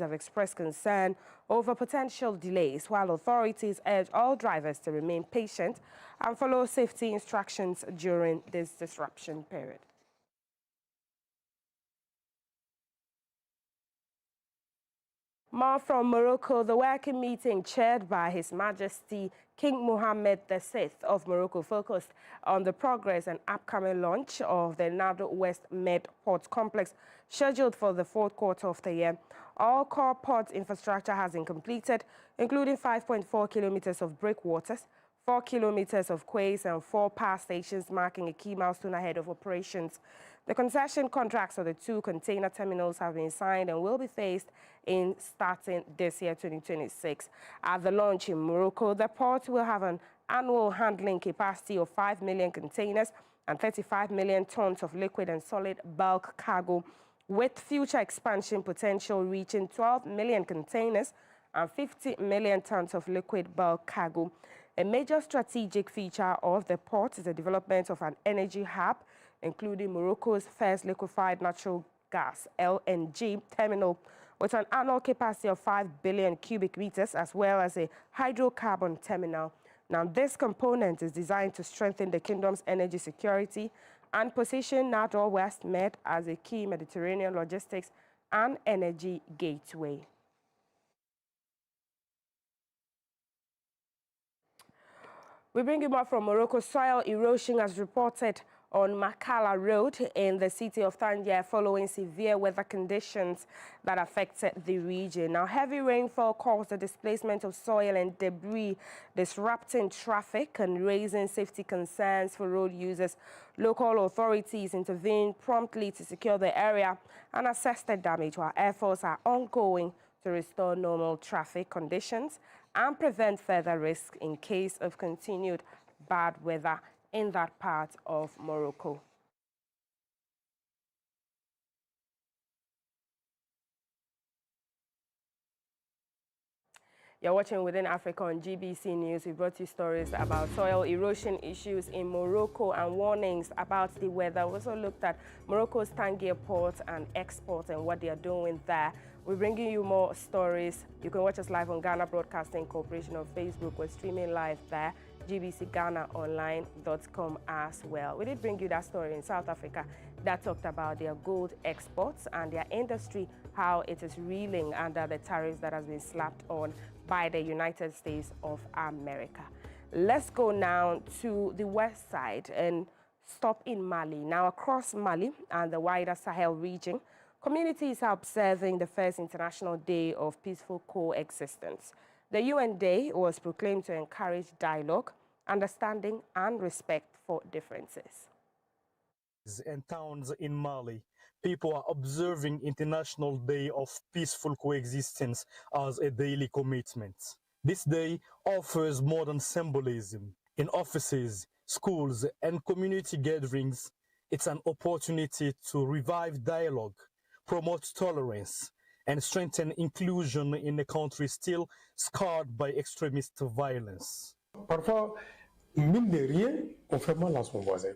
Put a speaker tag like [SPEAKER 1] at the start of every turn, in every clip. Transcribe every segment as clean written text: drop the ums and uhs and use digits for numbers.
[SPEAKER 1] have expressed concern over potential delays, while authorities urge all drivers to remain patient and follow safety instructions during this disruption period. More from Morocco. The working meeting chaired by His Majesty King Mohammed VI of Morocco focused on the progress and upcoming launch of the Nado West Med Port Complex, scheduled for the fourth quarter of the year. All core port infrastructure has been completed, including 5.4 kilometers of breakwaters, 4 kilometers of quays and 4 power stations, marking a key milestone ahead of operations. The concession contracts for the 2 container terminals have been signed and will be phased in starting this year, 2026. At the launch in Morocco, the port will have an annual handling capacity of 5 million containers and 35 million tons of liquid and solid bulk cargo, with future expansion potential reaching 12 million containers and 50 million tons of liquid bulk cargo. A major strategic feature of the port is the development of an energy hub, including Morocco's first liquefied natural gas (LNG) terminal, with an annual capacity of 5 billion cubic meters, as well as a hydrocarbon terminal. Now, this component is designed to strengthen the kingdom's energy security and position Nado West Med as a key Mediterranean logistics and energy gateway. We bring you more from Morocco. Soil erosion has reported on Makala Road in the city of Tangier following severe weather conditions that affected the region. Now, heavy rainfall caused the displacement of soil and debris, disrupting traffic and raising safety concerns for road users. Local authorities intervened promptly to secure the area and assess the damage, while efforts are ongoing to restore normal traffic conditions and prevent further risk in case of continued bad weather in that part of Morocco. You're watching Within Africa on GBC News. We brought you stories about soil erosion issues in Morocco and warnings about the weather. We also looked at Morocco's Tangier port and export and what they are doing there. We're bringing you more stories. You can watch us live on Ghana Broadcasting Corporation on Facebook. We're streaming live there, gbcghanaonline.com as well. We did bring you that story in South Africa that talked about their gold exports and their industry, how it is reeling under the tariffs that has been slapped on by the United States of America. Let's go now to the west side and stop in Mali. Now, across Mali and the wider Sahel region, communities are observing the first International Day of Peaceful Coexistence. The UN Day was proclaimed to encourage dialogue, understanding, and respect for differences.
[SPEAKER 2] In towns in Mali, people are observing International Day of Peaceful Coexistence as a daily commitment. This day offers modern symbolism. In offices, schools, and community gatherings, it's an opportunity to revive dialogue, promote tolerance, and strengthen inclusion in a country still scarred by extremist violence.
[SPEAKER 3] Parfois, mine de rien, on fait mal à son voisin.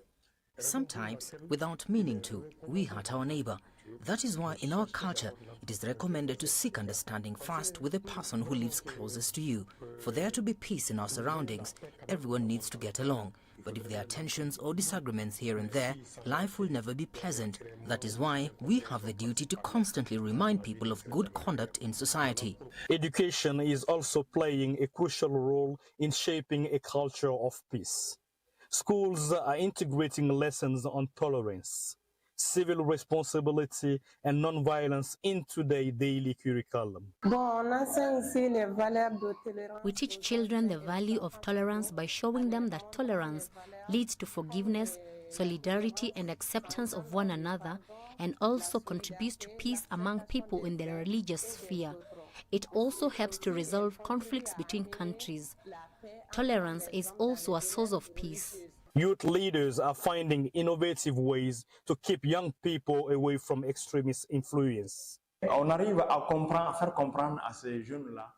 [SPEAKER 4] Sometimes, without meaning to, we hurt our neighbor. That is why in our culture, it is recommended to seek understanding first with the person who lives closest to you. For there to be peace in our surroundings, everyone needs to get along. But if there are tensions or disagreements here and there, life will never be pleasant. That is why we have the duty to constantly remind people of good conduct in society.
[SPEAKER 2] Education is also playing a crucial role in shaping a culture of peace. Schools are integrating lessons on tolerance, civil responsibility, and non-violence into their daily curriculum.
[SPEAKER 5] We teach children the value of tolerance by showing them that tolerance leads to forgiveness, solidarity, and acceptance of one another, and also contributes to peace among people in the religious sphere. It also helps to resolve conflicts between countries. Tolerance is also a source of peace.
[SPEAKER 2] Youth leaders are finding innovative ways to keep young people away from extremist influence.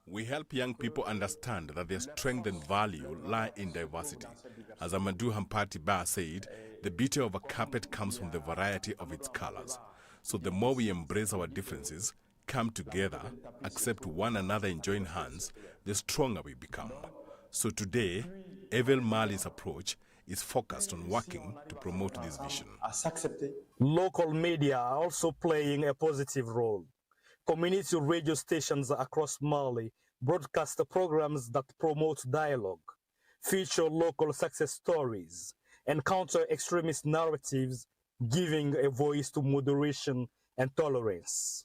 [SPEAKER 6] We help young people understand that their strength and value lie in diversity. As Amadou Hampati Ba said, the beauty of a carpet comes from the variety of its colors. So the more we embrace our differences, come together, accept one another and join hands, the stronger we become. So today, Evel Mali's approach is focused on working to promote this vision.
[SPEAKER 2] Local media are also playing a positive role. Community radio stations across Mali broadcast programs that promote dialogue, feature local success stories, and counter extremist narratives, giving a voice to moderation and tolerance.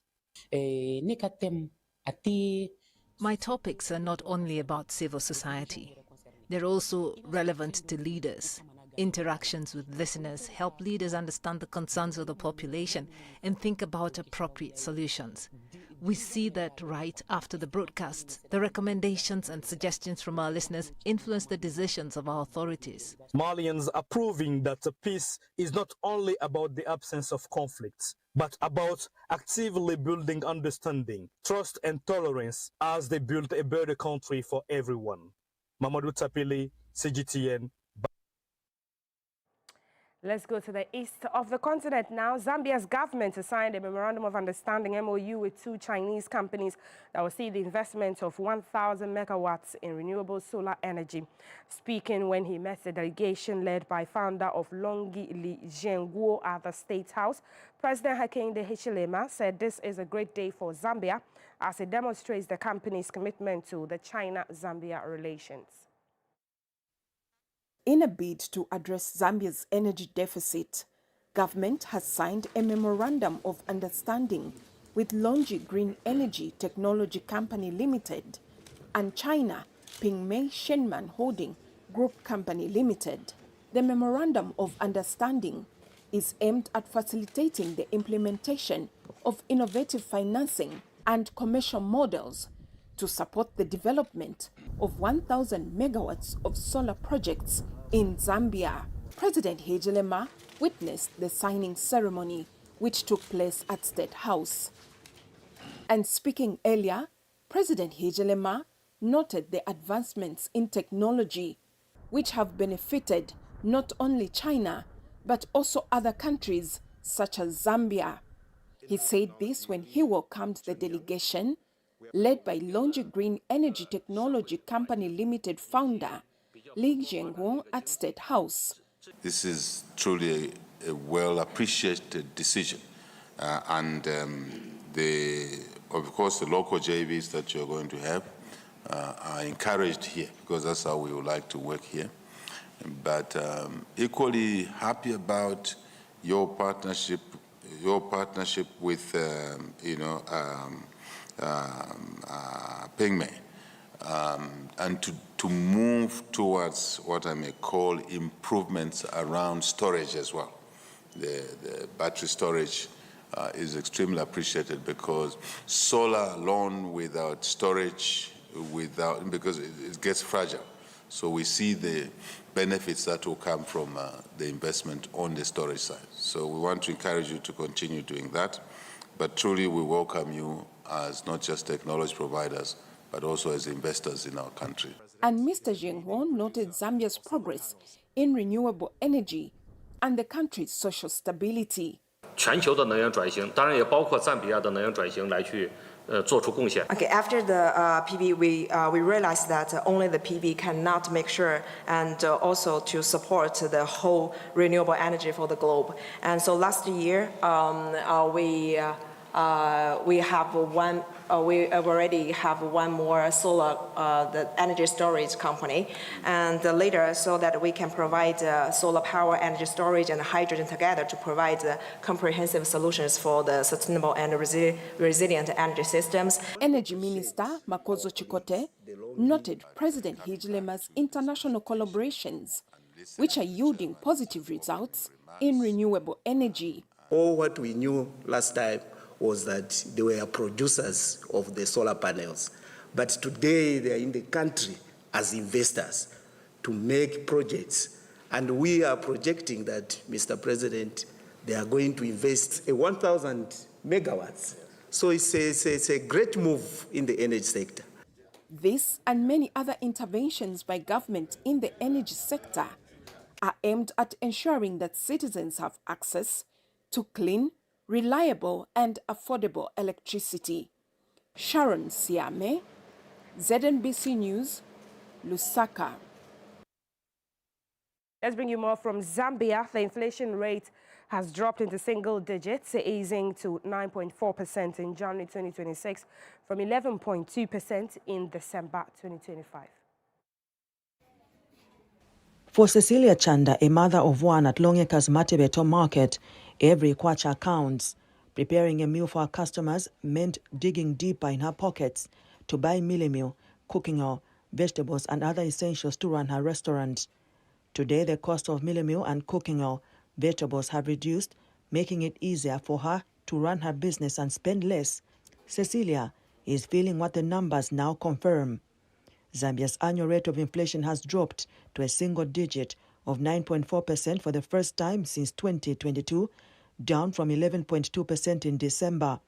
[SPEAKER 7] My topics are not only about civil society. They're also relevant to leaders. Interactions with listeners help leaders understand the concerns of the population and think about appropriate solutions. We see that right after the broadcasts, the recommendations and suggestions from our listeners influence the decisions of our authorities.
[SPEAKER 2] Malians are proving that peace is not only about the absence of conflict, but about actively building understanding, trust and tolerance as they build a better country for everyone. Mamadou Tapili, CGTN.
[SPEAKER 1] Let's go to the east of the continent now. Zambia's government has signed a memorandum of understanding MOU with 2 Chinese companies that will see the investment of 1,000 megawatts in renewable solar energy. Speaking when he met the delegation led by founder of Longi Li Zhenguo at the State House, President Hakainde Hichilema said this is a great day for Zambia as it demonstrates the company's commitment to the China-Zambia relations.
[SPEAKER 8] In a bid to address Zambia's energy deficit, government has signed a memorandum of understanding with Longi Green Energy Technology Company Limited and China Pingmei Shenman Holding Group Company Limited. The memorandum of understanding is aimed at facilitating the implementation of innovative financing and commercial models to support the development of 1,000 megawatts of solar projects in Zambia. President Hichilema witnessed the signing ceremony, which took place at State House. And speaking earlier, President Hichilema noted the advancements in technology, which have benefited not only China, but also other countries such as Zambia. He said this when he welcomed the delegation led by Longi Green Energy Technology Company Limited founder Li Zhenguo at State House.
[SPEAKER 9] This is truly a well-appreciated decision, of course the local JVs that you're going to have are encouraged here because that's how we would like to work here. But equally happy about your partnership with Pingmei, and to move towards what I may call improvements around storage as well. The battery storage is extremely appreciated because solar alone without storage, because it gets fragile. So we see the benefits that will come from the investment on the storage side. So we want to encourage you to continue doing that, but truly we welcome you as not just technology providers, but also as investors in our country.
[SPEAKER 8] And Mr. Zhenguo noted Zambia's progress in renewable energy and the country's social stability.
[SPEAKER 10] 全球的能源转型，当然也包括赞比亚的能源转型来去做出贡献。
[SPEAKER 11] Okay, after the PV, we realized that only the PV cannot make sure and also to support the whole renewable energy for the globe. And so last year, we already have one more solar the energy storage company, and later so that we can provide solar power, energy storage, and hydrogen together to provide comprehensive solutions for the sustainable and resilient energy systems.
[SPEAKER 8] Energy Minister Makozo Chikote noted President Hichilema's international collaborations, which are yielding positive results in renewable energy.
[SPEAKER 12] All what we knew last time was that they were producers of the solar panels. But today they are in the country as investors to make projects. And we are projecting that, Mr. President, they are going to invest 1,000 megawatts. So it's a great move in the energy sector.
[SPEAKER 8] This and many other interventions by government in the energy sector are aimed at ensuring that citizens have access to clean, reliable and affordable electricity. Sharon Siame, ZNBC News, Lusaka.
[SPEAKER 1] Let's bring you more from Zambia. The inflation rate has dropped into single digits, easing to 9.4% in January 2026 from 11.2% in December 2025.
[SPEAKER 13] For Cecilia Chanda, a mother of one at Longeka's Matebeto market, every kwacha counts. Preparing a meal for her customers meant digging deeper in her pockets to buy mealie meal, cooking oil, vegetables and other essentials to run her restaurant. Today, the cost of mealie meal and cooking oil, vegetables have reduced, making it easier for her to run her business and spend less. Cecilia is feeling what the numbers now confirm. Zambia's annual rate of inflation has dropped to a single digit of 9.4% for the first time since 2022, down from 11.2% in December.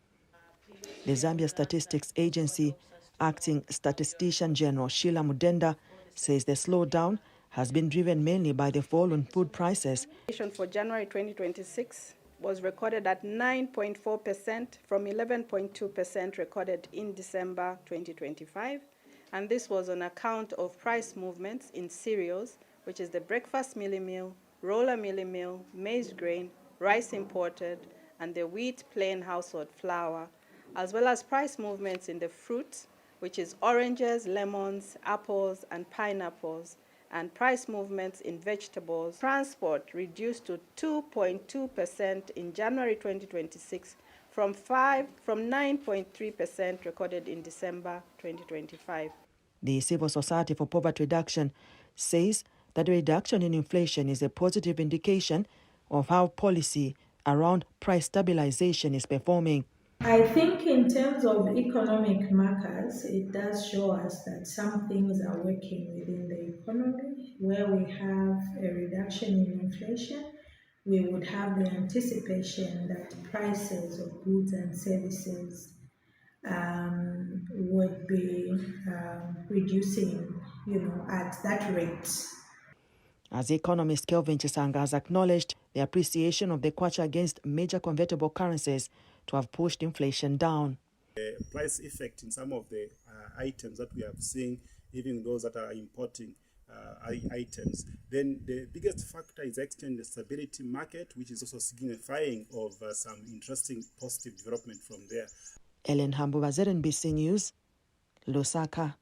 [SPEAKER 13] The Zambia Statistics Agency Acting Statistician General Sheila Mudenda says the slowdown has been driven mainly by the fall in food prices.
[SPEAKER 14] For January 2026 was recorded at 9.4% from 11.2% recorded in December 2025. And this was on account of price movements in cereals, which is the breakfast mealie meal, roller mealie meal, maize grain, rice imported, and the wheat plain household flour, as well as price movements in the fruit, which is oranges, lemons, apples, and pineapples, and price movements in vegetables. Transport reduced to 2.2% in January 2026 from 9.3% recorded in December 2025.
[SPEAKER 13] The Civil Society for Poverty Reduction says that the reduction in inflation is a positive indication of how policy around price stabilization is performing.
[SPEAKER 15] I think in terms of economic markers, it does show us that some things are working within the economy. Where we have a reduction in inflation, we would have the anticipation that prices of goods and services would be reducing, at that rate.
[SPEAKER 13] As economist Kelvin Chisanga has acknowledged the appreciation of the kwacha against major convertible currencies to have pushed inflation down.
[SPEAKER 16] The price effect in some of the items that we have seen, even those that are importing items, then the biggest factor is exchange stability market, which is also signifying of some interesting positive development from there.
[SPEAKER 13] Ellen Hambuba, ZNBC News, Lusaka.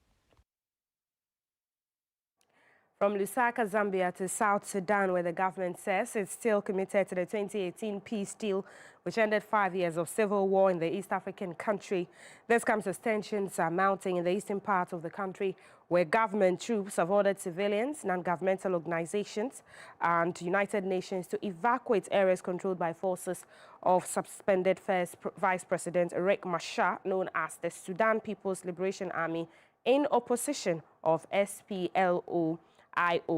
[SPEAKER 1] From Lusaka, Zambia to South Sudan, where the government says it's still committed to the 2018 peace deal, which ended 5 years of civil war in the East African country. This comes as tensions are mounting in the eastern part of the country, where government troops have ordered civilians, non-governmental organizations, and United Nations to evacuate areas controlled by forces of suspended First Vice President Riek Machar, known as the Sudan People's Liberation Army, in opposition of SPLO.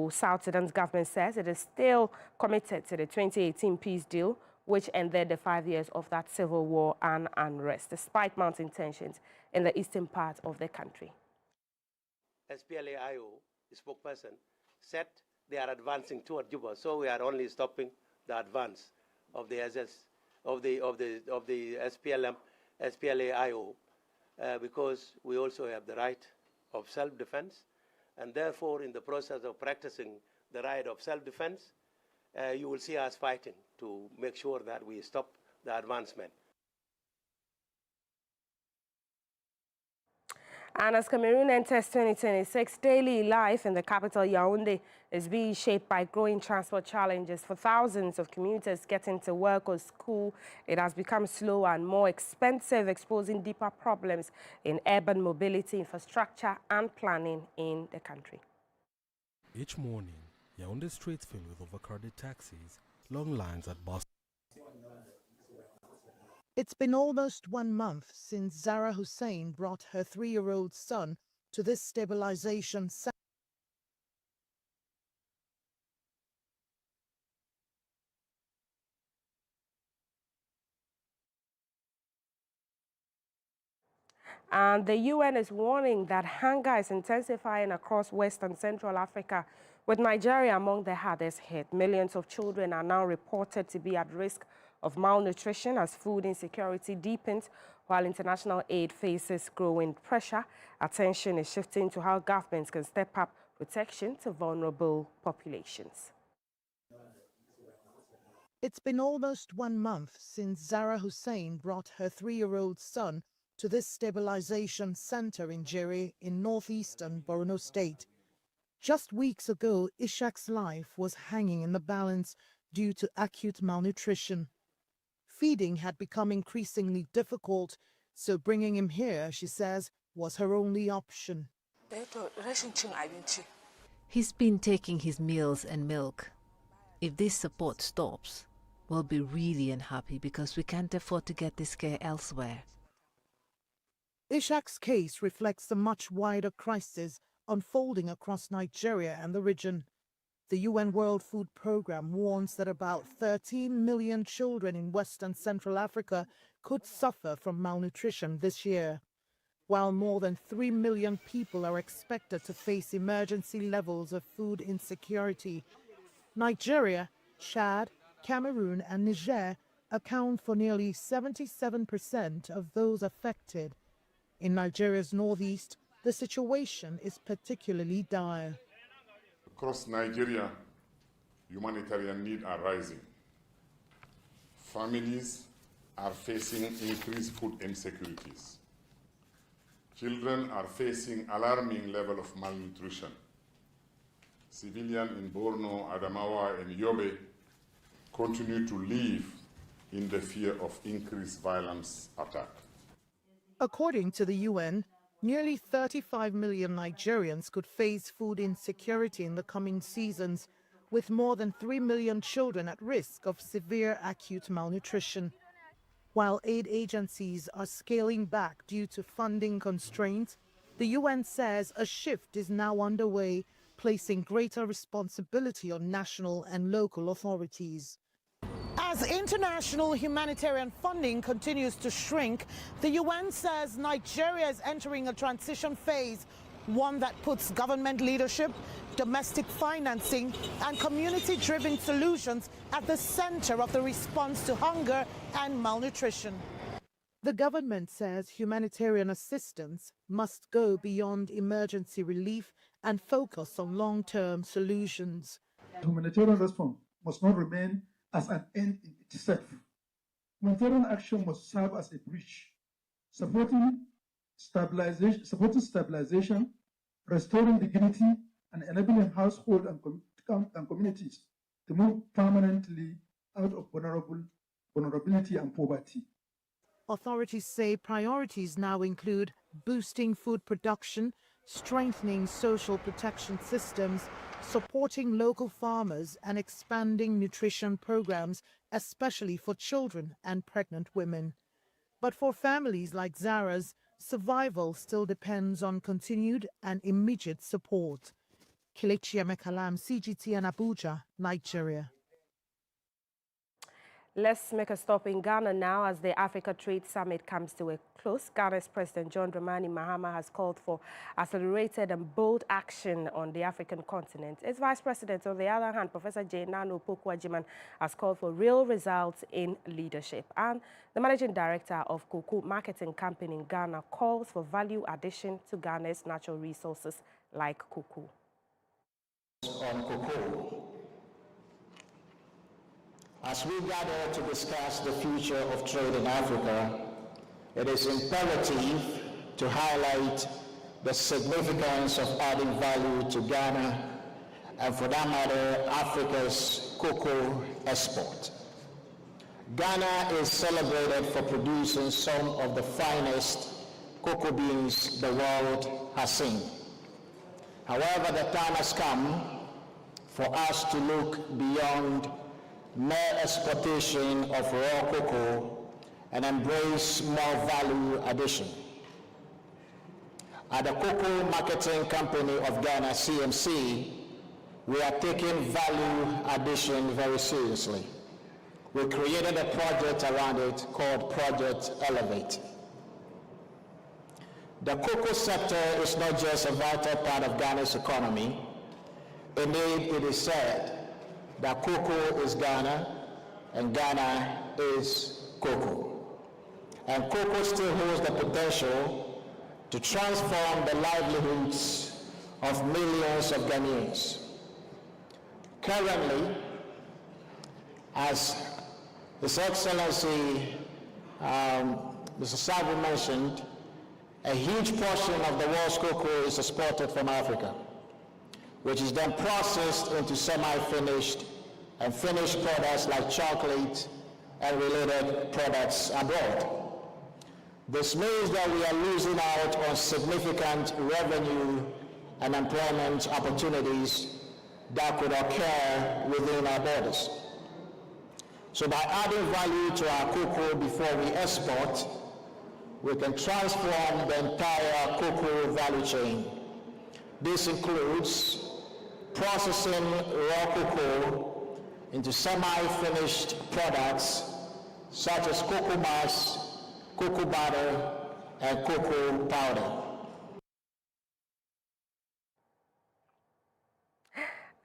[SPEAKER 1] South Sudan's government says it is still committed to the 2018 peace deal, which ended the 5 years of that civil war and unrest, despite mounting tensions in the eastern part of the country.
[SPEAKER 17] SPLA-IO, the spokesperson, said they are advancing toward Juba, so we are only stopping the advance of the SPLA-IO, because we also have the right of self-defense. And therefore, in the process of practicing the right of self-defense, you will see us fighting to make sure that we stop the advancement.
[SPEAKER 1] And as Cameroon enters 2026, daily life in the capital, Yaoundé, is being shaped by growing transport challenges. For thousands of commuters getting to work or school, it has become slower and more expensive, exposing deeper problems in urban mobility, infrastructure, and planning in the country.
[SPEAKER 18] Each morning, Yaoundé streets fill with overcrowded taxis, long lines at bus.
[SPEAKER 19] It's been almost 1 month since Zara Hussein brought her 3-year-old son to this stabilization center.
[SPEAKER 1] And the UN is warning that hunger is intensifying across West and Central Africa, with Nigeria among the hardest hit. Millions of children are now reported to be at risk of malnutrition as food insecurity deepens, While international aid faces growing pressure, attention is shifting to how governments can step up protection to vulnerable populations.
[SPEAKER 19] It's been almost 1 month since Zara Hussein brought her 3-year-old son to this stabilization center in Jere in northeastern Borno State. Just weeks ago, Ishak's life was hanging in the balance due to acute malnutrition. Feeding had become increasingly difficult, so bringing him here, she says, was her only option.
[SPEAKER 7] He's been taking his meals and milk. If this support stops, we'll be really unhappy because we can't afford to get this care elsewhere.
[SPEAKER 19] Ishak's case reflects a much wider crisis unfolding across Nigeria and the region. The UN World Food Programme warns that about 13 million children in West and Central Africa could suffer from malnutrition this year, while more than 3 million people are expected to face emergency levels of food insecurity. Nigeria, Chad, Cameroon and Niger account for nearly 77% of those affected. In Nigeria's northeast, the situation is particularly dire.
[SPEAKER 20] Across Nigeria, humanitarian needs are rising. Families are facing increased food insecurities. Children are facing alarming level of malnutrition. Civilians in Borno, Adamawa, and Yobe continue to live in the fear of increased violence attack.
[SPEAKER 19] According to the UN, nearly 35 million Nigerians could face food insecurity in the coming seasons, with more than 3 million children at risk of severe acute malnutrition. While aid agencies are scaling back due to funding constraints, the UN says a shift is now underway, placing greater responsibility on national and local authorities. As international humanitarian funding continues to shrink, the UN says Nigeria is entering a transition phase, one that puts government leadership, domestic financing, and community-driven solutions at the center of the response to hunger and malnutrition. The government says humanitarian assistance must go beyond emergency relief and focus on long-term solutions.
[SPEAKER 21] Humanitarian response must not remain as an end in itself. Humanitarian action must serve as a bridge, supporting stabilization, restoring dignity, and enabling households and communities to move permanently out of vulnerability and poverty.
[SPEAKER 19] Authorities say priorities now include boosting food production, strengthening social protection systems, supporting local farmers, and expanding nutrition programs, especially for children and pregnant women. But for families like Zara's, survival still depends on continued and immediate support. Kelechi Emekalam, CGT and Abuja, Nigeria.
[SPEAKER 1] Let's make a stop in Ghana now as the Africa Trade Summit comes to a close. Ghana's President John Dramani Mahama has called for accelerated and bold action on the African continent. Its Vice President, on the other hand, Professor J. Nano Poku-Agyemang, has called for real results in leadership. And the Managing Director of Cocoa Marketing Company in Ghana calls for value addition to Ghana's natural resources like cocoa.
[SPEAKER 22] On cocoa. As we gather to discuss the future of trade in Africa, it is imperative to highlight the significance of adding value to Ghana and, for that matter, Africa's cocoa export. Ghana is celebrated for producing some of the finest cocoa beans the world has seen. However, the time has come for us to look beyond mere exportation of raw cocoa and embrace more value addition. At the Cocoa Marketing Company of Ghana, CMC, we are taking value addition very seriously. We created a project around it called Project Elevate. The cocoa sector is not just a vital part of Ghana's economy. Indeed, it is said that cocoa is Ghana and Ghana is cocoa. and cocoa still holds the potential to transform the livelihoods of millions of Ghanaians. Currently, as His Excellency Mr. Sabu mentioned, a huge portion of the world's cocoa is exported from Africa, which is then processed into semi-finished and finished products like chocolate and related products abroad. This means that we are losing out on significant revenue and employment opportunities that could occur within our borders. So by adding value to our cocoa before we export, we can transform the entire cocoa value chain. This includes processing raw cocoa into semi-finished products such as cocoa mass, cocoa butter, and cocoa powder.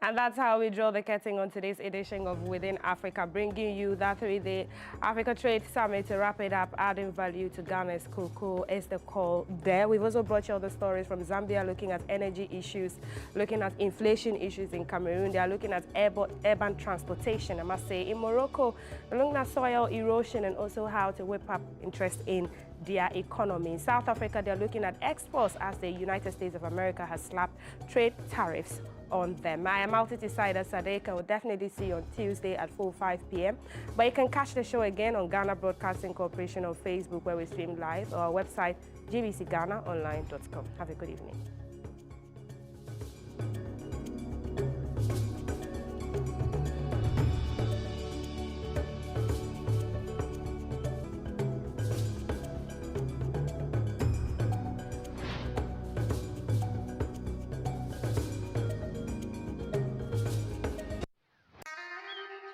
[SPEAKER 1] And that's how we draw the curtain on today's edition of Within Africa, bringing you that 3-day Africa Trade Summit to wrap it up. Adding value to Ghana's cocoa is the call there. We've also brought you other stories from Zambia, looking at energy issues, looking at inflation issues in Cameroon. They are looking at urban transportation, I must say. In Morocco, they're looking at soil erosion and also how to whip up interest in their economy. In South Africa, they're looking at exports as the United States of America has slapped trade tariffs on them. I am Altitude Sider Sadek. I will definitely see you on Tuesday at 4-5 p.m. But you can catch the show again on Ghana Broadcasting Corporation on Facebook, where we stream live, or our website, gbcghanaonline.com. Have a good evening.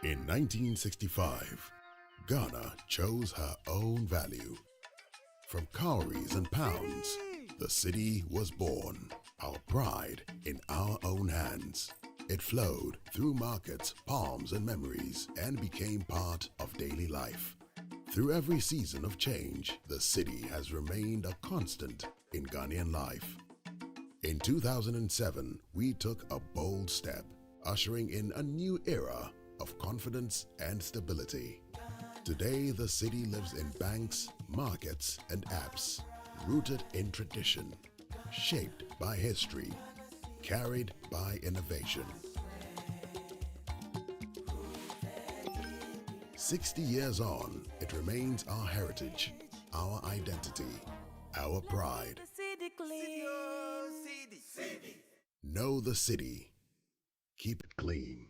[SPEAKER 3] In 1965, Ghana chose her own value. From cowries and pounds, the city was born. Our pride in our own hands. It flowed through markets, palms, and memories, and became part of daily life. Through every season of change, the city has remained a constant in Ghanaian life. In 2007, we took a bold step, ushering in a new era of confidence and stability. Today, the city lives in banks, markets, and apps, rooted in tradition, shaped by history, carried by innovation. 60 years on, it remains our heritage, our identity, our pride. Know the city. Keep it clean.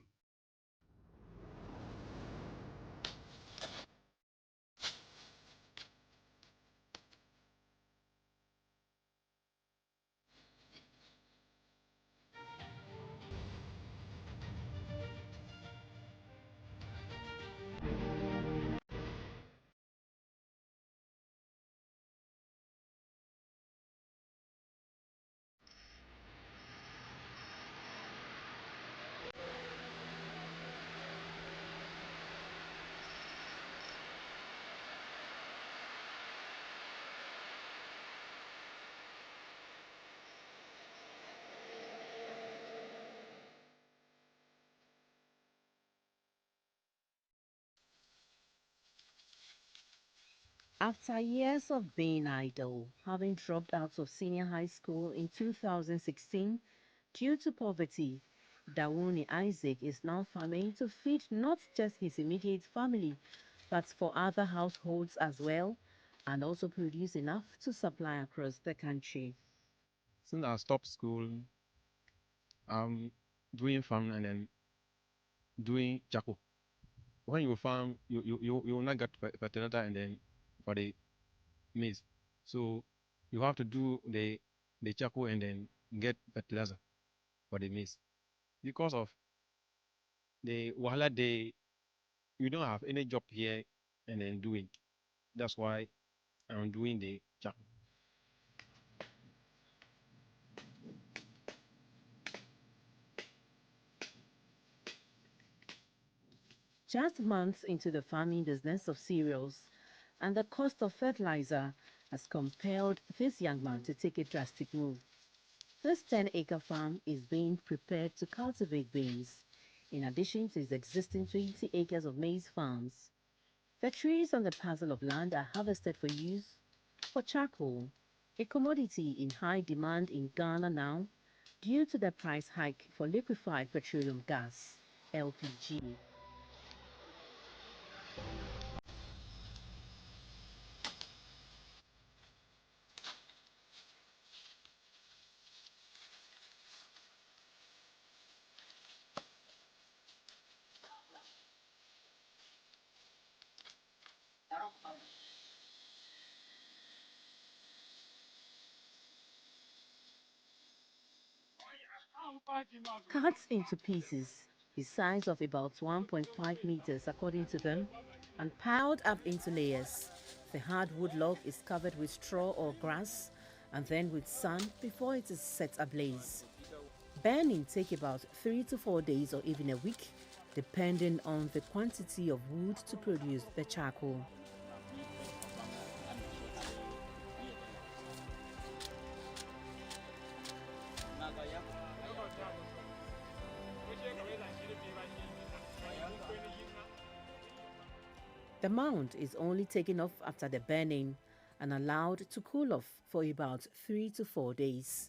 [SPEAKER 4] After years of being idle, having dropped out of senior high school in 2016 due to poverty, Dawuni Isaac is now farming to feed not just his immediate family, but for other households as well, and also produce enough to supply across the country.
[SPEAKER 23] Since I stopped school, I'm doing farming and then doing charcoal. When you farm, you will not get fertilizer and then for the maize. So you have to do the charcoal and then get fertilizer for the maize. Because of the wahala you don't have any job here and then doing. That's why I'm doing the charcoal.
[SPEAKER 4] Just months into the farming business of cereals, and the cost of fertilizer has compelled this young man to take a drastic move. This 10-acre farm is being prepared to cultivate beans, in addition to his existing 20 acres of maize farms. The trees on the parcel of land are harvested for use for charcoal, a commodity in high demand in Ghana now due to the price hike for liquefied petroleum gas, LPG. Cut into pieces, the size of about 1.5 meters according to them, and piled up into layers. The hardwood log is covered with straw or grass and then with sand before it is set ablaze. Burning takes about 3 to 4 days or even a week, depending on the quantity of wood to produce the charcoal. The mound is only taken off after the burning and allowed to cool off for about 3 to 4 days.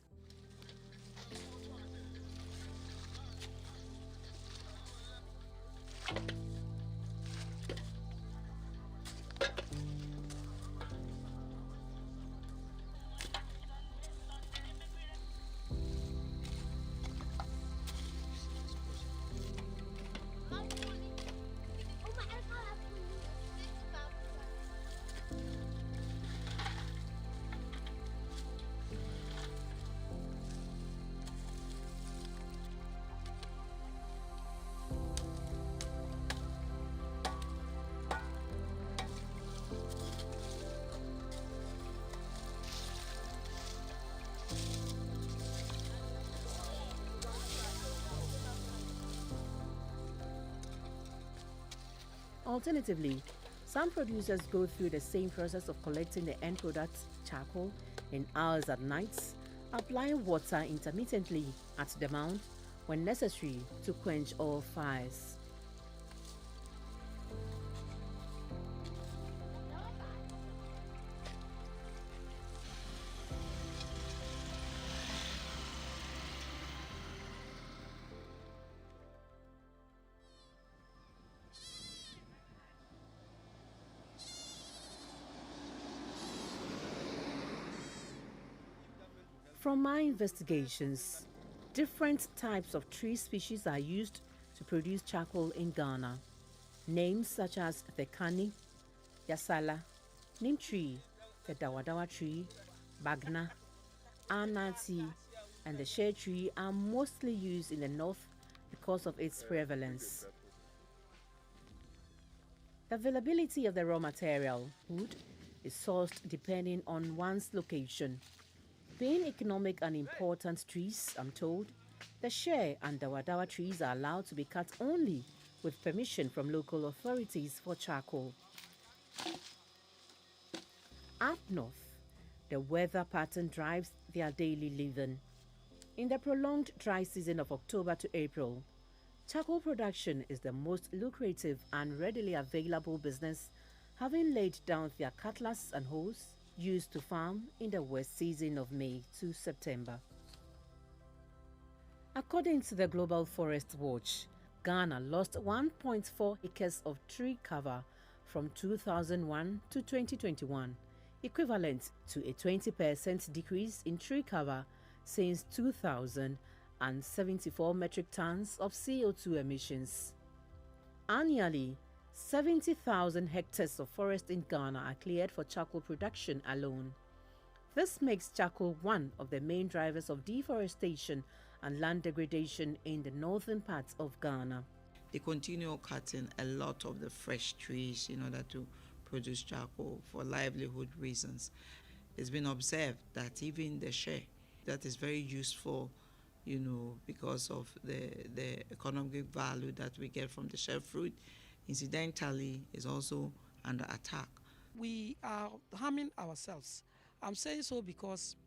[SPEAKER 4] Alternatively, some producers go through the same process of collecting the end product, charcoal, in hours at nights, applying water intermittently at the mound when necessary to quench all fires. From my investigations, different types of tree species are used to produce charcoal in Ghana. Names such as the kani, yasala, neem tree, the dawadawa tree, bagna, anati, and the shea tree are mostly used in the north because of its prevalence. The availability of the raw material, wood, is sourced depending on one's location. Being economic and important trees, I'm told, the shea and dawadawa trees are allowed to be cut only with permission from local authorities for charcoal. Up north, the weather pattern drives their daily living. In the prolonged dry season of October to April, charcoal production is the most lucrative and readily available business, having laid down their cutlass and hoes used to farm in the wet season of May to September. According to the Global Forest Watch, Ghana lost 1.4 acres of tree cover from 2001 to 2021, equivalent to a 20% decrease in tree cover since 2000 and 74 metric tons of CO2 emissions. Annually, 70,000 hectares of forest in Ghana are cleared for charcoal production alone. This makes charcoal one of the main drivers of deforestation and land degradation in the northern parts of Ghana.
[SPEAKER 2] They continue cutting a lot of the fresh trees in order to produce charcoal for livelihood reasons. It's been observed that even the shea, that is very useful, because of the economic value that we get from the shea fruit, incidentally is also under attack.
[SPEAKER 5] we are harming ourselves. I'm saying so because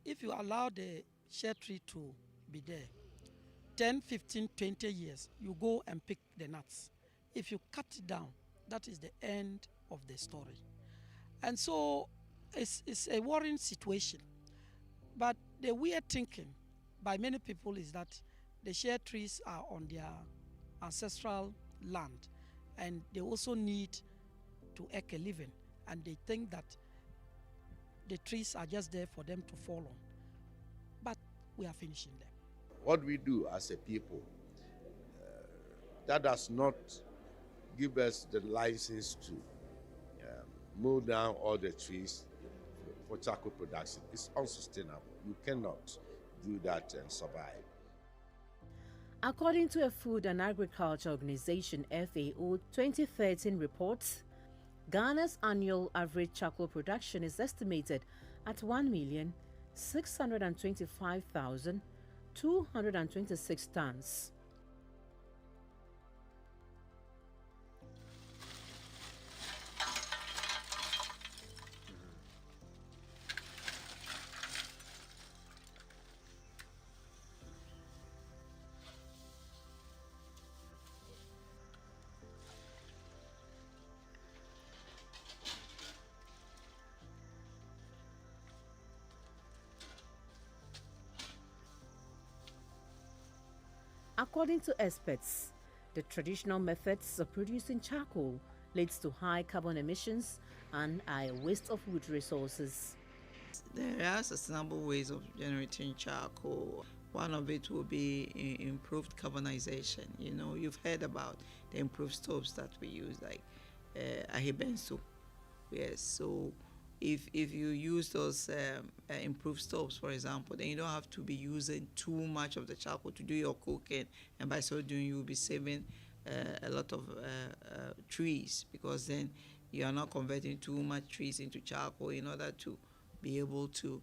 [SPEAKER 5] if you allow the shea tree to be there, 10, 15, 20 years, you go and pick the nuts. If you cut it down, that is the end of the story. And so it's a worrying situation. But the weird thinking by many people is that the shea trees are on their ancestral land and they also need to make a living, and they think that the trees are just there for them to fall on. But we are finishing them.
[SPEAKER 6] What we do as a people, that does not give us the license to mow down all the trees for charcoal production. It's unsustainable. You cannot do that and survive.
[SPEAKER 4] According to a Food and Agriculture Organization FAO 2013 report, Ghana's annual average charcoal production is estimated at 1,625,226 tons. According to experts, the traditional methods of producing charcoal leads to high carbon emissions and a waste of wood resources.
[SPEAKER 2] There are sustainable ways of generating charcoal. One of it will be improved carbonization. You know, you've heard about the improved stoves that we use, like ahibenso. Yes, so if you use those improved stoves, for example, then you don't have to be using too much of the charcoal to do your cooking, and by so doing you will be saving a lot of trees, because then you are not converting too much trees into charcoal in order to be able to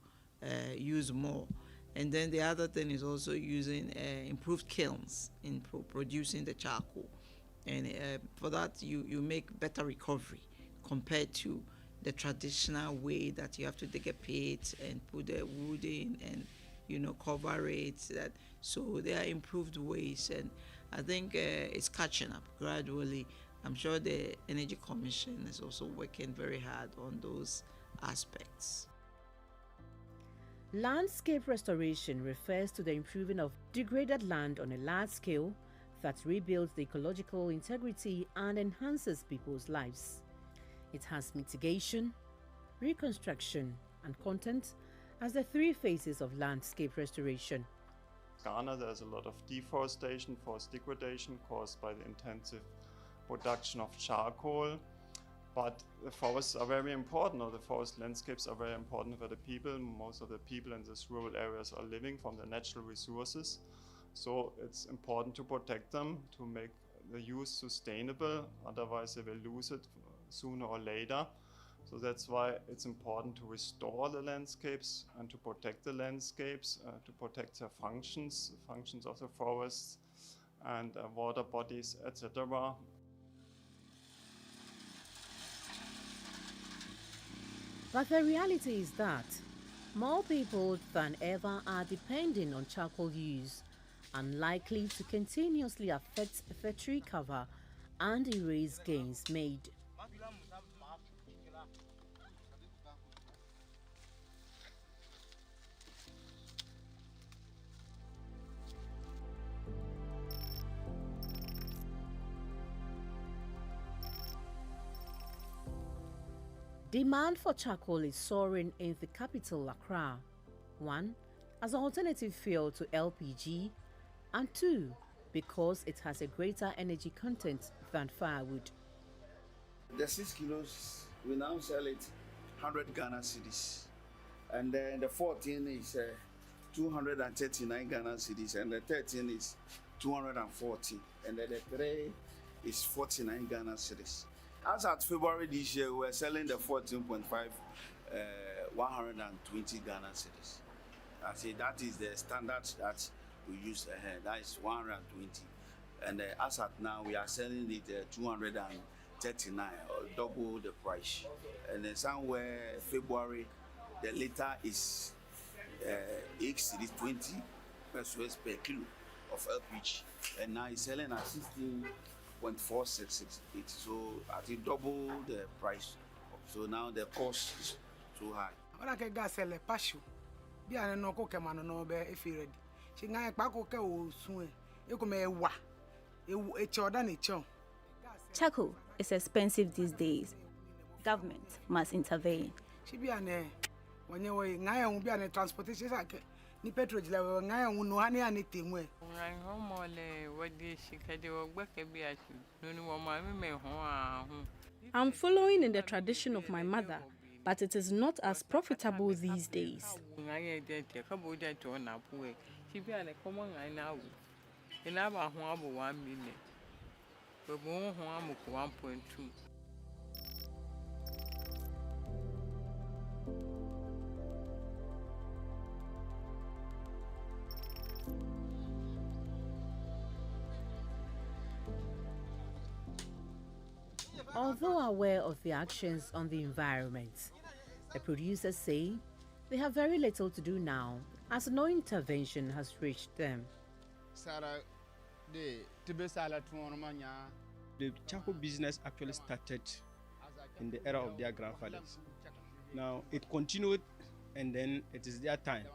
[SPEAKER 2] use more. And then the other thing is also using improved kilns in producing the charcoal, and for that you make better recovery compared to the traditional way that you have to dig a pit and put the wood in and, you know, cover it. So there are improved ways, and I think it's catching up gradually. I'm sure the Energy Commission is also working very hard on those aspects.
[SPEAKER 4] Landscape restoration refers to the improving of degraded land on a large scale that rebuilds the ecological integrity and enhances people's lives. It has mitigation, reconstruction, and content as the three phases of landscape restoration.
[SPEAKER 9] In Ghana, there's a lot of deforestation, forest degradation caused by the intensive production of charcoal. But the forests are very important, or the forest landscapes are very important for the people. Most of the people in these rural areas are living from the natural resources. So it's important to protect them, to make the use sustainable, otherwise they will lose it sooner or later. So that's why it's important to restore the landscapes and to protect the landscapes, to protect their functions, the functions of the forests and water bodies, etc.
[SPEAKER 4] But the reality is that more people than ever are depending on charcoal use, unlikely to continuously affect the tree cover and erase gains made. Demand for charcoal is soaring in the capital, Accra. 1, as an alternative fuel to LPG, and 2, because it has a greater energy content than firewood.
[SPEAKER 24] The 6 kilos, we now sell it 100 Ghana cedis. And then the 14 is 239 Ghana cedis, and the 13 is 240. And then the 3 is 49 Ghana cedis. As at February this year, we're selling the 14.5, 120 Ghana cedis. I say that is the standard that we use ahead. That is 120. And as at now, we are selling it 239 39 or double the price. And then somewhere February, the liter is 8.20 pesos per kilo of LPG, and now it's selling at 16.468. So I think double the price. So now the cost is too high.
[SPEAKER 8] When I get gas, sell a passion. Be an no cook man no be if you ready. She ngan pa cook o soon. You come wa. E chodan e chon.
[SPEAKER 10] Charcoal is expensive these days. Government must intervene.
[SPEAKER 8] She be an when you ngan will be an transportation ni petrol level ngan no hani anything we.
[SPEAKER 11] Ngan ho mo le wadi shikade wo gbeke bi asu. No ni wo ma me ho a ho.
[SPEAKER 12] I'm following in the tradition of my mother, but it is not as profitable these days.
[SPEAKER 4] Although aware of the actions on the environment, the producers say they have very little to do now as no intervention has reached them.
[SPEAKER 23] The charcoal business actually started in the era of their grandfathers. Now it continued, and then it is their time.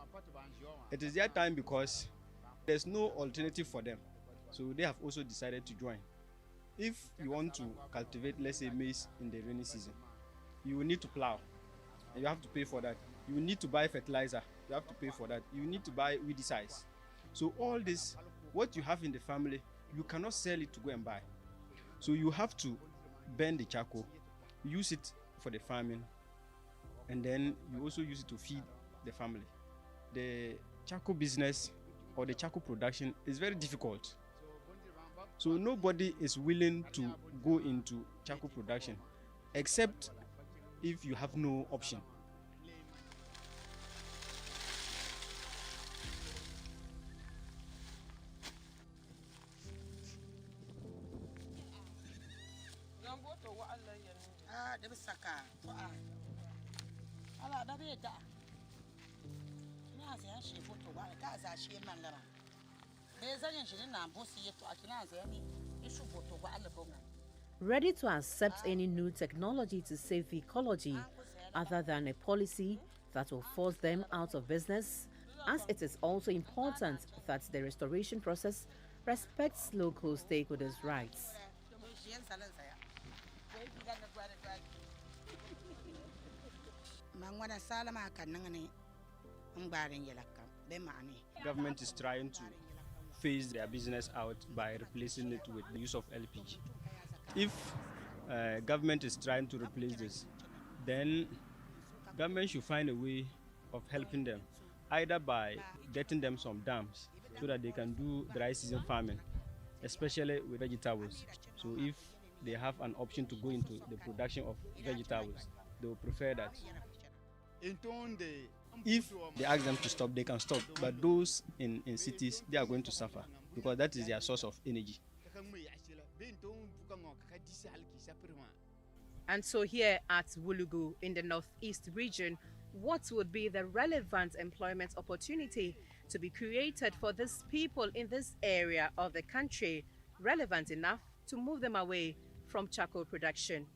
[SPEAKER 23] It is their time because there's no alternative for them. So they have also decided to join. If you want to cultivate, let's say, maize in the rainy season, you will need to plow, and you have to pay for that. You will need to buy fertilizer, you have to pay for that. You need to buy weedicides. So all this, what you have in the family, you cannot sell it to go and buy. So you have to burn the charcoal, use it for the farming, and then you also use it to feed the family. The charcoal business or the charcoal production is very difficult. So nobody is willing to go into charcoal production except if you have no option.
[SPEAKER 4] Ready to accept any new technology to save the ecology other than a policy that will force them out of business, as it is also important that the restoration process respects local stakeholders' rights.
[SPEAKER 23] Government is trying to phase their business out by replacing it with the use of LPG. If government is trying to replace this, then government should find a way of helping them, either by getting them some dams so that they can do dry season farming, especially with vegetables. So if they have an option to go into the production of vegetables, they will prefer that. If they ask them to stop, they can stop. But those in cities, they are going to suffer because that is their source of energy.
[SPEAKER 12] And so here at Wulugu in the northeast region, what would be the relevant employment opportunity to be created for these people in this area of the country, relevant enough to move them away from charcoal production?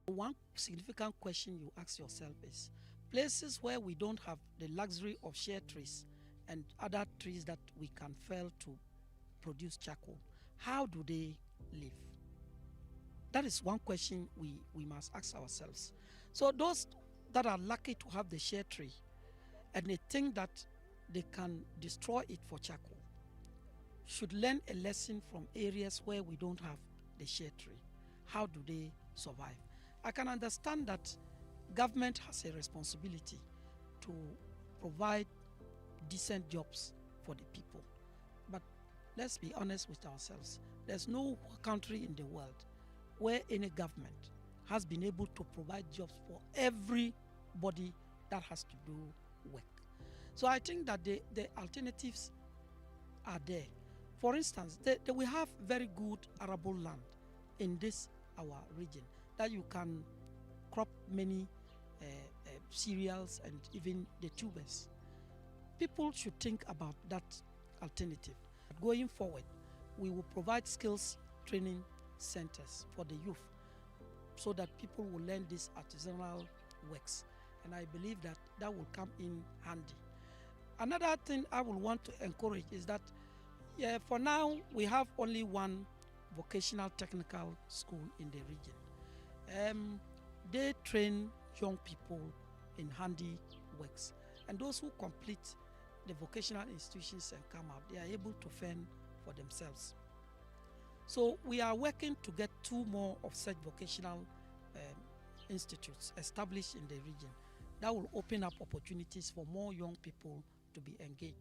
[SPEAKER 5] One significant question you ask yourself is, places where we don't have the luxury of shade trees and other trees that we can fell to produce charcoal, how do they live? That is one question we must ask ourselves. So those that are lucky to have the shade tree and they think that they can destroy it for charcoal should learn a lesson from areas where we don't have the shade tree. How do they survive? I can understand that government has a responsibility to provide decent jobs for the people. But let's be honest with ourselves. There's no country in the world where any government has been able to provide jobs for everybody that has to do work. So I think that the alternatives are there. For instance, we have very good arable land in this our region, that you can crop many cereals and even the tubers. People should think about that alternative. Going forward, we will provide skills training centers for the youth so that people will learn these artisanal works. And I believe that that will come in handy. Another thing I will want to encourage is that for now we have only one vocational technical school in the region. They train young people in handy works, and those who complete the vocational institutions and come out, they are able to fend for themselves. So we are working to get 2 more of such vocational institutes established in the region. That will open up opportunities for more young people to be engaged.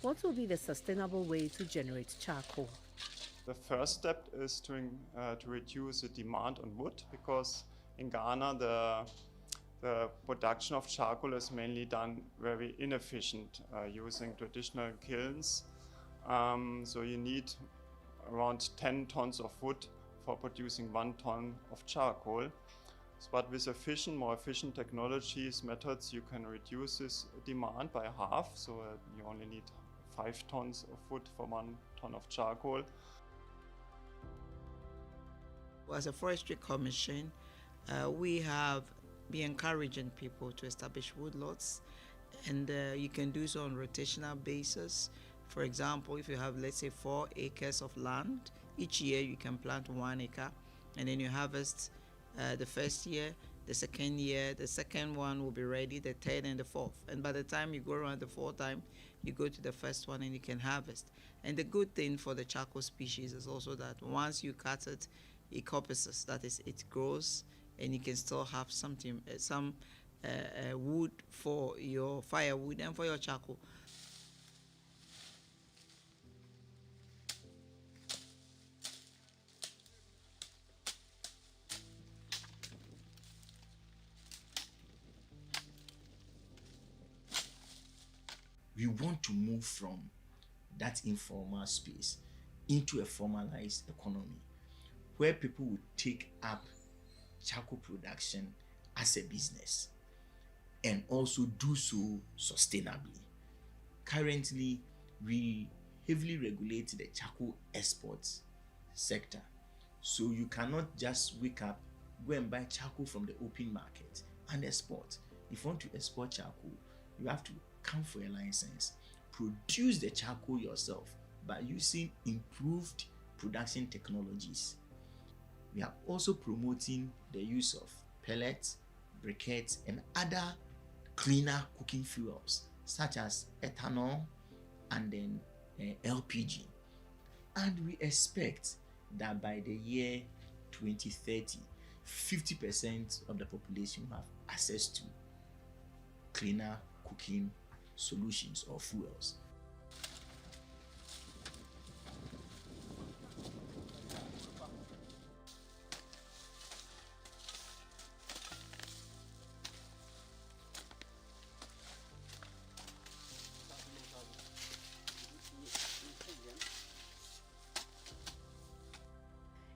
[SPEAKER 4] What will be the sustainable way to generate charcoal?
[SPEAKER 9] The first step is to reduce the demand on wood, because in Ghana the production of charcoal is mainly done very inefficient using traditional kilns. So you need around 10 tons of wood for producing 1 ton of charcoal. But with more efficient technologies, methods, you can reduce this demand by half. So you only need 5 tons of wood for 1 ton of charcoal.
[SPEAKER 2] As a forestry commission, we have been encouraging people to establish woodlots, and you can do so on rotational basis. For example, if you have, let's say, 4 acres of land, each year you can plant 1 acre, and then you harvest the first year, the second year, the second one will be ready, the third and the fourth. And by the time you go around the 4th time, you go to the first one and you can harvest. And the good thing for the charcoal species is also that once you cut it, it coppers, that is, it grows, and you can still have some wood for your firewood and for your charcoal.
[SPEAKER 13] We want to move from that informal space into a formalized economy where people would take up charcoal production as a business and also do so sustainably. Currently, we heavily regulate the charcoal exports sector. So you cannot just wake up, go and buy charcoal from the open market and export. If you want to export charcoal, you have to come for a license, produce the charcoal yourself by using improved production technologies. We are also promoting the use of pellets, briquettes, and other cleaner cooking fuels such as ethanol and then LPG. And we expect that by the year 2030, 50% of the population will have access to cleaner cooking solutions or fuels.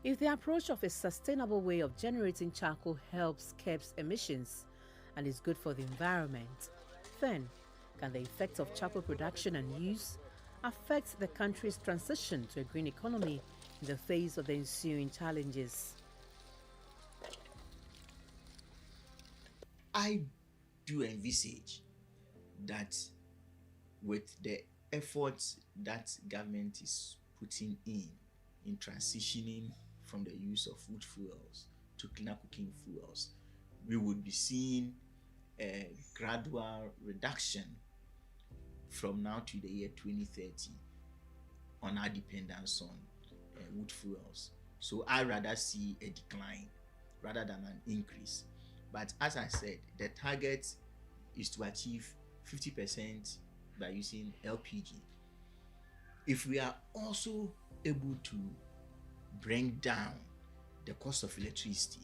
[SPEAKER 4] If the approach of a sustainable way of generating charcoal helps curb emissions and is good for the environment, then can the effects of charcoal production and use affect the country's transition to a green economy in the face of the ensuing challenges?
[SPEAKER 13] I do envisage that with the efforts that government is putting in transitioning from the use of wood fuels to cleaner cooking fuels, we would be seeing a gradual reduction from now to the year 2030 on our dependence on wood fuels. So I rather see a decline rather than an increase. But as I said, the target is to achieve 50% by using LPG. if we are also able to bring down the cost of electricity,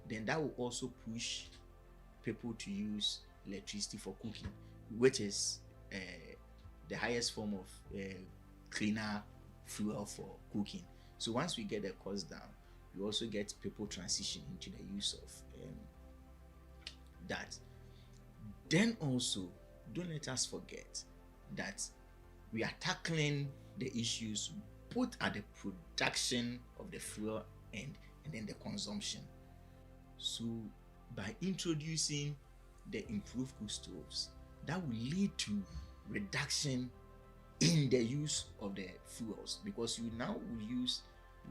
[SPEAKER 13] then that will also push people to use electricity for cooking, which is the highest form of cleaner fuel for cooking. So once we get the cost down, we also get people transition into the use of that. Then also, don't let us forget that we are tackling the issues both at the production of the fuel end and then the consumption. So by introducing the improved cook stoves, that will lead to reduction in the use of the fuels, because you now will use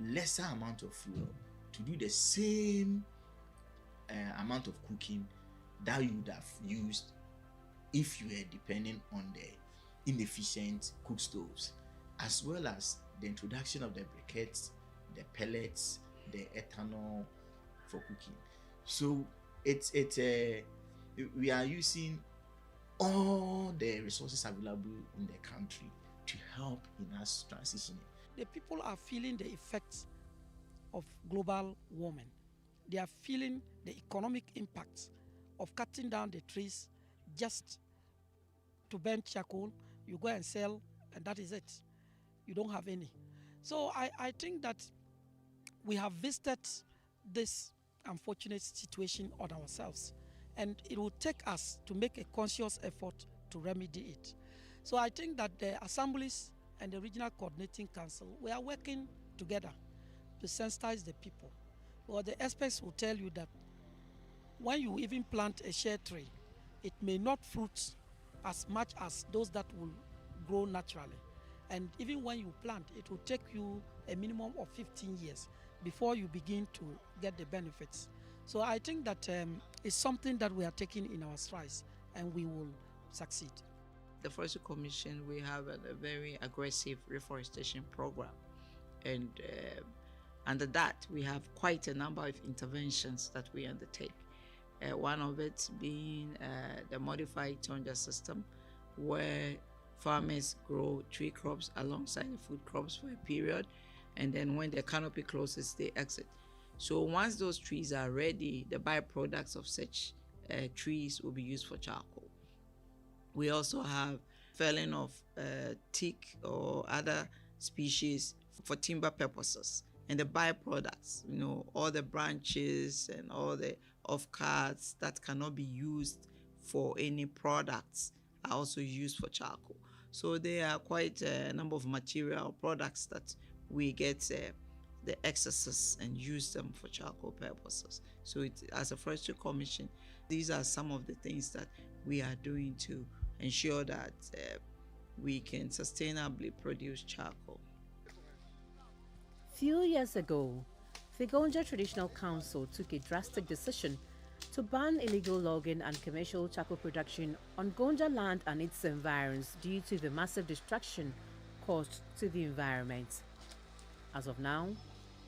[SPEAKER 13] lesser amount of fuel to do the same amount of cooking that you would have used if you were depending on the inefficient cook stoves, as well as the introduction of the briquettes, the pellets, the ethanol for cooking. So we are using all the resources available in the country to help in us transitioning.
[SPEAKER 5] The people are feeling the effects of global warming. They are feeling the economic impacts of cutting down the trees just to burn charcoal. You go and sell, and that is it. You don't have any. So I think that we have visited this unfortunate situation on ourselves, and it will take us to make a conscious effort to remedy it. So I think that the assemblies and the Regional Coordinating Council, we are working together to sensitize the people. Well, the experts will tell you that when you even plant a shea tree, it may not fruit as much as those that will grow naturally. And even when you plant, it will take you a minimum of 15 years before you begin to get the benefits. So I think that it's something that we are taking in our strides, and we will succeed.
[SPEAKER 2] The Forestry Commission, we have a very aggressive reforestation program, and under that we have quite a number of interventions that we undertake. One of it being the modified tonja system, where farmers grow tree crops alongside the food crops for a period, and then when the canopy closes, they exit. So once those trees are ready, the byproducts of such trees will be used for charcoal. We also have felling of teak or other species for timber purposes, and the byproducts, all the branches and all the offcuts that cannot be used for any products are also used for charcoal. So there are quite a number of material products that we get the excesses and use them for charcoal purposes. So as a Forestry Commission, these are some of the things that we are doing to ensure that we can sustainably produce charcoal.
[SPEAKER 4] Few years ago, the Gonja Traditional Council took a drastic decision to ban illegal logging and commercial charcoal production on Gonja land and its environs due to the massive destruction caused to the environment. As of now,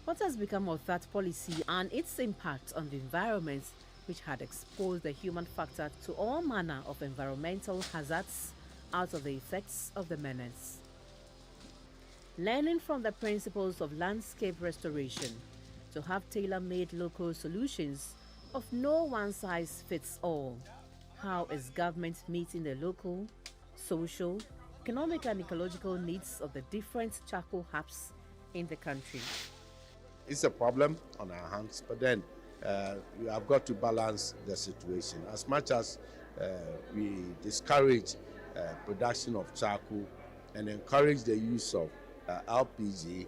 [SPEAKER 4] what has become of that policy and its impact on the environment, which had exposed the human factor to all manner of environmental hazards out of the effects of the menace? Learning from the principles of landscape restoration to have tailor-made local solutions of no one-size-fits-all. How is government meeting the local, social, economic and ecological needs of the different charcoal hubs in the country?
[SPEAKER 6] It's a problem on our hands, but then we have got to balance the situation. As much as we discourage production of charcoal and encourage the use of LPG,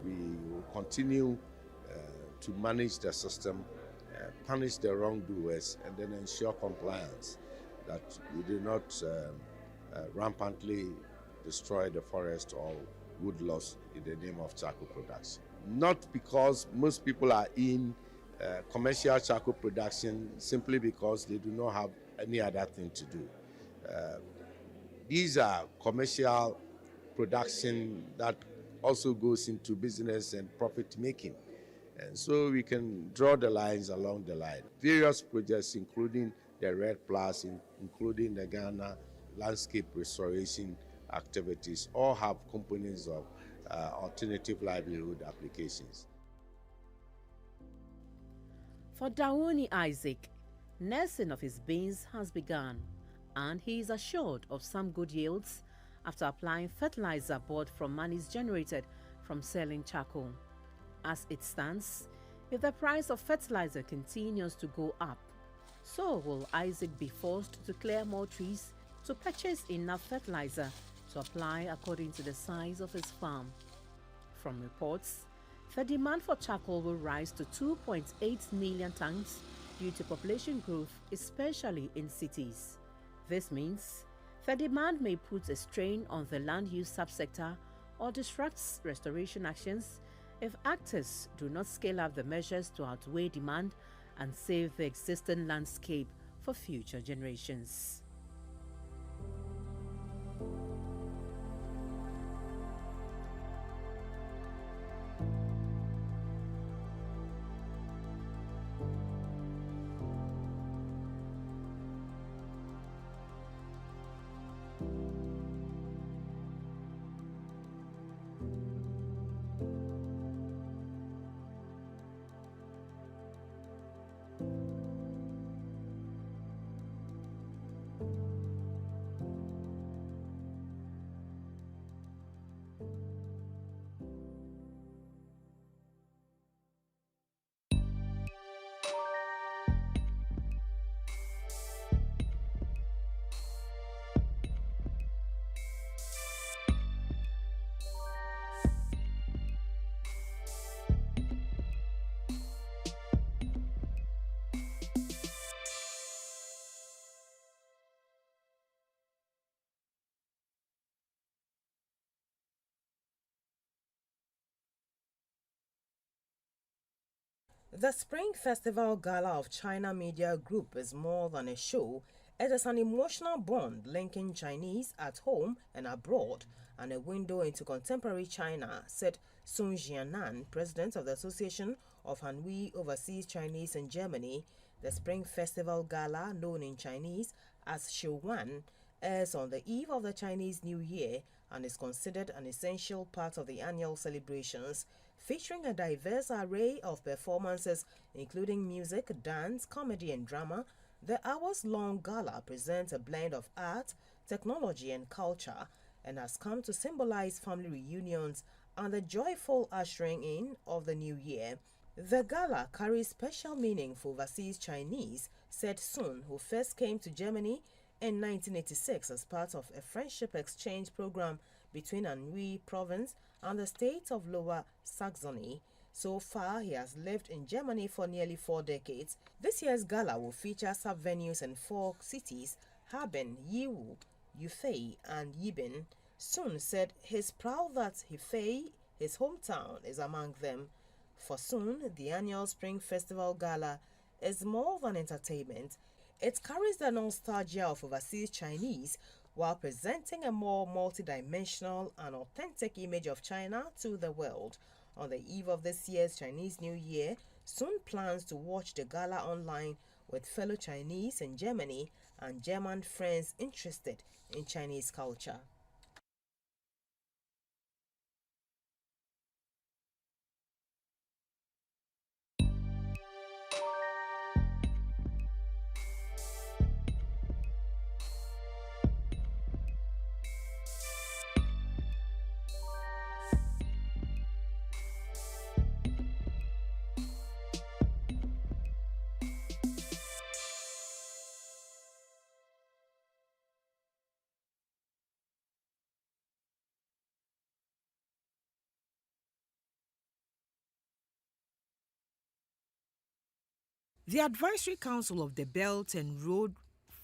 [SPEAKER 6] we will continue to manage the system, punish the wrongdoers, and then ensure compliance, that we do not rampantly destroy the forest or wood loss in the name of charcoal production. Not because most people are in commercial charcoal production simply because they do not have any other thing to do. These are commercial production that also goes into business and profit making. And so we can draw the lines along the line. Various projects, including the REDD+, including the Ghana Landscape Restoration activities, all have components of alternative livelihood applications.
[SPEAKER 4] For Dawoni Isaac, nursing of his beans has begun, and he is assured of some good yields after applying fertilizer bought from monies generated from selling charcoal. As it stands, if the price of fertilizer continues to go up, so will Isaac be forced to clear more trees to purchase enough fertilizer to apply according to the size of his farm. From reports, the demand for charcoal will rise to 2.8 million tons due to population growth, especially in cities. This means the demand may put a strain on the land use subsector or disrupts restoration actions if actors do not scale up the measures to outweigh demand and save the existing landscape for future generations.
[SPEAKER 1] The Spring Festival Gala of China Media Group is more than a show. It is an emotional bond linking Chinese at home and abroad and a window into contemporary China, said Sun Jianan, president of the Association of Hanhui Overseas Chinese in Germany. The Spring Festival Gala, known in Chinese as Shouwan, airs on the eve of the Chinese New Year and is considered an essential part of the annual celebrations, featuring a diverse array of performances including music, dance, comedy and drama. The hours-long gala presents a blend of art, technology and culture and has come to symbolize family reunions and the joyful ushering in of the new year. The gala carries special meaning for overseas Chinese, said Sun, who first came to Germany in 1986 as part of a friendship exchange program between Anhui Province and the state of Lower Saxony. So far, he has lived in Germany for nearly 4 decades. This year's gala will feature sub-venues in 4 cities, Harbin, Yiwu, Yufei and Yibin. Sun said he's proud that Hefei, his hometown, is among them. For Sun, the annual Spring Festival Gala is more than entertainment. It carries the nostalgia of overseas Chinese while presenting a more multidimensional and authentic image of China to the world. On the eve of this year's Chinese New Year, Sun plans to watch the gala online with fellow Chinese in Germany and German friends interested in Chinese culture.
[SPEAKER 14] The Advisory Council of the Belt and Road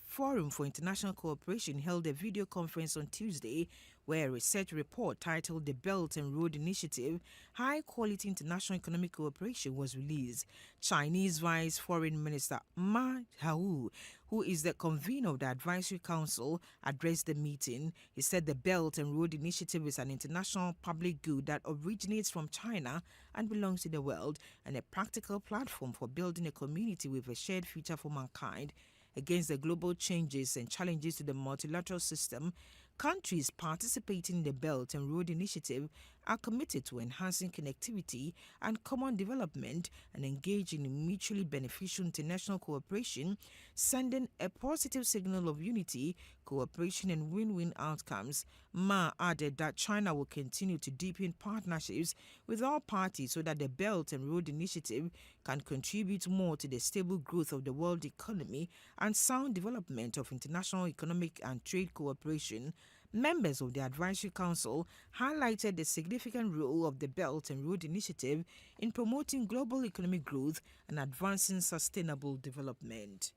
[SPEAKER 14] Forum for International Cooperation held a video conference on Tuesday where a research report titled The Belt and Road Initiative, High Quality International Economic Cooperation was released. Chinese Vice Foreign Minister Ma Hao, who is the convener of the Advisory Council, addressed the meeting. He said the Belt and Road Initiative is an international public good that originates from China and belongs to the world, and a practical platform for building a community with a shared future for mankind. Against the global changes and challenges to the multilateral system, Countries participating in the Belt and Road Initiative are committed to enhancing connectivity and common development and engaging in mutually beneficial international cooperation, sending a positive signal of unity, cooperation and win-win outcomes. Ma added that China will continue to deepen partnerships with all parties so that the Belt and Road Initiative can contribute more to the stable growth of the world economy and sound development of international economic and trade cooperation. Members of the Advisory Council highlighted the significant role of the Belt and Road Initiative in promoting global economic growth and advancing sustainable development.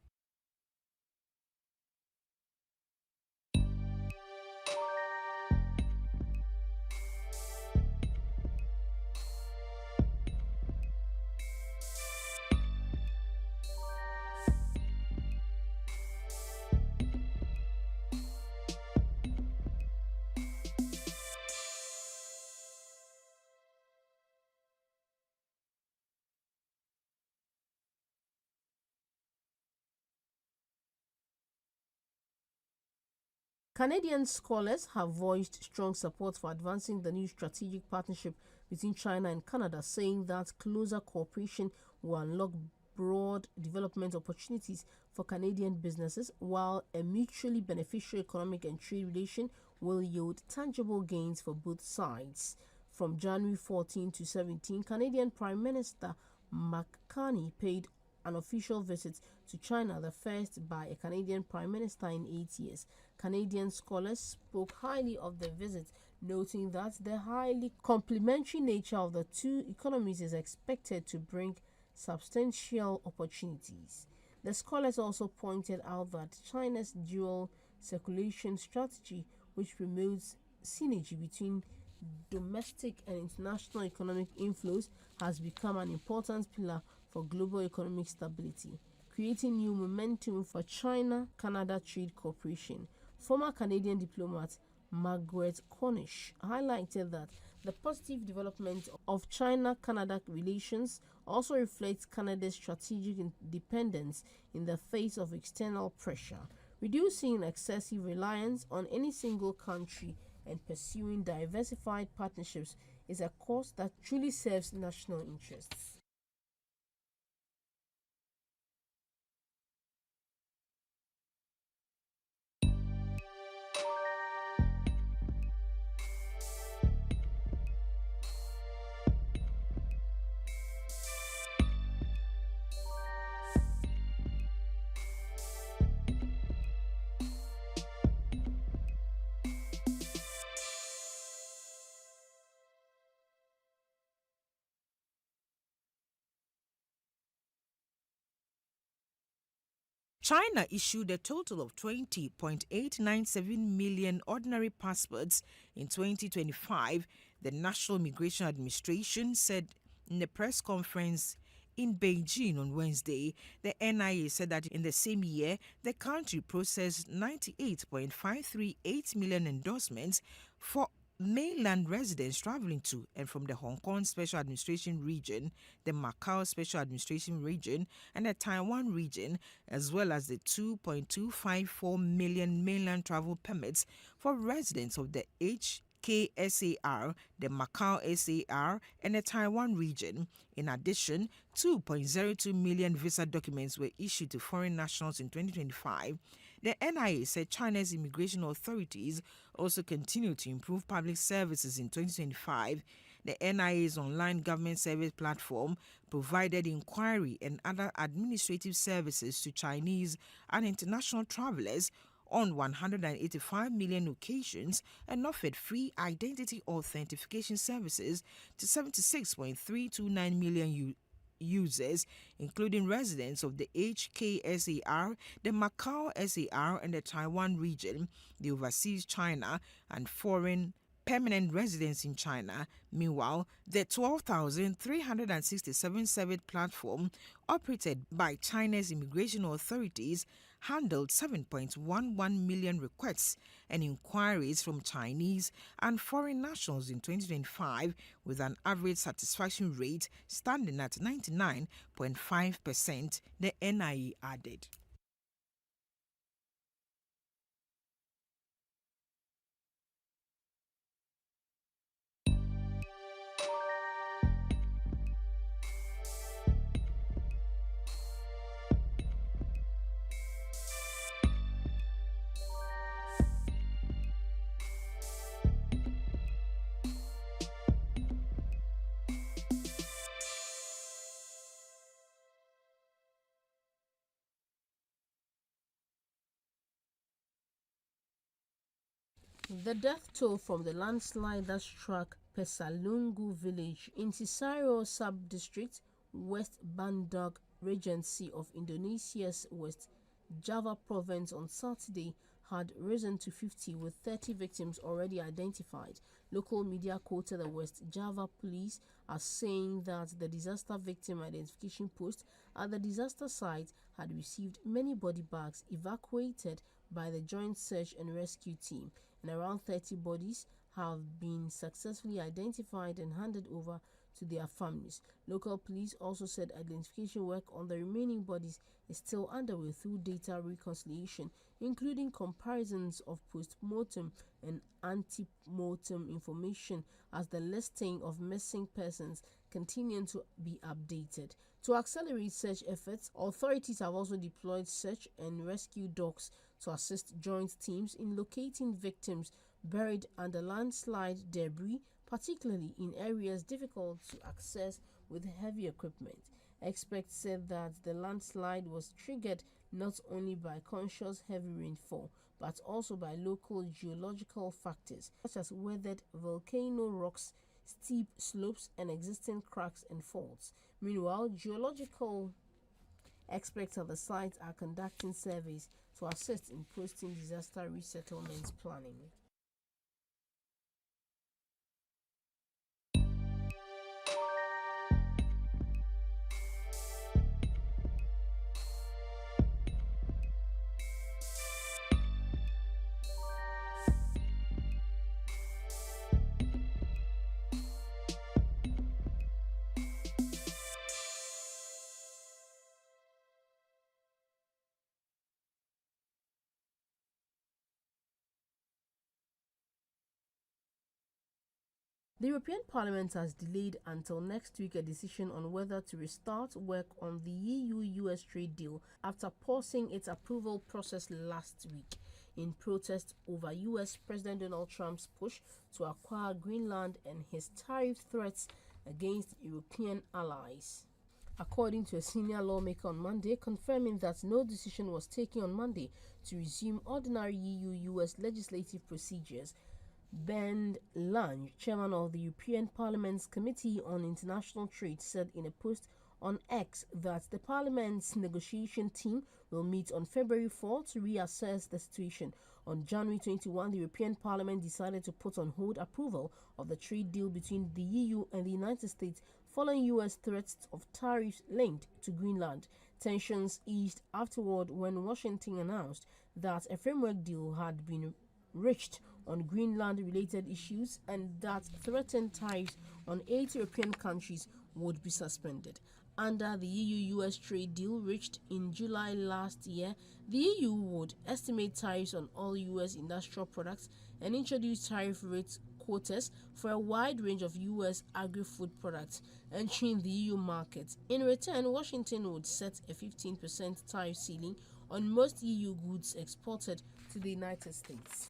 [SPEAKER 15] Canadian scholars have voiced strong support for advancing the new strategic partnership between China and Canada, saying that closer cooperation will unlock broad development opportunities for Canadian businesses, while a mutually beneficial economic and trade relation will yield tangible gains for both sides. From January 14 to 17, Canadian Prime Minister Mark Carney paid an official visit to China, the first by a Canadian Prime Minister in 8 years. Canadian scholars spoke highly of the visit, noting that the highly complementary nature of the two economies is expected to bring substantial opportunities. The scholars also pointed out that China's dual circulation strategy, which promotes synergy between domestic and international economic inflows, has become an important pillar for global economic stability, creating new momentum for China-Canada trade cooperation. Former Canadian diplomat Margaret Cornish highlighted that the positive development of China-Canada relations also reflects Canada's strategic independence in the face of external pressure, reducing excessive reliance on any single country and pursuing diversified partnerships is a course that truly serves national interests.
[SPEAKER 14] China issued a total of 20.897 million ordinary passports in 2025, the National Immigration Administration said in a press conference in Beijing on Wednesday. The NIA said that in the same year, the country processed 98.538 million endorsements for mainland residents traveling to and from the Hong Kong Special Administration Region, the Macau Special Administration Region, and the Taiwan region, as well as the 2.254 million mainland travel permits for residents of the HKSAR, the Macau SAR, and the Taiwan region. In addition, 2.02 million visa documents were issued to foreign nationals in 2025. The NIA said China's immigration authorities also continue to improve public services in 2025. The NIA's online government service platform provided inquiry and other administrative services to Chinese and international travelers on 185 million occasions and offered free identity authentication services to 76.329 million users, including residents of the HKSAR, the Macau SAR, and the Taiwan region, the overseas China, and foreign permanent residents in China. Meanwhile, the 12,367 service platform operated by China's immigration authorities handled 7.11 million requests and inquiries from Chinese and foreign nationals in 2025, with an average satisfaction rate standing at 99.5%, the NIA added.
[SPEAKER 15] The death toll from the landslide that struck Pesalungu village in Tisaro sub-district, West Bandung Regency of Indonesia's West Java province on Saturday had risen to 50, with 30 victims already identified. Local media quoted the West Java police as saying that the disaster victim identification post at the disaster site had received many body bags evacuated by the Joint Search and Rescue Team, and around 30 bodies have been successfully identified and handed over to their families. Local police also said identification work on the remaining bodies is still underway through data reconciliation, including comparisons of post-mortem and ante-mortem information as the listing of missing persons continue to be updated. To accelerate search efforts, authorities have also deployed search and rescue dogs to assist joint teams in locating victims buried under landslide debris, particularly in areas difficult to access with heavy equipment. Experts said that the landslide was triggered not only by conscious heavy rainfall, but also by local geological factors such as weathered volcano rocks, steep slopes, and existing cracks and faults. Meanwhile, geological experts at the site are conducting surveys to assist in posting disaster resettlement planning. The European Parliament has delayed until next week a decision on whether to restart work on the EU-US trade deal after pausing its approval process last week in protest over US President Donald Trump's push to acquire Greenland and his tariff threats against European allies. According to a senior lawmaker on Monday, confirming that no decision was taken on Monday to resume ordinary EU-US legislative procedures, Bernd Lange, chairman of the European Parliament's Committee on International Trade, said in a post on X that the Parliament's negotiation team will meet on February 4 to reassess the situation. On January 21, the European Parliament decided to put on hold approval of the trade deal between the EU and the United States following US threats of tariffs linked to Greenland. Tensions eased afterward when Washington announced that a framework deal had been reached on Greenland-related issues and that threatened tariffs on 8 European countries would be suspended. Under the EU-US trade deal reached in July last year, the EU would estimate tariffs on all US industrial products and introduce tariff rate quotas for a wide range of US agri-food products entering the EU market. In return, Washington would set a 15% tariff ceiling on most EU goods exported to the United States.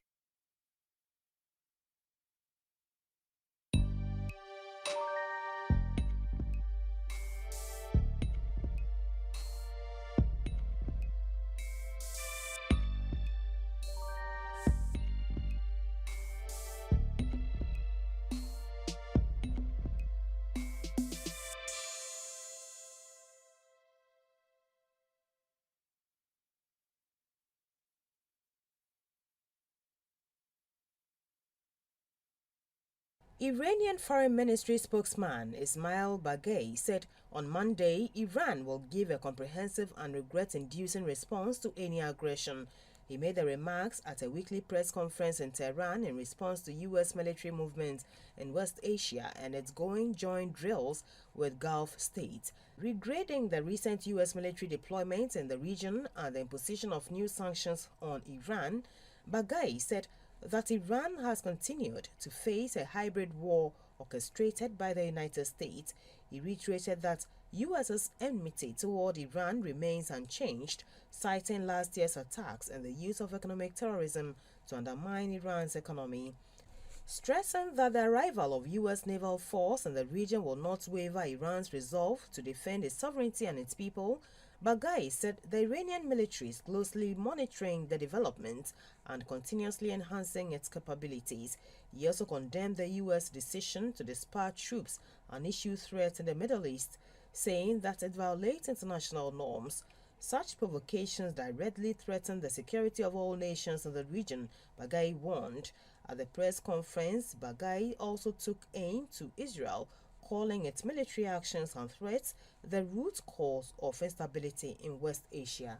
[SPEAKER 1] Iranian Foreign Ministry spokesman Ismail Baghei said on Monday Iran will give a comprehensive and regret-inducing response to any aggression. He made the remarks at a weekly press conference in Tehran in response to U.S. military movements in West Asia and its going joint drills with Gulf states. Regarding the recent U.S. military deployments in the region and the imposition of new sanctions on Iran, Baghei said that Iran has continued to face a hybrid war orchestrated by the United States. He reiterated that U.S.'s enmity toward Iran remains unchanged, citing last year's attacks and the use of economic terrorism to undermine Iran's economy. Stressing that the arrival of U.S. naval force in the region will not waver Iran's resolve to defend its sovereignty and its people,
[SPEAKER 7] Bagai said the Iranian military is closely monitoring the development and continuously enhancing its capabilities. He also condemned the U.S. decision to dispatch troops and issue threats in the Middle East, saying that it violates international norms. Such provocations directly threaten the security of all nations in the region, Bagai warned. At the press conference, Bagai also took aim to Israel, calling its military actions and threats the root cause of instability in West Asia.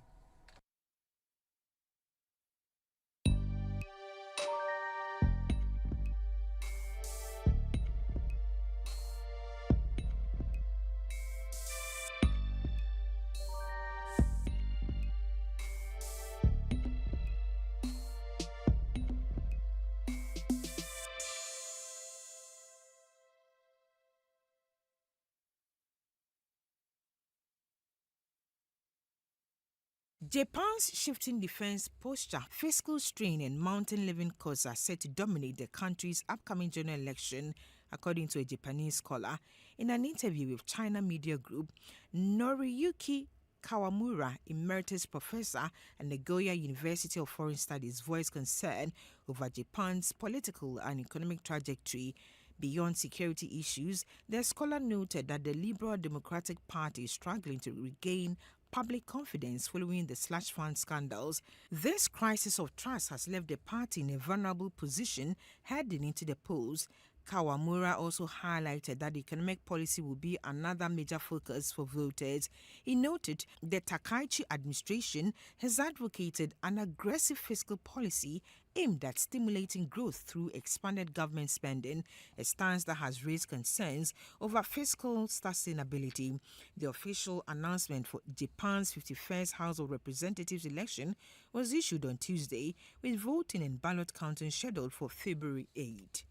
[SPEAKER 14] Japan's shifting defense posture, fiscal strain, and mounting living costs are set to dominate the country's upcoming general election, according to a Japanese scholar. In an interview with China Media Group, Noriyuki Kawamura, emeritus professor at Nagoya University of Foreign Studies, voiced concern over Japan's political and economic trajectory. Beyond security issues, the scholar noted that the Liberal Democratic Party is struggling to regain public confidence following the slush fund scandals. This crisis of trust has left the party in a vulnerable position heading into the polls. Kawamura also highlighted that economic policy will be another major focus for voters. He noted the Takaichi administration has advocated an aggressive fiscal policy aimed at stimulating growth through expanded government spending, a stance that has raised concerns over fiscal sustainability. The official announcement for Japan's 51st House of Representatives election was issued on Tuesday, with voting and ballot counting scheduled for February 8.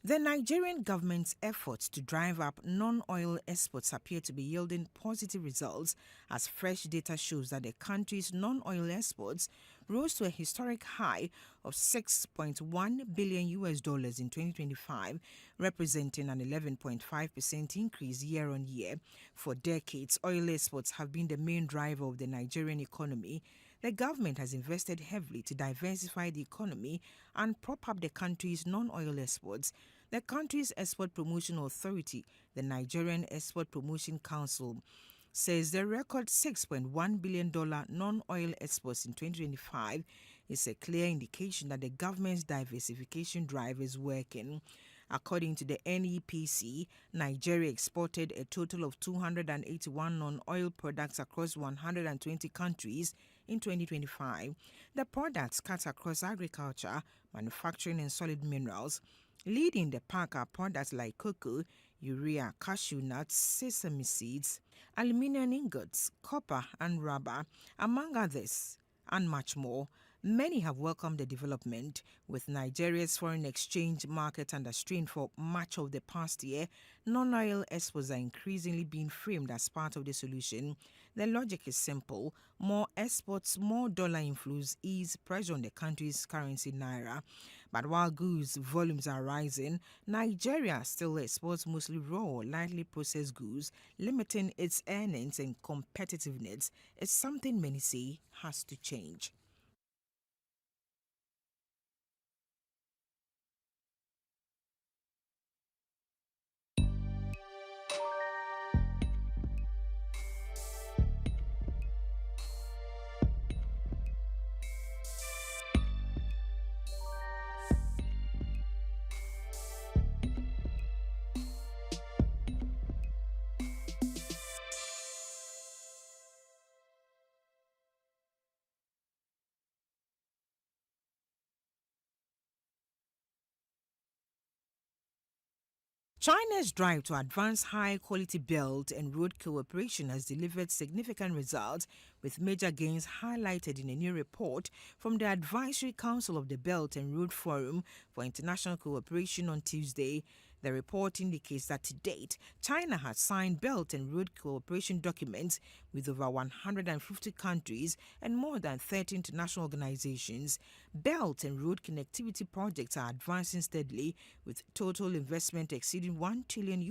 [SPEAKER 14] The Nigerian government's efforts to drive up non-oil exports appear to be yielding positive results, as fresh data shows that the country's non-oil exports rose to a historic high of $6.1 billion in 2025, representing an 11.5% increase year on year. For decades, oil exports have been the main driver of the Nigerian economy. The government has invested heavily to diversify the economy and prop up the country's non-oil exports. The country's Export Promotion Authority, the Nigerian Export Promotion Council, says the record $6.1 billion non-oil exports in 2025 is a clear indication that the government's diversification drive is working. According to the NEPC, Nigeria exported a total of 281 non-oil products across 120 countries in 2025. The products cut across agriculture, manufacturing, and solid minerals. Leading the pack are products like cocoa, urea, cashew nuts, sesame seeds, aluminium ingots, copper, and rubber, among others, and much more. Many have welcomed the development. With Nigeria's foreign exchange market under strain for much of the past year, non-oil exports are increasingly being framed as part of the solution. The logic is simple. More exports, more dollar inflows ease pressure on the country's currency naira. But while goods volumes are rising, Nigeria still exports mostly raw or lightly processed goods, limiting its earnings and competitiveness. It's something many say has to change. China's drive to advance high-quality belt and road cooperation has delivered significant results, with major gains highlighted in a new report from the Advisory Council of the Belt and Road Forum for International Cooperation on Tuesday. The report indicates that to date, China has signed belt and road cooperation documents with over 150 countries and more than 30 international organizations. Belt and road connectivity projects are advancing steadily, with total investment exceeding $1 trillion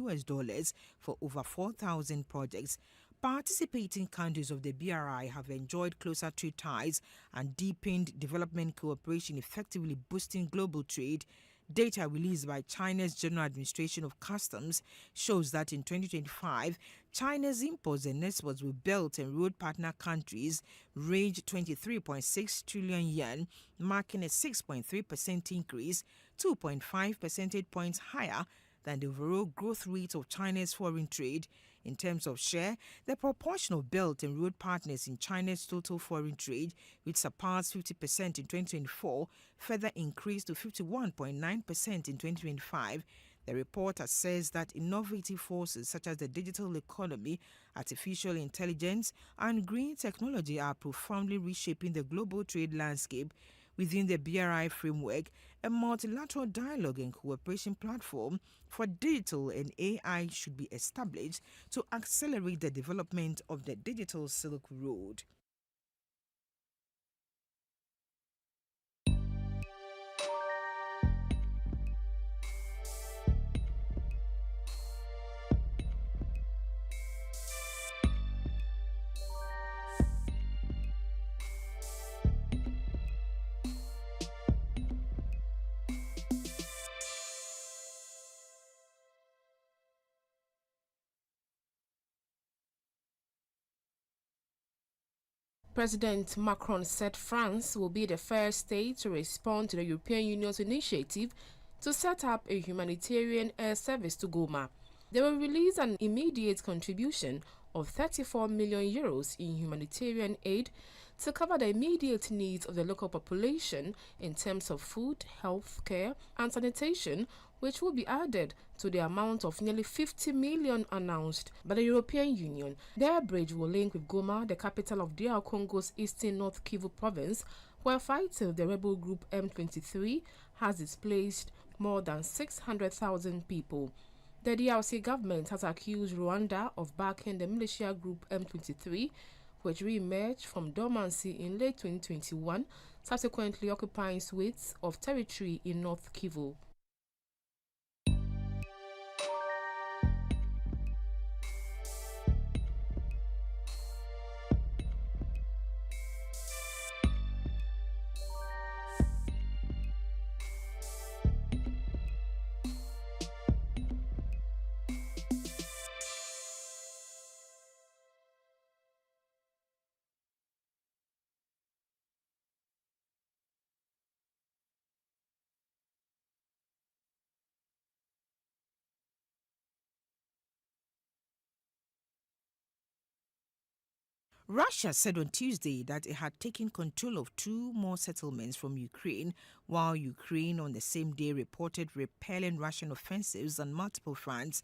[SPEAKER 14] for over 4,000 projects. Participating countries of the BRI have enjoyed closer trade ties and deepened development cooperation, effectively boosting global trade. Data released by China's General Administration of Customs shows that in 2025, China's imports and exports with belt and road partner countries ranged 23.6 trillion yuan, marking a 6.3% increase, 2.5 percentage points higher than the overall growth rate of China's foreign trade. In terms of share, the proportion of belt and road partners in China's total foreign trade, which surpassed 50% in 2024, further increased to 51.9% in 2025. The report says that innovative forces such as the digital economy, artificial intelligence, and green technology are profoundly reshaping the global trade landscape. Within the BRI framework, a multilateral dialogue and cooperation platform for digital and AI should be established to accelerate the development of the digital Silk Road.
[SPEAKER 1] President Macron said France will be the first state to respond to the European Union's initiative to set up a humanitarian air service to Goma. They will release an immediate contribution of 34 million euros in humanitarian aid to cover the immediate needs of the local population in terms of food, health care, and sanitation, which will be added to the amount of nearly 50 million announced by the European Union. The air bridge will link with Goma, the capital of DR Congo's eastern North Kivu province, where fighting the rebel group M23 has displaced more than 600,000 people. The DRC government has accused Rwanda of backing the militia group M23, which re-emerged from dormancy in late 2021, subsequently occupying swathes of territory in North Kivu.
[SPEAKER 14] Russia said on Tuesday that it had taken control of 2 more settlements from Ukraine, while Ukraine on the same day reported repelling Russian offensives on multiple fronts.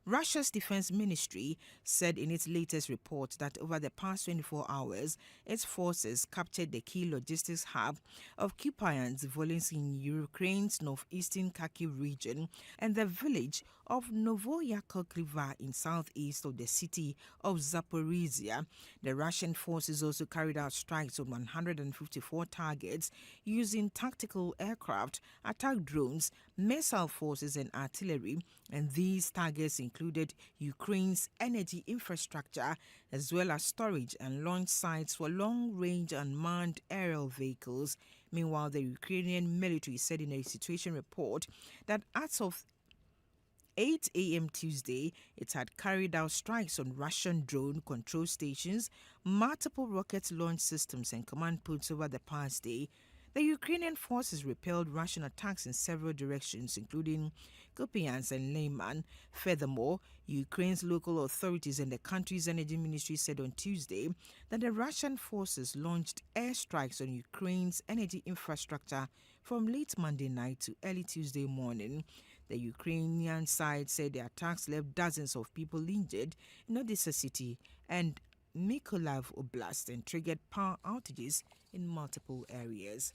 [SPEAKER 14] Russia's defense ministry said in its latest report that over the past 24 hours, its forces captured the key logistics hub of Kupiansk Volynsk in Ukraine's northeastern Kharkiv region and the village of Novoyakovka in southeast of the city of Zaporizhia. The Russian forces also carried out strikes on 154 targets using tactical aircraft, attack drones, missile forces and artillery, and these targets included Ukraine's energy infrastructure as well as storage and launch sites for long-range unmanned aerial vehicles. Meanwhile, the Ukrainian military said in a situation report that as of 8 a.m. Tuesday, it had carried out strikes on Russian drone control stations, multiple rocket launch systems and command posts over the past day. The Ukrainian forces repelled Russian attacks in several directions, including Kupiansk and Lyman. Furthermore, Ukraine's local authorities and the country's energy ministry said on Tuesday that the Russian forces launched airstrikes on Ukraine's energy infrastructure from late Monday night to early Tuesday morning. The Ukrainian side said the attacks left dozens of people injured in Odessa city and Mykolaiv Oblast and triggered power outages in multiple areas.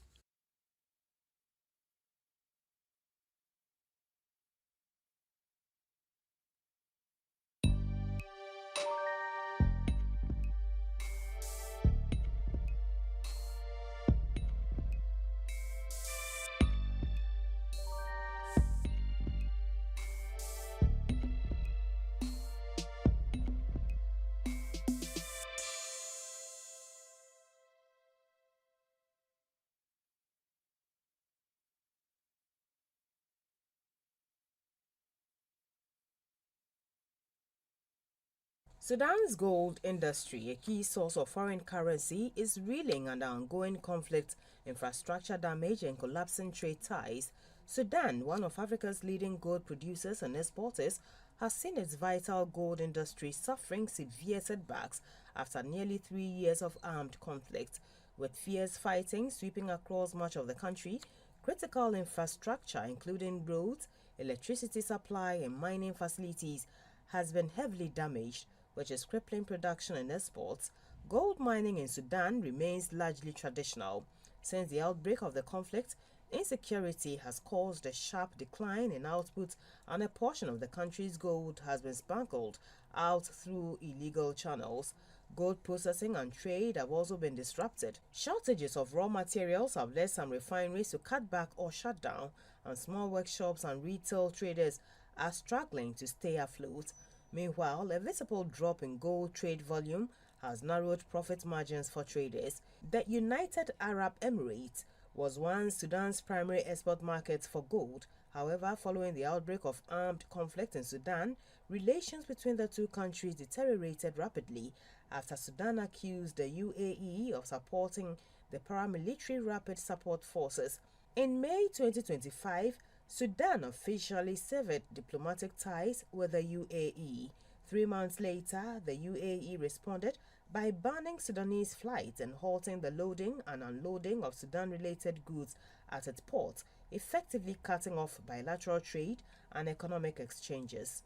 [SPEAKER 7] Sudan's gold industry, a key source of foreign currency, is reeling under ongoing conflict, infrastructure damage and collapsing trade ties. Sudan, one of Africa's leading gold producers and exporters, has seen its vital gold industry suffering severe setbacks after nearly 3 years of armed conflict. With fierce fighting sweeping across much of the country, critical infrastructure including roads, electricity supply and mining facilities has been heavily damaged, which is crippling production and exports. Gold mining in Sudan remains largely traditional. Since the outbreak of the conflict, insecurity has caused a sharp decline in output and a portion of the country's gold has been smuggled out through illegal channels. Gold processing and trade have also been disrupted. Shortages of raw materials have led some refineries to cut back or shut down, and small workshops and retail traders are struggling to stay afloat. Meanwhile, a visible drop in gold trade volume has narrowed profit margins for traders. The United Arab Emirates was once Sudan's primary export market for gold. However, following the outbreak of armed conflict in Sudan, relations between the two countries deteriorated rapidly after Sudan accused the UAE of supporting the paramilitary Rapid Support Forces. In May 2025, Sudan officially severed diplomatic ties with the UAE. 3 months later, the UAE responded by banning Sudanese flights and halting the loading and unloading of Sudan-related goods at its ports, effectively cutting off bilateral trade and economic exchanges.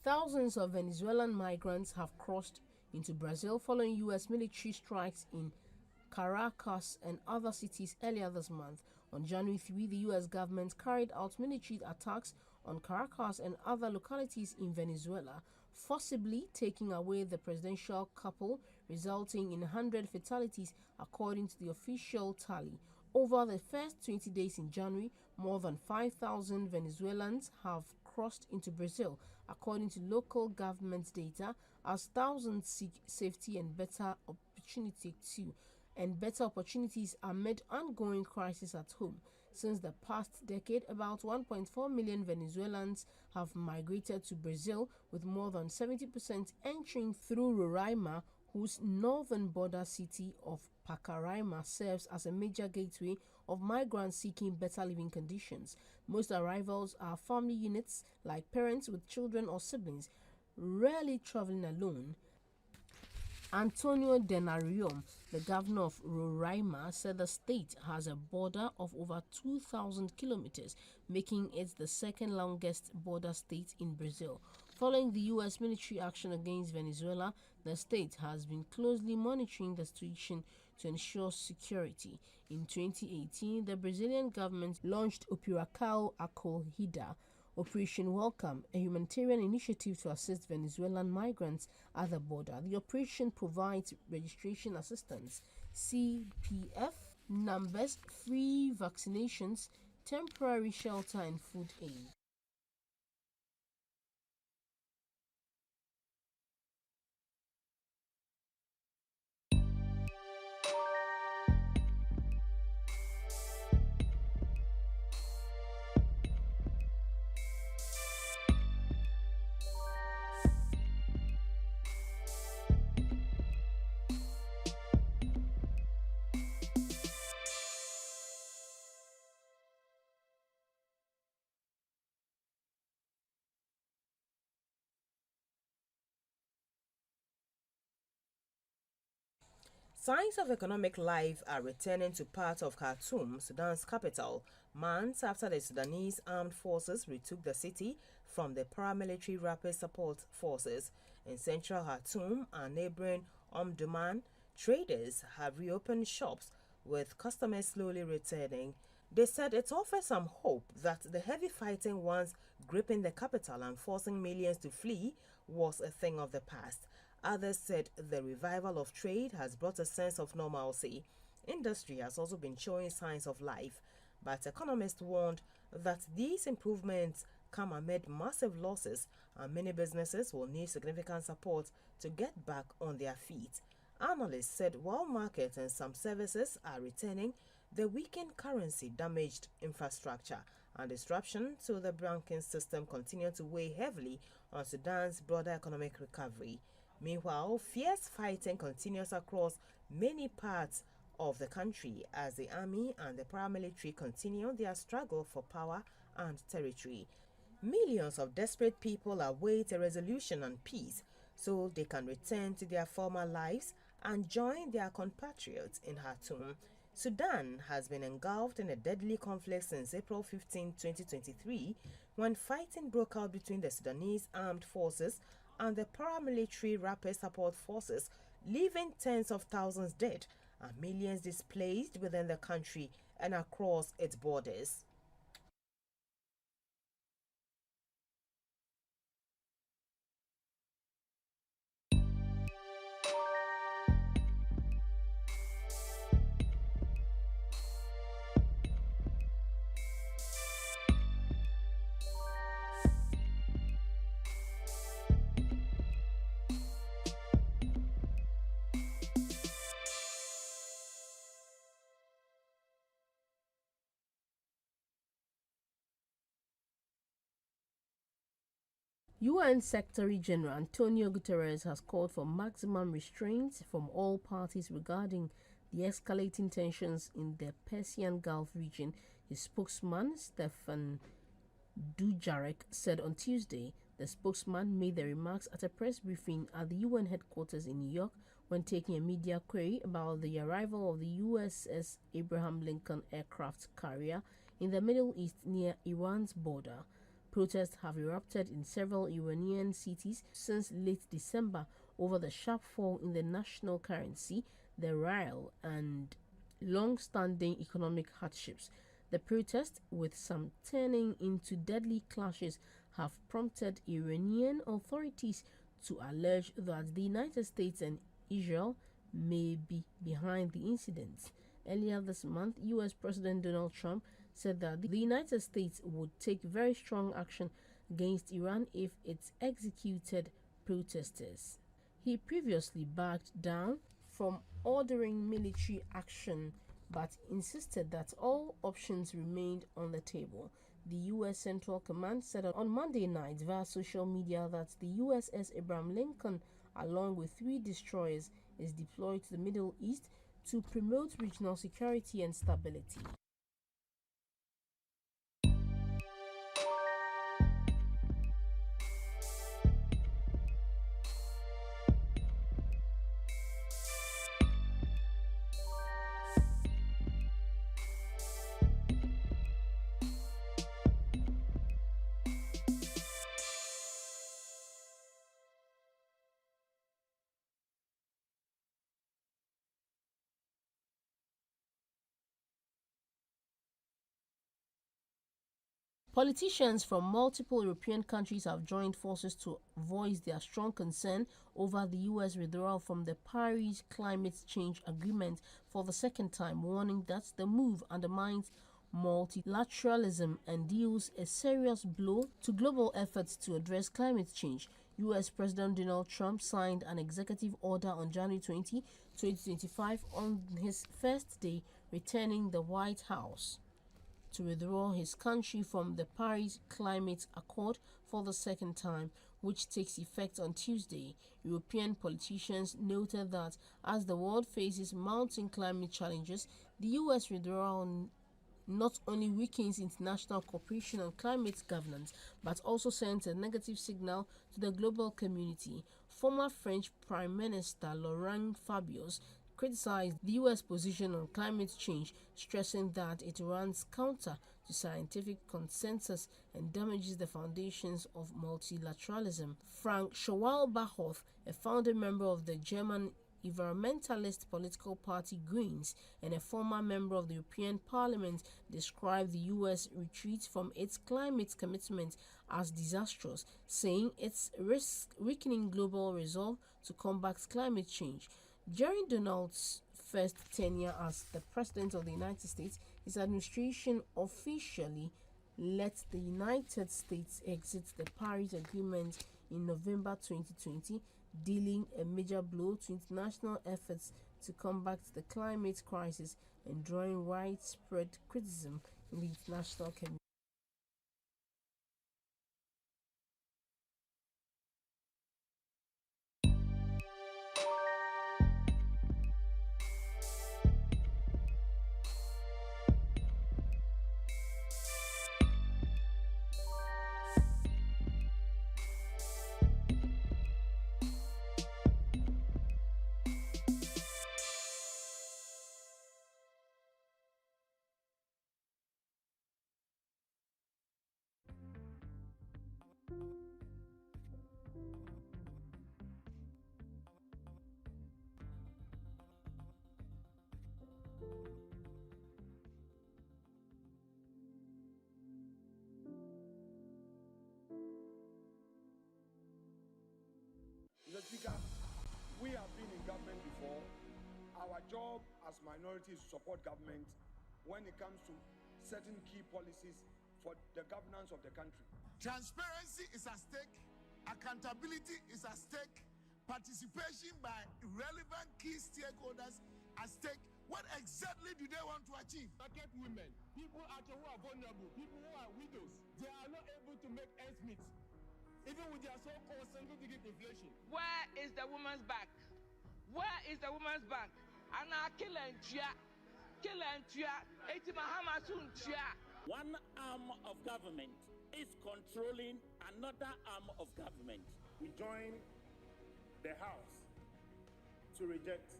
[SPEAKER 15] Thousands of Venezuelan migrants have crossed into Brazil following U.S. military strikes in Caracas and other cities earlier this month. On January 3, the U.S. government carried out military attacks on Caracas and other localities in Venezuela, forcibly taking away the presidential couple, resulting in 100 fatalities according to the official tally. Over the first 20 days in January, more than 5,000 Venezuelans have crossed into Brazil, according to local government data, as thousands seek safety and better opportunities amid ongoing crisis at home. Since the past decade, about 1.4 million Venezuelans have migrated to Brazil, with more than 70% entering through Roraima, whose northern border city of Pacaraima serves as a major gateway of migrants seeking better living conditions. Most arrivals are family units, like parents with children or siblings, rarely traveling alone. Antonio Denarium, the governor of Roraima, said the state has a border of over 2,000 kilometers, making it the second longest border state in Brazil. Following the U.S. military action against Venezuela, the state has been closely monitoring the situation to ensure security. In 2018, the Brazilian government launched Operação Acolhida, Operation Welcome, a humanitarian initiative to assist Venezuelan migrants at the border. The operation provides registration assistance, CPF numbers, free vaccinations, temporary shelter, and food aid.
[SPEAKER 7] Signs of economic life are returning to part of Khartoum, Sudan's capital, months after the Sudanese armed forces retook the city from the paramilitary rapid support forces. In central Khartoum and neighboring Omdurman, traders have reopened shops, with customers slowly returning. They said it offers some hope that the heavy fighting once gripping the capital and forcing millions to flee was a thing of the past. Others said the revival of trade has brought a sense of normalcy. Industry has also been showing signs of life, but economists warned that these improvements come amid massive losses and many businesses will need significant support to get back on their feet. Analysts said while markets and some services are returning, the weakened currency, damaged infrastructure, and disruption to the banking system continue to weigh heavily on Sudan's broader economic recovery. Meanwhile, fierce fighting continues across many parts of the country as the army and the paramilitary continue their struggle for power and territory. Millions of desperate people await a resolution and peace so they can return to their former lives and join their compatriots in Khartoum. Sudan has been engulfed in a deadly conflict since April 15, 2023, when fighting broke out between the Sudanese armed forces and the paramilitary rapid support forces, leaving tens of thousands dead and millions displaced within the country and across its borders.
[SPEAKER 15] UN Secretary General Antonio Guterres has called for maximum restraint from all parties regarding the escalating tensions in the Persian Gulf region. His spokesman, Stefan Dujarric, said on Tuesday. The spokesman made the remarks at a press briefing at the UN headquarters in New York when taking a media query about the arrival of the USS Abraham Lincoln aircraft carrier in the Middle East near Iran's border. Protests have erupted in several Iranian cities since late December over the sharp fall in the national currency, the rial, and long-standing economic hardships. The protests, with some turning into deadly clashes, have prompted Iranian authorities to allege that the United States and Israel may be behind the incidents. Earlier this month, U.S. President Donald Trump said that the United States would take very strong action against Iran if it executed protesters. He previously backed down from ordering military action but insisted that all options remained on the table. The U.S. Central Command said on Monday night via social media that the USS Abraham Lincoln, along with 3 destroyers, is deployed to the Middle East to promote regional security and stability. Politicians from multiple European countries have joined forces to voice their strong concern over the U.S. withdrawal from the Paris Climate Change Agreement for the second time, warning that the move undermines multilateralism and deals a serious blow to global efforts to address climate change. U.S. President Donald Trump signed an executive order on January 20, 2025 on his first day returning the White House to withdraw his country from the Paris Climate Accord for the second time, which takes effect on Tuesday. European politicians noted that as the world faces mounting climate challenges, the U.S. withdrawal not only weakens international cooperation on climate governance, but also sends a negative signal to the global community. Former French Prime Minister Laurent Fabius criticized the U.S. position on climate change, stressing that it runs counter to scientific consensus and damages the foundations of multilateralism. Frank Schwalbe-Hoth, a founding member of the German environmentalist political party Greens and a former member of the European Parliament, described the U.S. retreat from its climate commitment as disastrous, saying it's weakening global resolve to combat climate change. During Donald's first tenure as the President of the United States, his administration officially let the United States exit the Paris Agreement in November 2020, dealing a major blow to international efforts to combat the climate crisis and drawing widespread criticism in the international community.
[SPEAKER 16] Mr. Speaker, we have been in government before. Our job as minorities is to support government when it comes to certain key policies for the governance of the country.
[SPEAKER 17] Transparency is at stake, accountability is at stake, participation by relevant key stakeholders at stake. What exactly do they want to achieve?
[SPEAKER 18] Market women, people out there who are vulnerable, people who are widows, they are not able to make ends meet. Even with their so-called single-digit inflation.
[SPEAKER 20] Where is the woman's bank? Where is the woman's bank? And I kill and tia.
[SPEAKER 25] One arm of government is controlling another arm of government.
[SPEAKER 16] We join the House to reject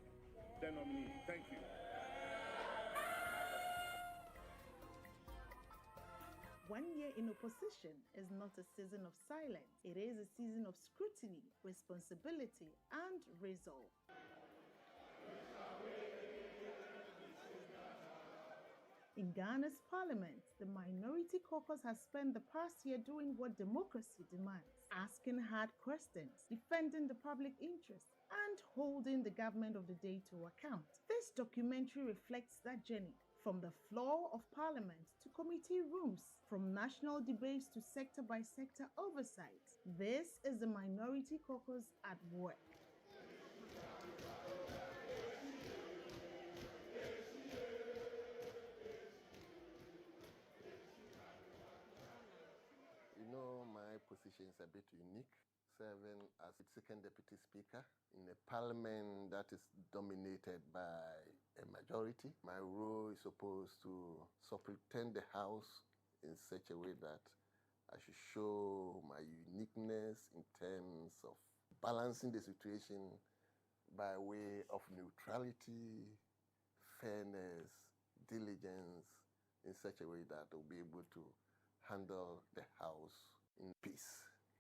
[SPEAKER 16] the nominee. Thank you.
[SPEAKER 26] One year in opposition is not a season of silence. It is a season of scrutiny, responsibility, and resolve. In Ghana's parliament, the Minority Caucus has spent the past year doing what democracy demands, asking hard questions, defending the public interest, and holding the government of the day to account. This documentary reflects that journey. From the floor of parliament to committee rooms, from national debates to sector-by-sector oversight, this is the Minority Caucus at work.
[SPEAKER 27] You know, my position is a bit unique, serving as second deputy speaker in a parliament that is dominated by a majority. My role is supposed to superintend the House in such a way that I should show my uniqueness in terms of balancing the situation by way of neutrality, fairness, diligence, in such a way that I'll be able to handle the House in peace.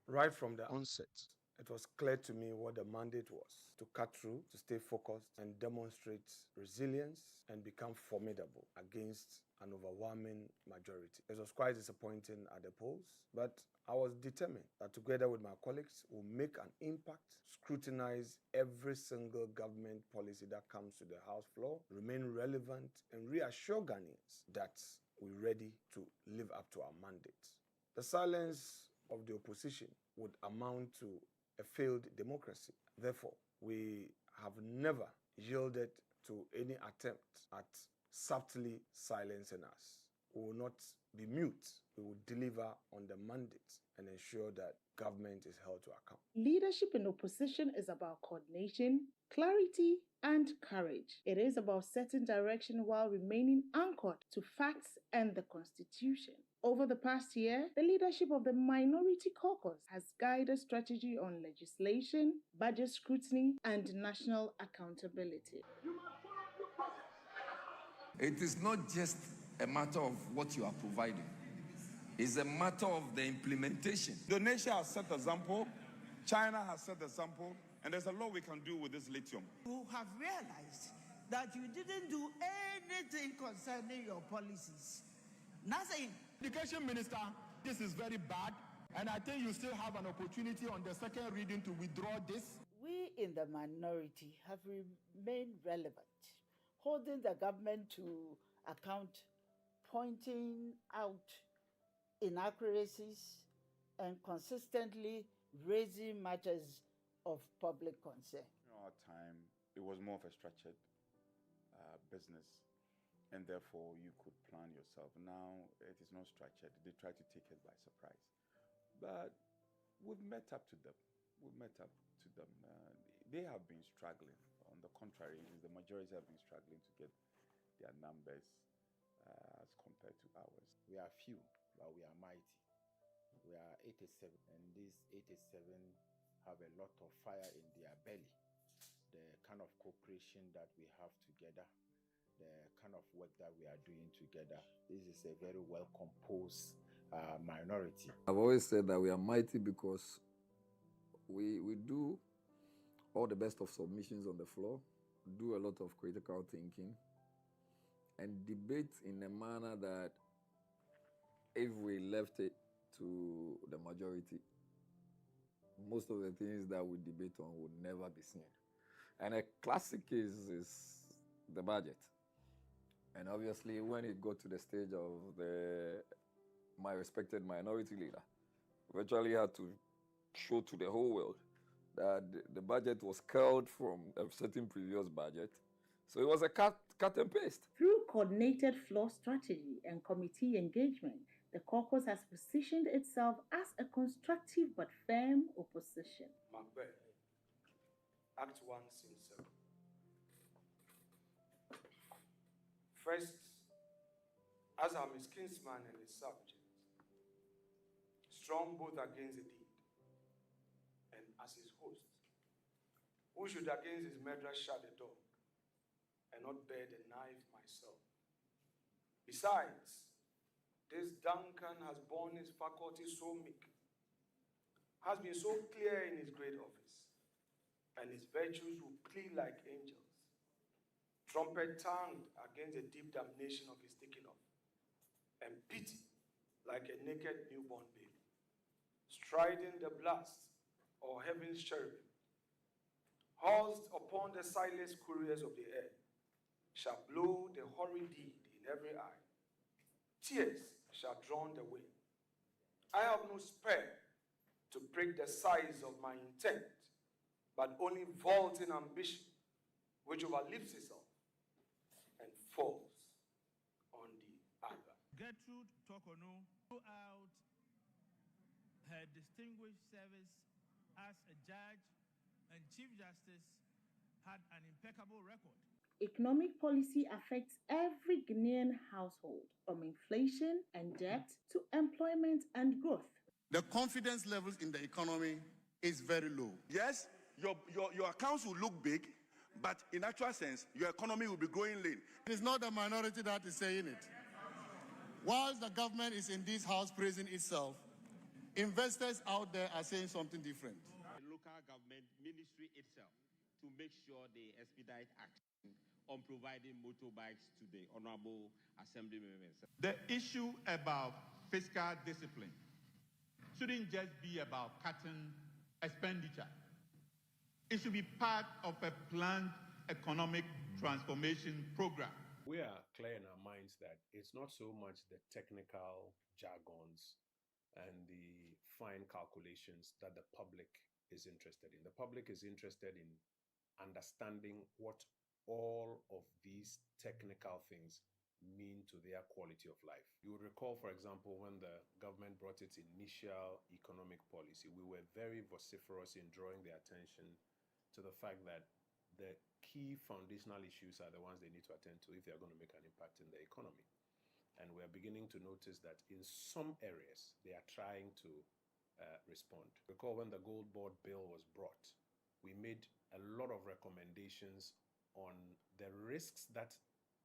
[SPEAKER 16] Right from the onset, it was clear to me what the mandate was: to cut through, to stay focused, and demonstrate resilience and become formidable against an overwhelming majority. It was quite disappointing at the polls, but I was determined that together with my colleagues, we'll make an impact, scrutinize every single government policy that comes to the House floor, remain relevant, and reassure Ghanaians that we're ready to live up to our mandate. The silence of the opposition would amount to a failed democracy. Therefore, we have never yielded to any attempt at subtly silencing us. We will not be mute. We will deliver on the mandate and ensure that government is held to account.
[SPEAKER 26] Leadership in opposition is about coordination, clarity, and courage. It is about setting direction while remaining anchored to facts and the Constitution. Over the past year, the leadership of the Minority Caucus has guided strategy on legislation, budget scrutiny, and national accountability.
[SPEAKER 3] It is not just a matter of what you are providing. It's a matter of the implementation.
[SPEAKER 18] Indonesia has set the example, China has set the example, and there's a lot we can do with this lithium.
[SPEAKER 8] You have realized that you didn't do anything concerning your policies. Nothing.
[SPEAKER 18] Education Minister, this is very bad, and I think you still have an opportunity on the second reading to withdraw this.
[SPEAKER 8] We in the minority have remained relevant, holding the government to account, pointing out inaccuracies, and consistently raising matters of public concern.
[SPEAKER 18] In our time, it was more of a structured business, and therefore you could plan yourself. Now it is not structured. They try to take us by surprise. But we've met up to them. They have been struggling. On the contrary, the majority have been struggling to get their numbers as compared to ours.
[SPEAKER 10] We are few, but we are mighty. We are 87, and these 87 have a lot of fire in their belly. The kind of cooperation that we have together, the kind of work that we are doing together. This is a very well composed minority.
[SPEAKER 19] I've always said that we are mighty because we do all the best of submissions on the floor, do a lot of critical thinking, and debate in a manner that if we left it to the majority, most of the things that we debate on would never be seen. And a classic case is the budget. And obviously, when it got to the stage of my respected minority leader, virtually had to show to the whole world that the budget was curled from a certain previous budget. So it was a cut and paste.
[SPEAKER 26] Through coordinated floor strategy and committee engagement, the caucus has positioned itself as a constructive but firm opposition.
[SPEAKER 21] Macbeth, Act 1, Scene 7. First, as am his kinsman and his subject, strong both against the deed, and as his host, who should against his murderer shut the door, and not bear the knife myself. Besides, this Duncan has borne his faculties so meek, has been so clear in his great office, and his virtues will plead like angels, trumpet-tongued against the deep damnation of his taking off, and pity like a naked newborn baby, striding the blast or heaven's cherubim, housed upon the sightless couriers of the air, shall blow the horrid deed in every eye. Tears shall drown the way. I have no spare to break the size of my intent, but only vaulting ambition, which overleaps itself and falls on the other.
[SPEAKER 22] Gertrude Tokono throughout her distinguished service as a judge and Chief Justice had an impeccable record.
[SPEAKER 26] Economic policy affects every Ghanaian household, from inflation and debt to employment and growth.
[SPEAKER 17] The confidence levels in the economy is very low.
[SPEAKER 18] Yes, your accounts will look big, but in actual sense, your economy will be growing lean.
[SPEAKER 17] It is not the minority that is saying it. Whilst the government is in this house praising itself, investors out there are saying something different.
[SPEAKER 24] The local government ministry itself to make sure they expedite action on providing motorbikes to the honorable assembly members.
[SPEAKER 28] The issue about fiscal discipline shouldn't just be about cutting expenditure. It should be part of a planned economic transformation program.
[SPEAKER 29] We are clear in our minds that it's not so much the technical jargons and the fine calculations that the public is interested in. The public is interested in understanding what all of these technical things mean to their quality of life. You would recall, for example, when the government brought its initial economic policy, we were very vociferous in drawing their attention to the fact that the key foundational issues are the ones they need to attend to if they are going to make an impact in the economy. And we're beginning to notice that in some areas, they are trying to respond. Recall when the Gold Board bill was brought, we made a lot of recommendations on the risks that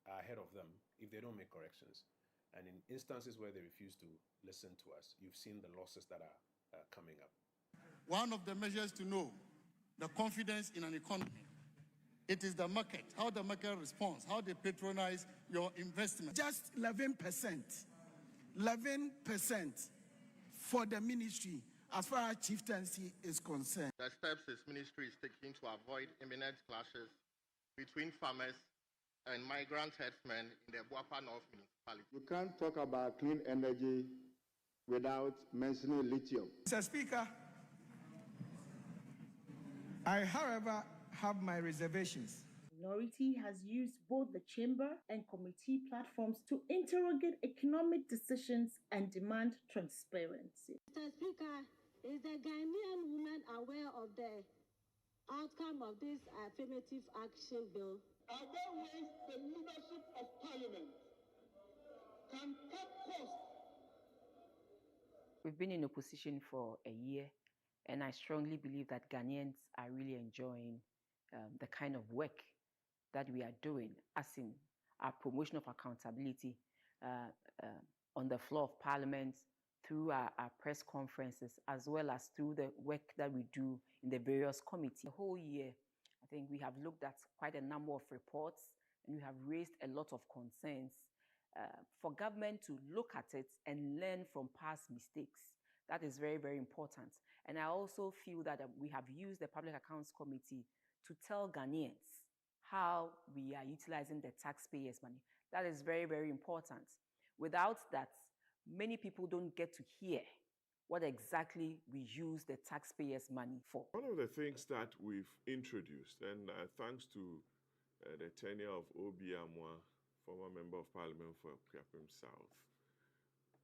[SPEAKER 29] are ahead of them if they don't make corrections. And in instances where they refuse to listen to us, you've seen the losses that are coming up.
[SPEAKER 17] One of the measures to know the confidence in an economy, it is the market, how the market responds, how they patronize your investment.
[SPEAKER 2] Just 11%. 11% for the ministry as far as chieftaincy is concerned.
[SPEAKER 27] The steps this ministry is taking to avoid imminent clashes between farmers and migrant herdsmen in the Boapa North municipality.
[SPEAKER 4] You can't talk about clean energy without mentioning lithium.
[SPEAKER 2] Mr. Speaker, I, however, have my reservations.
[SPEAKER 26] Minority has used both the chamber and committee platforms to interrogate economic decisions and demand transparency.
[SPEAKER 5] Mr. Speaker, is the Ghanaian woman aware of the outcome of this affirmative action bill?
[SPEAKER 17] Are there ways the leadership of parliament can cut costs?
[SPEAKER 6] We've been in opposition for a year, and I strongly believe that Ghanaians are really enjoying the kind of work that we are doing, as in our promotion of accountability on the floor of Parliament, through our press conferences, as well as through the work that we do in the various committees. The whole year, I think we have looked at quite a number of reports, and we have raised a lot of concerns for government to look at it and learn from past mistakes. That is very, very important. And I also feel that we have used the Public Accounts Committee to tell Ghanaians how we are utilizing the taxpayers' money. That is very, very important. Without that, many people don't get to hear what exactly we use the taxpayers' money for.
[SPEAKER 9] One of the things that we've introduced, and thanks to the tenure of Obi Amwa, former Member of Parliament for Priapim South,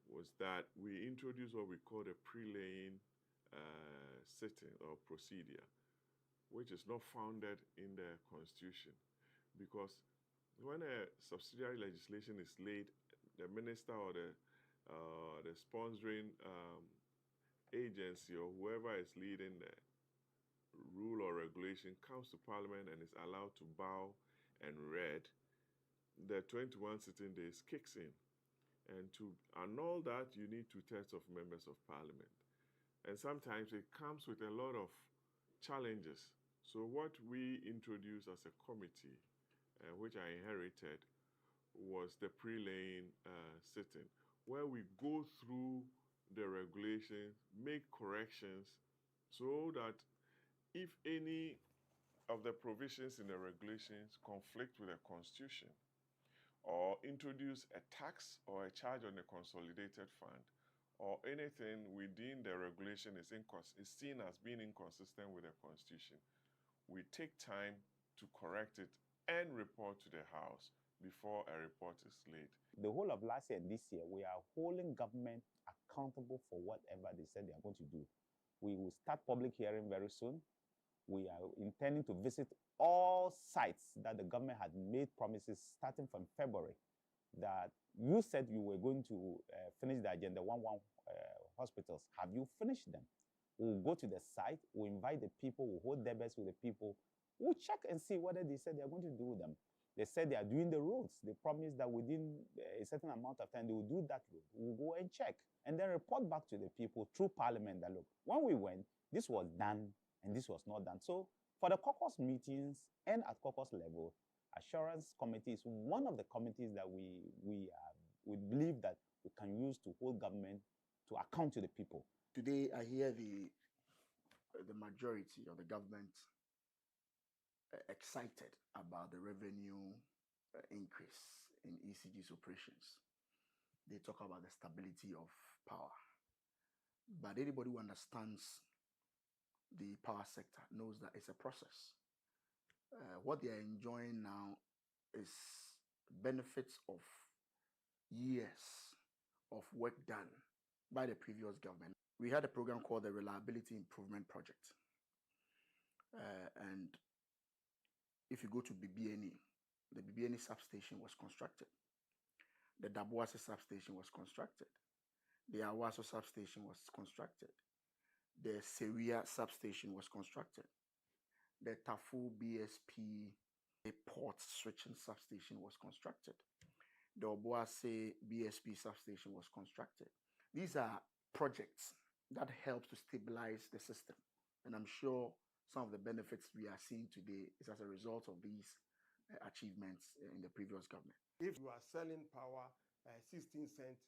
[SPEAKER 9] was that we introduced what we call the pre-laying sitting or procedure, which is not founded in the Constitution. Because when a subsidiary legislation is laid, the minister or the sponsoring agency or whoever is leading the rule or regulation comes to Parliament and is allowed to bow and read, the 21 sitting days kicks in. And to annul that, you need 2/3 of members of Parliament. And sometimes it comes with a lot of challenges. So what we introduced as a committee, which I inherited, was the pre-laying sitting, where we go through the regulations, make corrections, so that if any of the provisions in the regulations conflict with the Constitution, or introduce a tax or a charge on the consolidated fund, or anything within the regulation is seen as being inconsistent with the Constitution, we take time to correct it and report to the House before a report is laid.
[SPEAKER 11] The whole of last year and this year, we are holding government accountable for whatever they said they are going to do. We will start public hearing very soon. We are intending to visit all sites that the government had made promises starting from February, that you said you were going to finish the Agenda 11 hospitals. Have you finished them? We'll go to the site, we'll invite the people, we'll hold debates with the people, we'll check and see whether they said they're going to do them. They said they are doing the roads. They promised that within a certain amount of time, they will do that road. We'll go and check and then report back to the people through Parliament that, look, when we went, this was done and this was not done. So for the caucus meetings and at caucus level, Assurance Committee is one of the committees that we believe that we can use to hold government to account to the people.
[SPEAKER 12] Today, I hear the majority of the government excited about the revenue increase in ECG's operations. They talk about the stability of power. But anybody who understands the power sector knows that it's a process. What they are enjoying now is benefits of years of work done by the previous government. We had a program called the Reliability Improvement Project. And if you go to BBNE, the BBNE substation was constructed. The Dabuase substation was constructed. The Awaso substation was constructed. The Seria substation was constructed. The Tafu BSP port switching substation was constructed. The Obuase BSP substation was constructed. These are projects that help to stabilize the system. And I'm sure some of the benefits we are seeing today is as a result of these achievements in the previous government.
[SPEAKER 1] If you are selling power 16 cents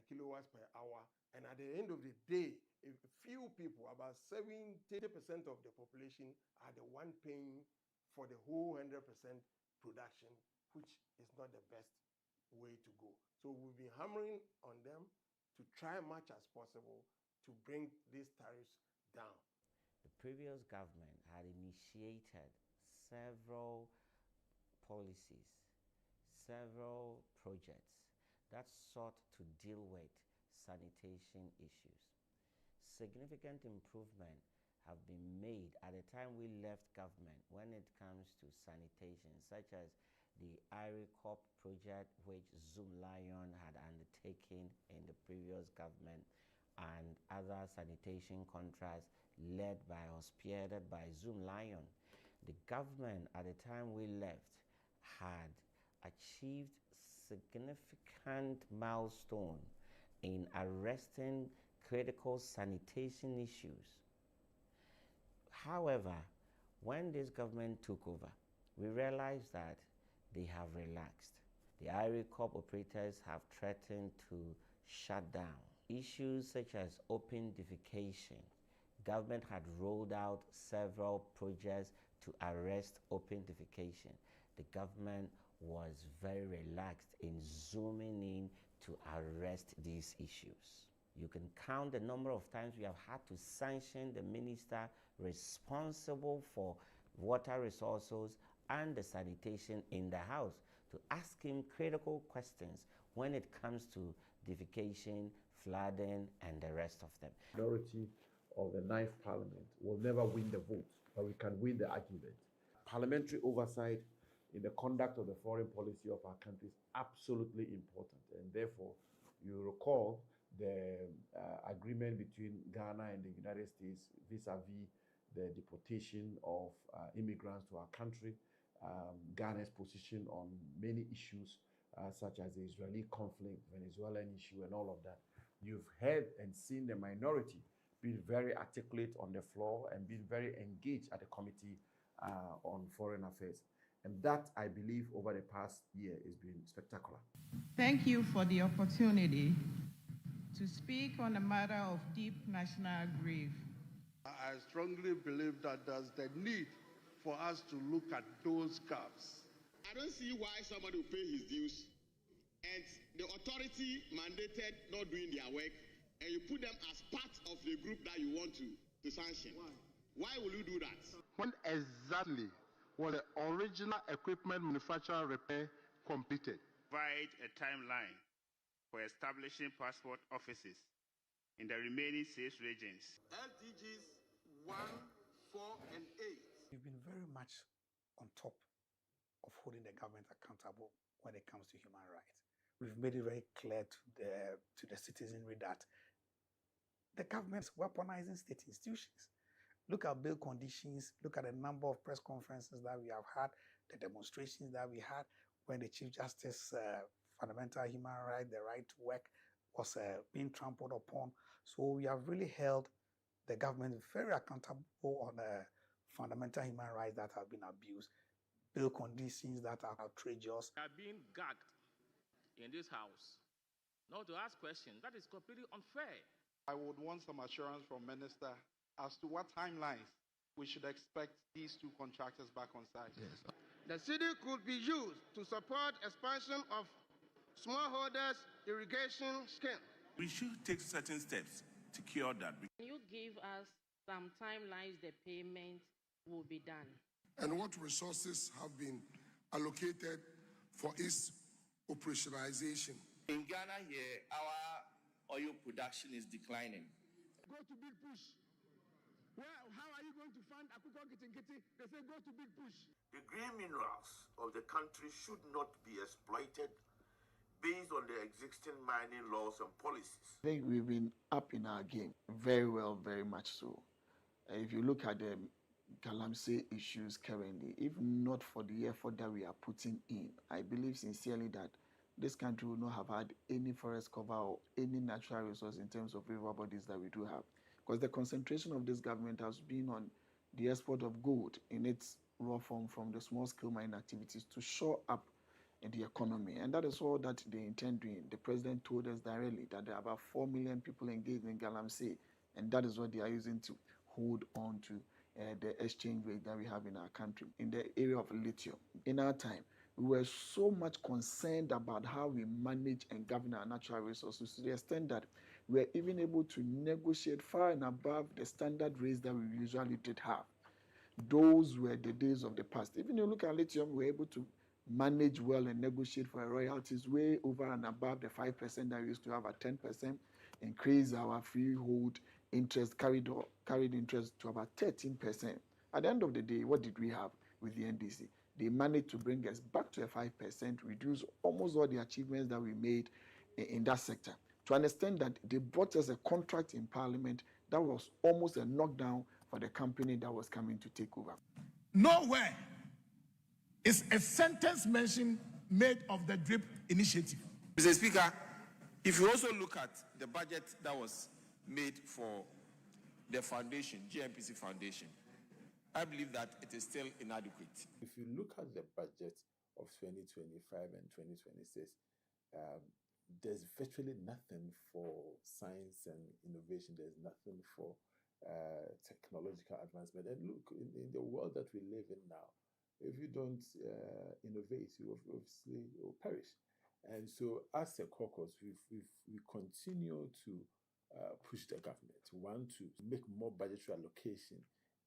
[SPEAKER 1] kilowatts per hour, and at the end of the day, a few people, about 70% of the population, are the one paying for the whole 100% production, which is not the best way to go. So we've been hammering on them to try much as possible to bring these tariffs down.
[SPEAKER 7] The previous government had initiated several policies, several projects that sought to deal with sanitation issues. Significant improvement have been made at the time we left government when it comes to sanitation, such as the IRECOP project, which Zoom Lion had undertaken in the previous government, and other sanitation contracts led by or spearheaded by Zoom Lion. The government at the time we left had achieved significant milestone in arresting critical sanitation issues. However, when this government took over, we realized that they have relaxed. The IRECOP operators have threatened to shut down. Issues such as open defecation. Government had rolled out several projects to arrest open defecation. The government was very relaxed in zooming in to arrest these issues. You can count the number of times we have had to sanction the minister responsible for water resources and the sanitation in the house to ask him critical questions when it comes to defecation, flooding, and the rest of them.
[SPEAKER 13] Majority of the 9th Parliament will never win the vote, but we can win the argument. Parliamentary oversight in the conduct of the foreign policy of our country is absolutely important. And therefore, you recall the agreement between Ghana and the United States vis-a-vis the deportation of immigrants to our country, Ghana's position on many issues such as the Israeli conflict, Venezuelan issue, and all of that. You've heard and seen the minority being very articulate on the floor and being very engaged at the Committee on Foreign Affairs. And that, I believe, over the past year has been spectacular.
[SPEAKER 14] Thank you for the opportunity to speak on a matter of deep national grief.
[SPEAKER 15] I strongly believe that there's the need for us to look at those gaps.
[SPEAKER 16] I don't see why somebody will pay his dues and the authority mandated not doing their work, and you put them as part of the group that you want to sanction. Why will you do that?
[SPEAKER 15] When exactly was the original equipment manufacturer repair completed?
[SPEAKER 24] Provide a timeline for establishing passport offices in the remaining 6 regions.
[SPEAKER 16] LTGs 1, 4, and 8.
[SPEAKER 20] We've been very much on top of holding the government accountable when it comes to human rights. We've made it very clear to the citizenry that the government is weaponizing state institutions. Look at bail conditions, look at the number of press conferences that we have had, the demonstrations that we had when the Chief Justice fundamental human right, the right to work was being trampled upon. So we have really held the government very accountable on fundamental human rights that have been abused, bail conditions that are outrageous.
[SPEAKER 23] Are being gagged in this house, not to ask questions. That is completely unfair.
[SPEAKER 15] I would want some assurance from Minister as to what timelines we should expect these 2 contractors back on site.
[SPEAKER 16] Yes. The city could be used to support expansion of smallholders irrigation scheme.
[SPEAKER 25] We should take certain steps to cure that.
[SPEAKER 30] Can you give us some timelines the payment will be done?
[SPEAKER 17] And what resources have been allocated for its operationalization?
[SPEAKER 3] In Ghana here, our oil production is declining.
[SPEAKER 16] Go to Big Push. Well, how are you going to fund Akuko Kitingiti? They say go to Big Push.
[SPEAKER 31] The green minerals of the country should not be exploited
[SPEAKER 4] based on the existing mining laws and policies.
[SPEAKER 12] I think we've been up in our game very well, very much so. If you look at the Galamsey issues currently, if not for the effort that we are putting in, I believe sincerely that this country would not have had any forest cover or any natural resource in terms of river bodies that we do have. Because the concentration of this government has been on the export of gold in its raw form from the small-scale mining activities to shore up the economy. And that is all that they intend doing. The president told us directly that there are about 4 million people engaged in Galamsey, and that is what they are using to hold on to the exchange rate that we have in our country. In the area of lithium, in our time, we were so much concerned about how we manage and govern our natural resources to the extent that we were even able to negotiate far and above the standard rates that we usually did have. Those were the days of the past. Even if you look at lithium, we were able to manage well and negotiate for royalties way over and above the 5% that we used to have at 10%, increase our freehold interest, carried interest to about 13%. At the end of the day, what did we have with the NDC? They managed to bring us back to a 5%, reduce almost all the achievements that we made in that sector. To understand that they brought us a contract in Parliament that was almost a knockdown for the company that was coming to take over.
[SPEAKER 17] Nowhere is a sentence mention made of the DRIP initiative.
[SPEAKER 25] Mr. Speaker, if you also look at the budget that was made for the foundation, GMPC Foundation, I believe that it is still inadequate.
[SPEAKER 13] If you look at the budget of 2025 and 2026, there's virtually nothing for science and innovation. There's nothing for technological advancement. And look, in the world that we live in now, if you don't innovate, you obviously will perish. And so as a caucus, we continue to push the government. We want to make more budgetary allocation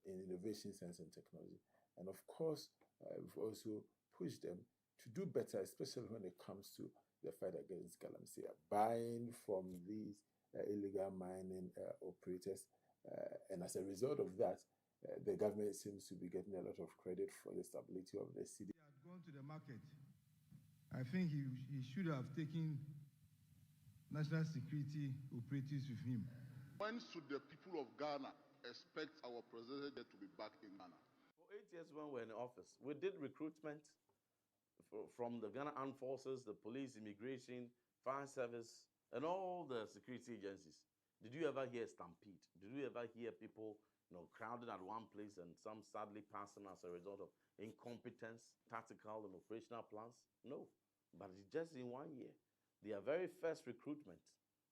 [SPEAKER 13] in innovation, science and technology. And of course, we've also pushed them to do better, especially when it comes to the fight against Galamsey, buying from these illegal mining operators. And as a result of that, the government seems to be getting a lot of credit for the stability of the city.
[SPEAKER 8] He had gone to the market. I think he should have taken national security operatives with him.
[SPEAKER 10] When should the people of Ghana expect our president to be back in Ghana?
[SPEAKER 18] For 8 years when we were in office, we did recruitment from the Ghana Armed Forces, the police, immigration, fire service, and all the security agencies. Did you ever hear stampede? Did you ever hear people crowded at one place and some sadly passing as a result of incompetence, tactical and operational plans? No, but it's just in 1 year. Their very first recruitment,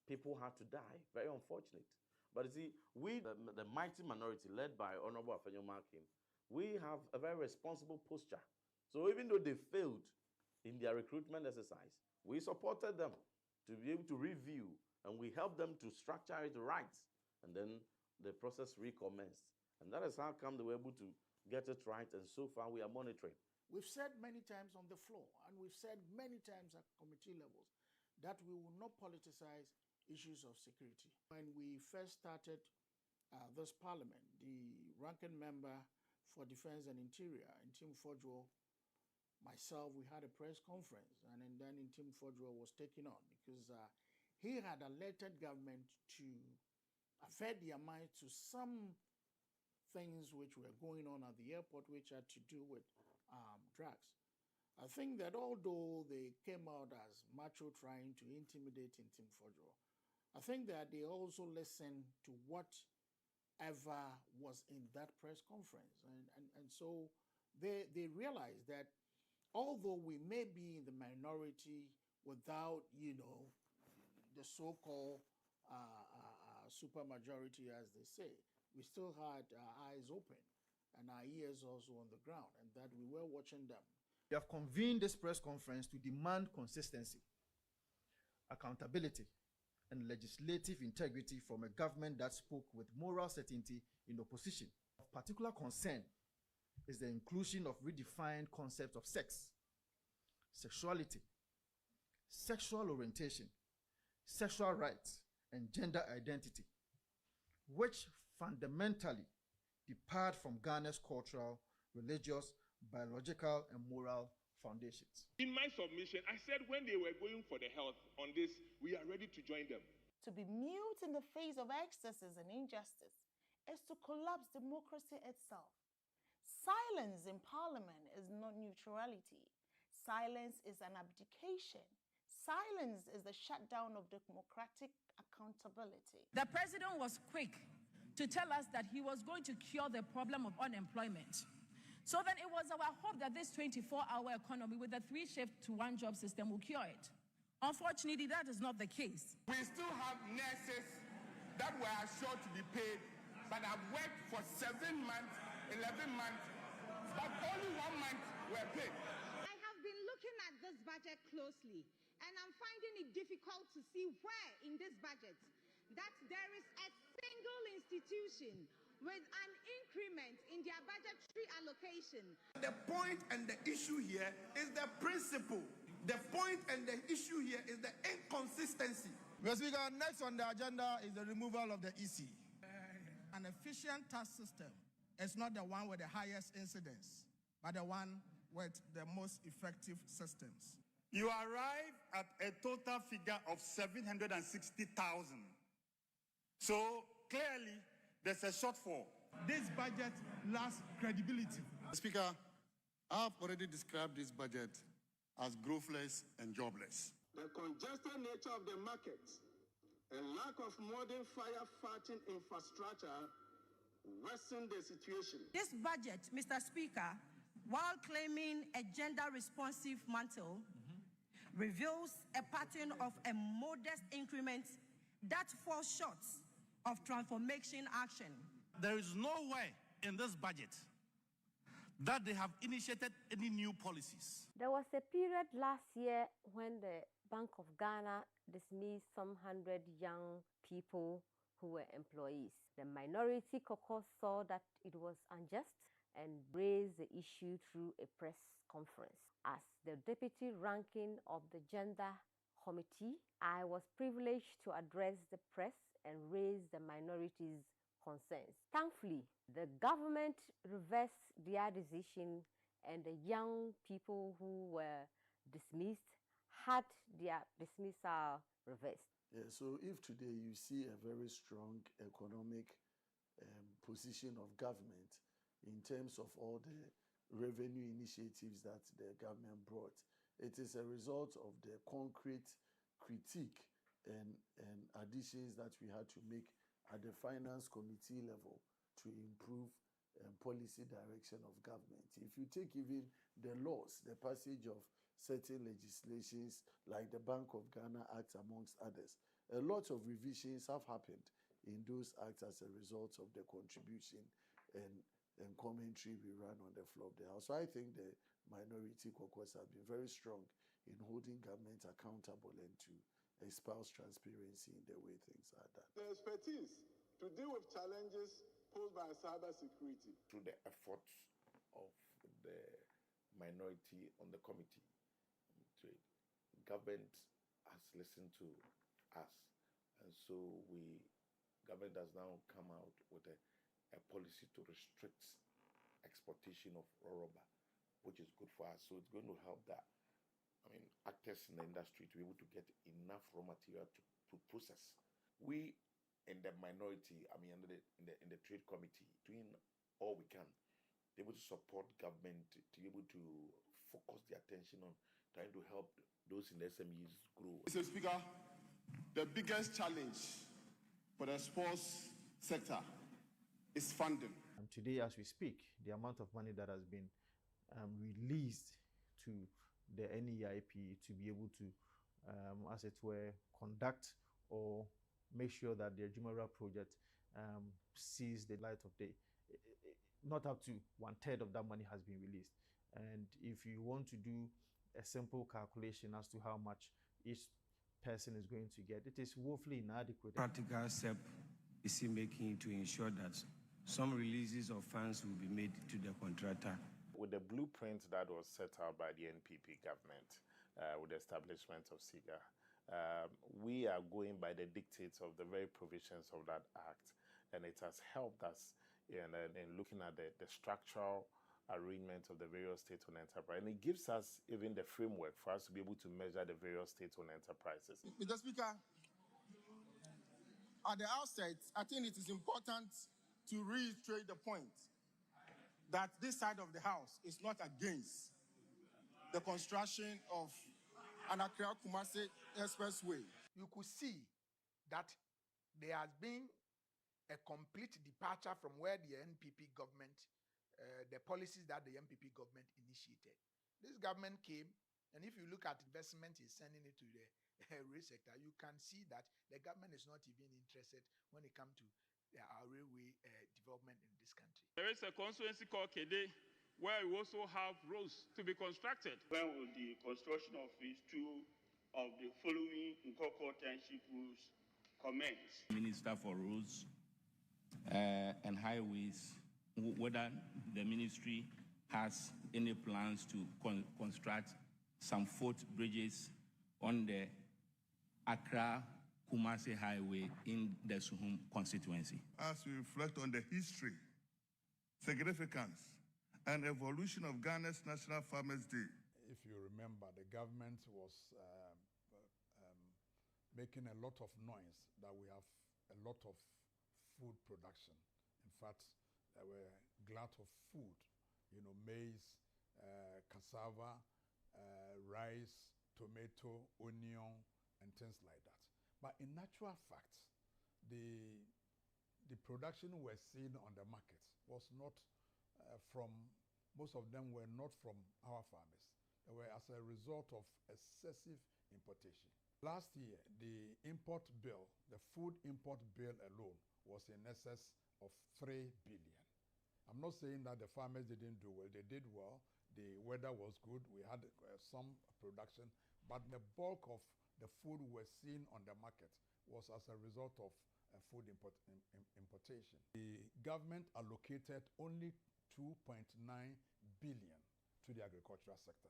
[SPEAKER 18] people had to die. Very unfortunate. But you see, we, the mighty minority led by Honorable Afenyo Markin, we have a very responsible posture. So even though they failed in their recruitment exercise, we supported them to be able to review, and we helped them to structure it right. And then the process recommenced. And that is how come they were able to get it right, and so far we are monitoring.
[SPEAKER 19] We've said many times on the floor, and we've said many times at committee levels, that we will not politicize issues of security. When we first started this parliament, the ranking member for Defense and Interior, Ntim Fodjo, myself, we had a press conference, and then Ntim Fodjo was taken on because he had alerted government to avert their mind to some things which were going on at the airport which had to do with drugs. I think that although they came out as macho trying to intimidate Ntim Fodjo, I think that they also listened to whatever was in that press conference. And so they realized that although we may be in the minority without, the so-called supermajority, as they say, we still had our eyes open and our ears also on the ground, and that we were watching them.
[SPEAKER 21] We have convened this press conference to demand consistency, accountability, and legislative integrity from a government that spoke with moral certainty in opposition. Of particular concern is the inclusion of redefined concepts of sex, sexuality, sexual orientation, sexual rights, and gender identity, which fundamentally depart from Ghana's cultural, religious, biological, and moral foundations.
[SPEAKER 24] In my submission, I said when they were going for the health on this, we are ready to join them.
[SPEAKER 2] To be mute in the face of excesses and injustice is to collapse democracy itself. Silence in parliament is not neutrality. Silence is an abdication. Silence is the shutdown of democratic accountability.
[SPEAKER 5] The president was quick to tell us that he was going to cure the problem of unemployment. So then it was our hope that this 24-hour economy with a 3-shift to 1-job system will cure it. Unfortunately, that is not the case.
[SPEAKER 25] We still have nurses that were assured to be paid, but have worked for 7 months, 11 months, but only 1 month were paid.
[SPEAKER 6] I have been looking at this budget closely, and I'm finding it difficult to see where in this budget that there is a single institution with an increment in their budgetary allocation.
[SPEAKER 25] The point and the issue here is the principle. The point and the issue here is the inconsistency.
[SPEAKER 17] Mr. Speaker, next on the agenda is the removal of the EC. An efficient tax system is not the one with the highest incidence, but the one with the most effective systems.
[SPEAKER 9] You arrive at a total figure of 760,000. So clearly, there's a shortfall.
[SPEAKER 17] This budget lacks credibility.
[SPEAKER 10] Speaker, I have already described this budget as growthless and jobless.
[SPEAKER 11] The congested nature of the market and lack of modern firefighting infrastructure worsen the situation.
[SPEAKER 5] This budget, Mr. Speaker, while claiming a gender-responsive mantle, reveals a pattern of a modest increment that falls short of transformation action.
[SPEAKER 9] There is no way in this budget that they have initiated any new policies.
[SPEAKER 22] There was a period last year when the Bank of Ghana dismissed some 100 young people who were employees. The Minority Caucus saw that it was unjust and raised the issue through a press conference. As the deputy ranking of the Gender Committee, I was privileged to address the press and raise the minorities' concerns. Thankfully, the government reversed their decision and the young people who were dismissed had their dismissal reversed.
[SPEAKER 12] Yeah, so if today you see a very strong economic position of government in terms of all the revenue initiatives that the government brought, it is a result of the concrete critique and additions that we had to make at the finance committee level to improve policy direction of government. If you take even the laws, the passage of certain legislations like the Bank of Ghana Act amongst others, a lot of revisions have happened in those acts as a result of the contribution and commentary we ran on the floor of the House. So I think the Minority Caucus have been very strong in holding government accountable and to espouse transparency in the way things are done.
[SPEAKER 11] The expertise to deal with challenges posed by cybersecurity.
[SPEAKER 25] Through the efforts of the minority on the committee, government has listened to us, and so government has now come out with a policy to restrict exportation of raw rubber, which is good for us. So it's going to help that actors in the industry to be able to get enough raw material to process. We in the minority, in the trade committee, doing all we can, be able to support government to be able to focus the attention on trying to help those in the SMEs grow.
[SPEAKER 10] Mr. Speaker, the biggest challenge for the sports sector is funding.
[SPEAKER 21] And today, as we speak, the amount of money that has been released to the NEIP to be able to, as it were, conduct or make sure that the Jumeirah project sees the light of day. Not up to 1/3 of that money has been released. And if you want to do a simple calculation as to how much each person is going to get, it is woefully inadequate.
[SPEAKER 26] Practical step is he making to ensure that some releases of funds will be made to the contractor?
[SPEAKER 27] With the blueprint that was set out by the NPP government with the establishment of SIGA, we are going by the dictates of the very provisions of that act, and it has helped us in looking at the structural arrangement of the various state-owned enterprises. And it gives us even the framework for us to be able to measure the various state-owned enterprises.
[SPEAKER 17] Mr. Speaker, at the outset, I think it is important to reiterate the point that this side of the House is not against the construction of an Accra-Kumasi expressway.
[SPEAKER 1] You could see that there has been a complete departure from where the NPP government, the policies that the NPP government initiated. This government came, and if you look at investment is sending it to the rail sector, you can see that the government is not even interested when it comes to our railway development in this country.
[SPEAKER 3] There is a constituency called Kede, where we also have roads to be constructed.
[SPEAKER 7] When will the construction of phase 2 of the following Nkoko Township roads commence?
[SPEAKER 14] Minister for Roads and Highways, whether the ministry has any plans to construct some footbridges on the Accra-Kumasi Highway in the Suhum constituency.
[SPEAKER 15] As we reflect on the history, significance, and evolution of Ghana's National Farmers' Day.
[SPEAKER 20] If you remember, the government was making a lot of noise that we have a lot of food production. In fact, there were glut of food, maize, cassava, rice, tomato, onion, and things like that. But in natural fact, the production we're seeing on the market was not most of them were not from our farmers. They were as a result of excessive importation. Last year, the import bill, the food import bill alone, was in excess of 3 billion. I'm not saying that the farmers didn't do well. They did well. The weather was good. We had some production. But the bulk of the food we're seeing on the market was as a result of food importation. The government allocated only 2.9 billion to the agricultural sector,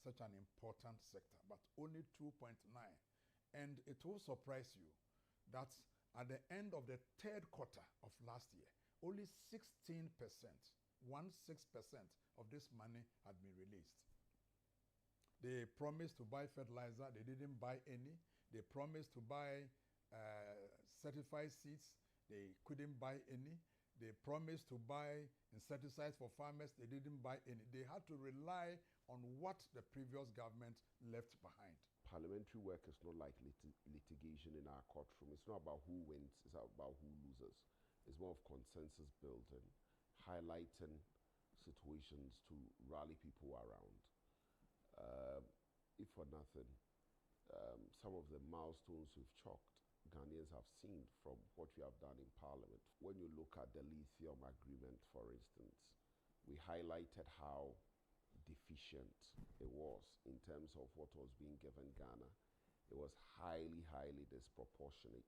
[SPEAKER 20] such an important sector, but only 2.9. And it will surprise you that at the end of the third quarter of last year, only 16%, 16% of this money had been released. They promised to buy fertilizer, they didn't buy any. They promised to buy certified seeds, they couldn't buy any. They promised to buy insecticides for farmers, they didn't buy any. They had to rely on what the previous government left behind.
[SPEAKER 13] Parliamentary work is not like litigation in our courtroom. It's not about who wins, it's about who loses. It's more of consensus building, highlighting situations to rally people around. If for nothing, some of the milestones we've chalked, Ghanaians have seen from what we have done in Parliament. When you look at the lithium agreement, for instance, we highlighted how deficient it was in terms of what was being given Ghana. It was highly, highly disproportionate.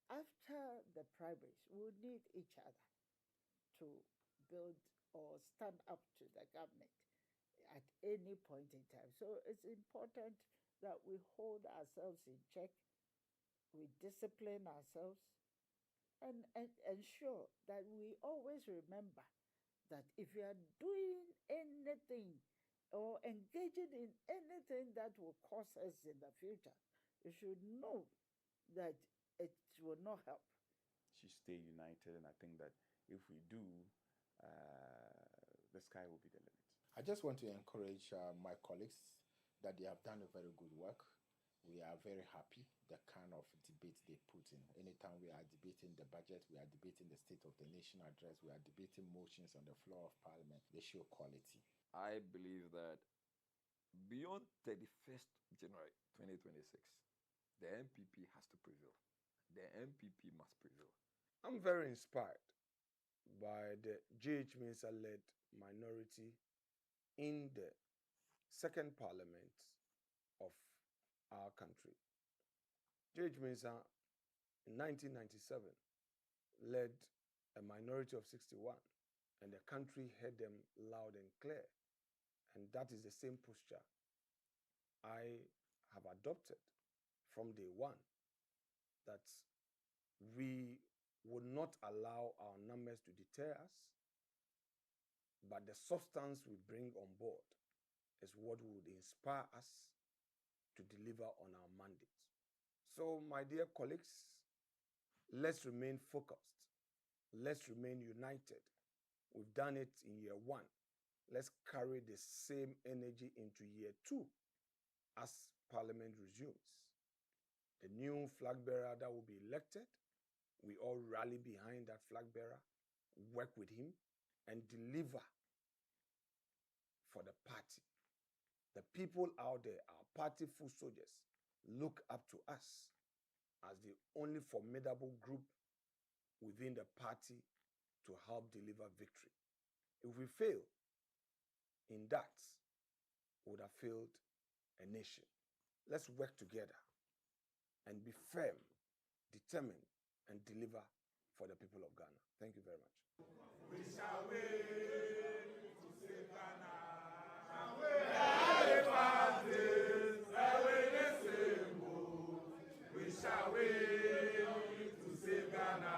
[SPEAKER 23] After the primaries, we need each other to build or stand up to the government at any point in time. So it's important that we hold ourselves in check, we discipline ourselves, and ensure that we always remember that if we are doing anything or engaging in anything that will cause us in the future, we should know that it will not help.
[SPEAKER 28] Should stay united, and I think that if we do, the sky will be the limit.
[SPEAKER 29] I just want to encourage my colleagues that they have done a very good work. We are very happy the kind of debate they put in. Anytime we are debating the budget, we are debating the State of the Nation address, we are debating motions on the floor of Parliament, they show quality.
[SPEAKER 30] I believe that beyond 31st January 2026, the NPP has to prevail. The NPP must prevail.
[SPEAKER 31] I'm very inspired by the J.H. Mensah-led minority in the second parliament of our country. J.H. Mensah in 1997 led a minority of 61, and the country heard them loud and clear. And that is the same posture I have adopted from day one. that we will not allow our numbers to deter us, but the substance we bring on board is what would inspire us to deliver on our mandate. So, my dear colleagues, let's remain focused. Let's remain united. We've done it in year 1. Let's carry the same energy into year 2 as Parliament resumes. The new flag bearer that will be elected, we all rally behind that flag bearer, work with him, and deliver for the party. The people out there, our party foot soldiers, look up to us as the only formidable group within the party to help deliver victory. If we fail in that, we would have failed a nation. Let's work together and be firm, determined, and deliver for the people of Ghana. Thank you very much. We shall win to save Ghana. We shall win to save Ghana.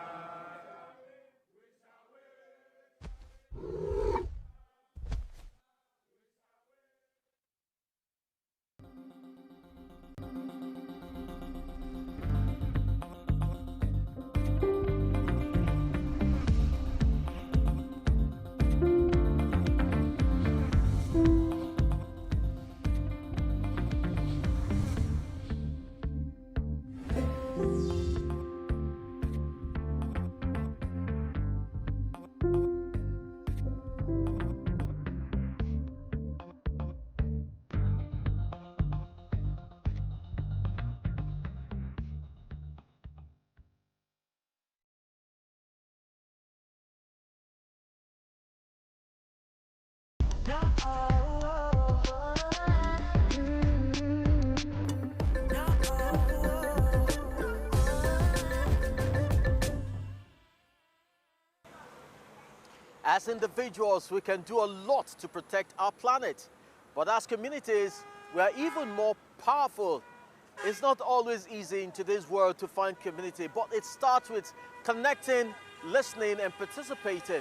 [SPEAKER 2] As individuals, we can do a lot to protect our planet. But as communities, we are even more powerful. It's not always easy in today's world to find community, but it starts with connecting, listening, and participating.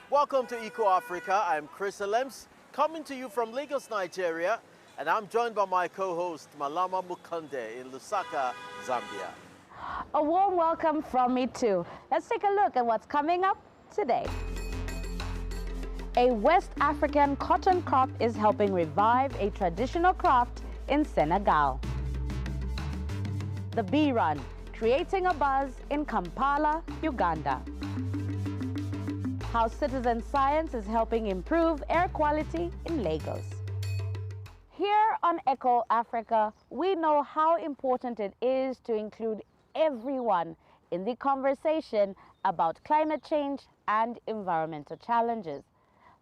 [SPEAKER 2] Welcome to Eco Africa. I'm Chris Alems, coming to you from Lagos, Nigeria, and I'm joined by my co-host, Malama Mukonde in Lusaka, Zambia.
[SPEAKER 4] A warm welcome from me too. Let's take a look at what's coming up today. A West African cotton crop is helping revive a traditional craft in Senegal. The Bee Run, creating a buzz in Kampala, Uganda. How citizen science is helping improve air quality in Lagos. Here on Eco Africa, we know how important it is to include everyone in the conversation about climate change and environmental challenges.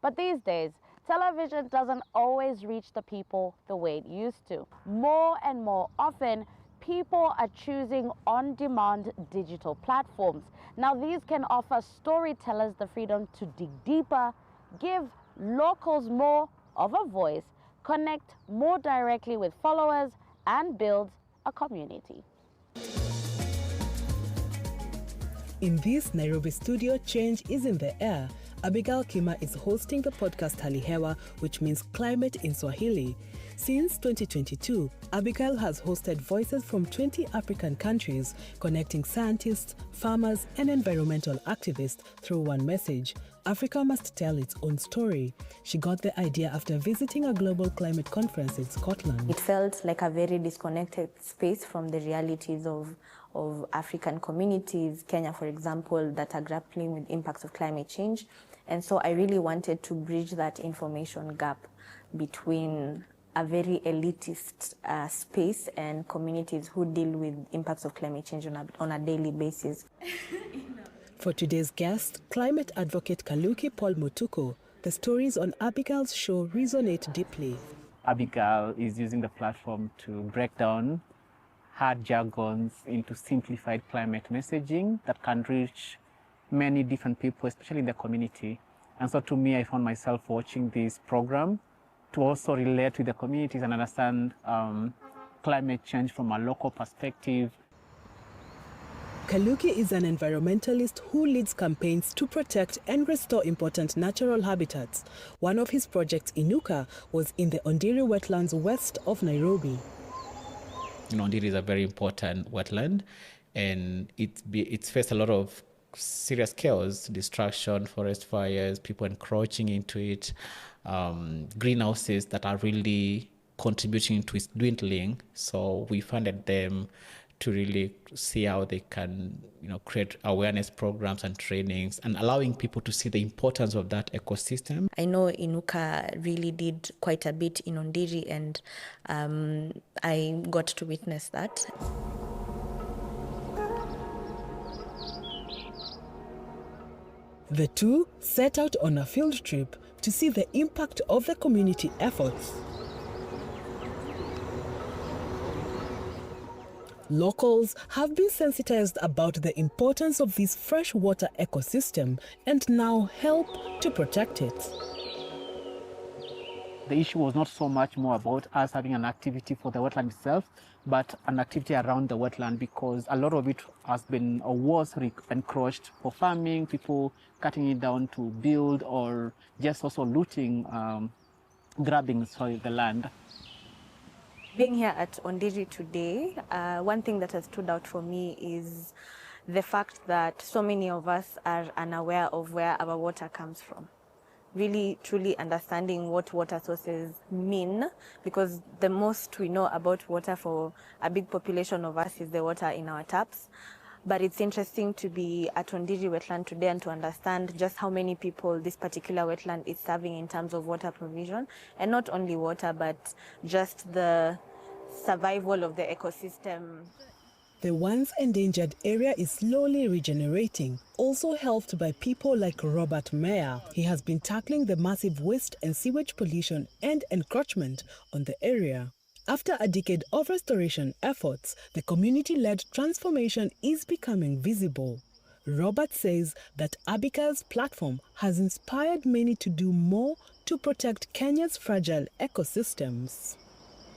[SPEAKER 4] But these days, television doesn't always reach the people the way it used to. More and more often, people are choosing on-demand digital platforms. Now, these can offer storytellers the freedom to dig deeper, give locals more of a voice, connect more directly with followers, and build a community.
[SPEAKER 5] In this Nairobi studio, change is in the air. Abigail Kima is hosting the podcast Halihewa, which means climate in Swahili. Since 2022, Abigail has hosted voices from 20 African countries, connecting scientists, farmers, and environmental activists through one message: Africa must tell its own story. She got the idea after visiting a global climate conference in Scotland.
[SPEAKER 6] It felt like a very disconnected space from the realities of African communities, Kenya, for example, that are grappling with impacts of climate change. And so I really wanted to bridge that information gap between a very elitist space and communities who deal with impacts of climate change on a daily basis.
[SPEAKER 5] For today's guest, climate advocate Kaluki Paul Mutuko, the stories on Abigail's show resonate deeply.
[SPEAKER 8] Abigail is using the platform to break down hard jargons into simplified climate messaging that can reach many different people, especially in the community. And so to me, I found myself watching this program to also relate with the communities and understand climate change from a local perspective.
[SPEAKER 5] Kaluki is an environmentalist who leads campaigns to protect and restore important natural habitats. One of his projects, Inuka, was in the Ondiri wetlands west of Nairobi.
[SPEAKER 8] Ondiri is a very important wetland, and it's faced a lot of serious chaos, destruction, forest fires, people encroaching into it, greenhouses that are really contributing to its dwindling. So we funded them to really see how they can, create awareness programs and trainings and allowing people to see the importance of that ecosystem.
[SPEAKER 6] I know Inuka really did quite a bit in Ondiri, and I got to witness that.
[SPEAKER 5] The two set out on a field trip to see the impact of the community efforts. Locals have been sensitized about the importance of this freshwater ecosystem and now help to protect it.
[SPEAKER 8] The issue was not so much more about us having an activity for the wetland itself, but an activity around the wetland, because a lot of it has been or was encroached for farming, people cutting it down to build, or just also looting, grabbing the land.
[SPEAKER 6] Being here at Ondiri today, one thing that has stood out for me is the fact that so many of us are unaware of where our water comes from. Really, truly understanding what water sources mean, because the most we know about water for a big population of us is the water in our taps. But it's interesting to be at Ondiri wetland today and to understand just how many people this particular wetland is serving in terms of water provision, and not only water, but just the survival of the ecosystem.
[SPEAKER 5] The once endangered area is slowly regenerating, also helped by people like Robert Mayer. He has been tackling the massive waste and sewage pollution and encroachment on the area. After a decade of restoration efforts, the community-led transformation is becoming visible. Robert says that Abigail's platform has inspired many to do more to protect Kenya's fragile ecosystems.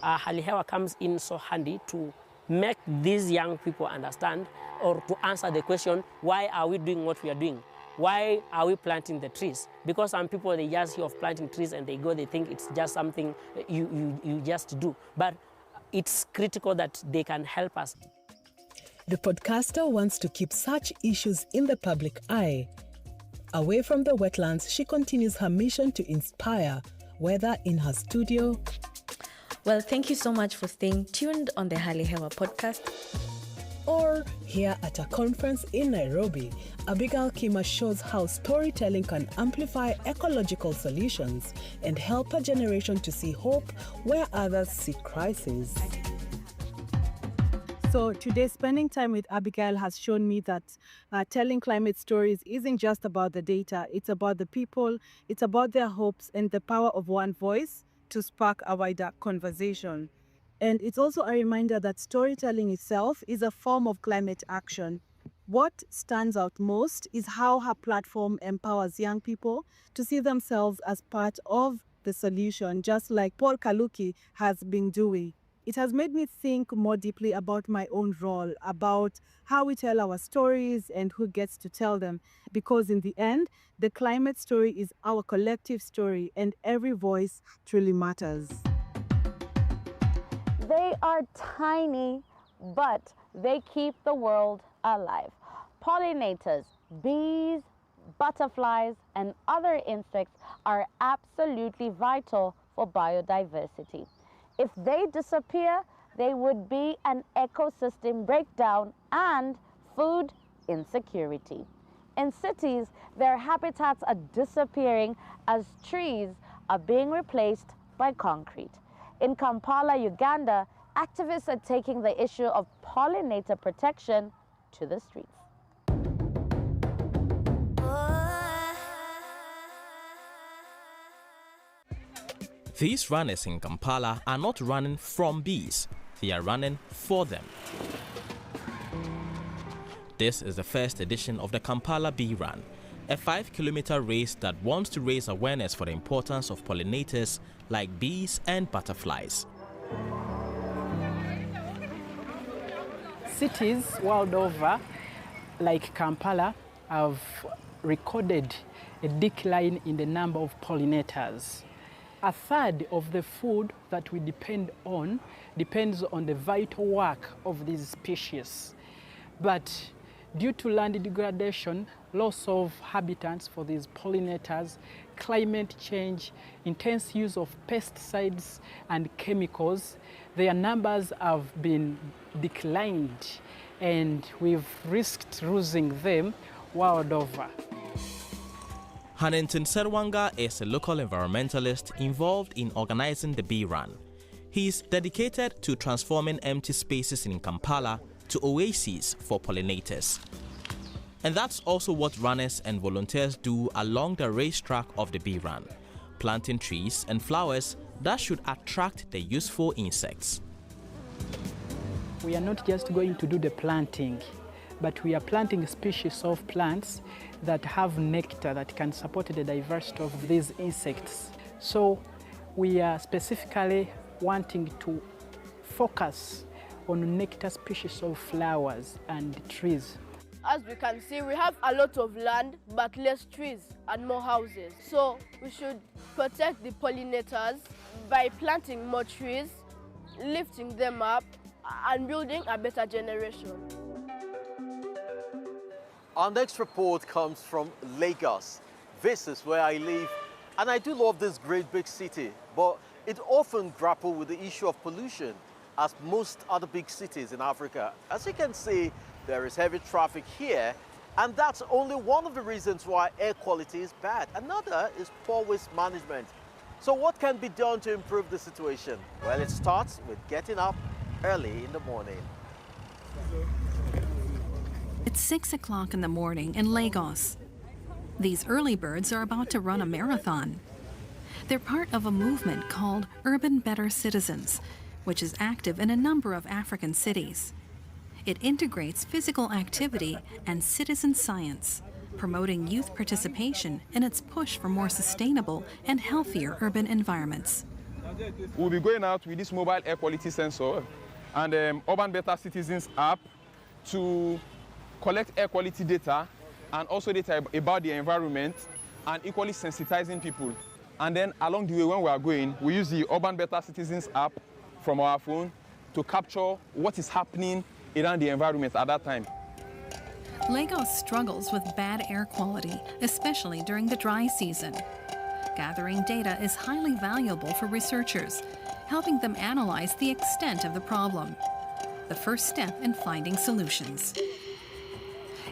[SPEAKER 9] Hali Hewa comes in so handy to make these young people understand, or to answer the question, why are we doing what we are doing? Why are we planting the trees? Because some people, they just hear of planting trees and they go, they think it's just something you just do. But it's critical that they can help us.
[SPEAKER 5] The podcaster wants to keep such issues in the public eye. Away from the wetlands, she continues her mission to inspire, whether in her studio.
[SPEAKER 6] Well, thank you so much for staying tuned on the Hali Hewa podcast.
[SPEAKER 5] Or here at a conference in Nairobi, Abigail Kima shows how storytelling can amplify ecological solutions and help a generation to see hope where others see crisis.
[SPEAKER 10] So today, spending time with Abigail has shown me that telling climate stories isn't just about the data. It's about the people, it's about their hopes and the power of one voice to spark a wider conversation. And it's also a reminder that storytelling itself is a form of climate action. What stands out most is how her platform empowers young people to see themselves as part of the solution, just like Paul Kaluki has been doing. It has made me think more deeply about my own role, about how we tell our stories and who gets to tell them. Because in the end, the climate story is our collective story and every voice truly matters.
[SPEAKER 4] They are tiny, but they keep the world alive. Pollinators, bees, butterflies, and other insects are absolutely vital for biodiversity. If they disappear, there would be an ecosystem breakdown and food insecurity. In cities, their habitats are disappearing as trees are being replaced by concrete. In Kampala, Uganda, activists are taking the issue of pollinator protection to the streets.
[SPEAKER 11] These runners in Kampala are not running from bees, they are running for them. This is the first edition of the Kampala Bee Run, a 5-kilometer race that wants to raise awareness for the importance of pollinators like bees and butterflies.
[SPEAKER 12] Cities world over like Kampala, have recorded a decline in the number of pollinators. A third of the food that we depend on depends on the vital work of these species. But due to land degradation, loss of habitats for these pollinators, climate change, intense use of pesticides and chemicals, their numbers have been declined, and we've risked losing them world over.
[SPEAKER 11] Hannington Serwanga is a local environmentalist involved in organizing the Bee Run. He is dedicated to transforming empty spaces in Kampala to oases for pollinators. And that's also what runners and volunteers do along the racetrack of the Bee Run, planting trees and flowers that should attract the useful insects.
[SPEAKER 12] We are not just going to do the planting, but we are planting species of plants that have nectar that can support the diversity of these insects. So we are specifically wanting to focus on nectar species of flowers and trees.
[SPEAKER 16] As we can see, we have a lot of land but less trees and more houses. So we should protect the pollinators by planting more trees, lifting them up, and building a better generation.
[SPEAKER 2] Our next report comes from Lagos. This is where I live, and I do love this great big city, but it often grapples with the issue of pollution, as most other big cities in Africa. As you can see, there is heavy traffic here, and that's only one of the reasons why air quality is bad. Another is poor waste management. So what can be done to improve the situation? Well, it starts with getting up early in the morning.
[SPEAKER 17] It's 6 o'clock in the morning in Lagos. These early birds are about to run a marathon. They're part of a movement called Urban Better Citizens, which is active in a number of African cities. It integrates physical activity and citizen science, promoting youth participation in its push for more sustainable and healthier urban environments.
[SPEAKER 18] We'll be going out with this mobile air quality sensor and Urban Better Citizens app to collect air quality data and also data about the environment, and equally sensitizing people. And then along the way when we are going, we use the Urban Better Citizens app from our phone to capture what is happening around the environment at that time.
[SPEAKER 17] Lagos struggles with bad air quality, especially during the dry season. Gathering data is highly valuable for researchers, helping them analyze the extent of the problem, the first step in finding solutions.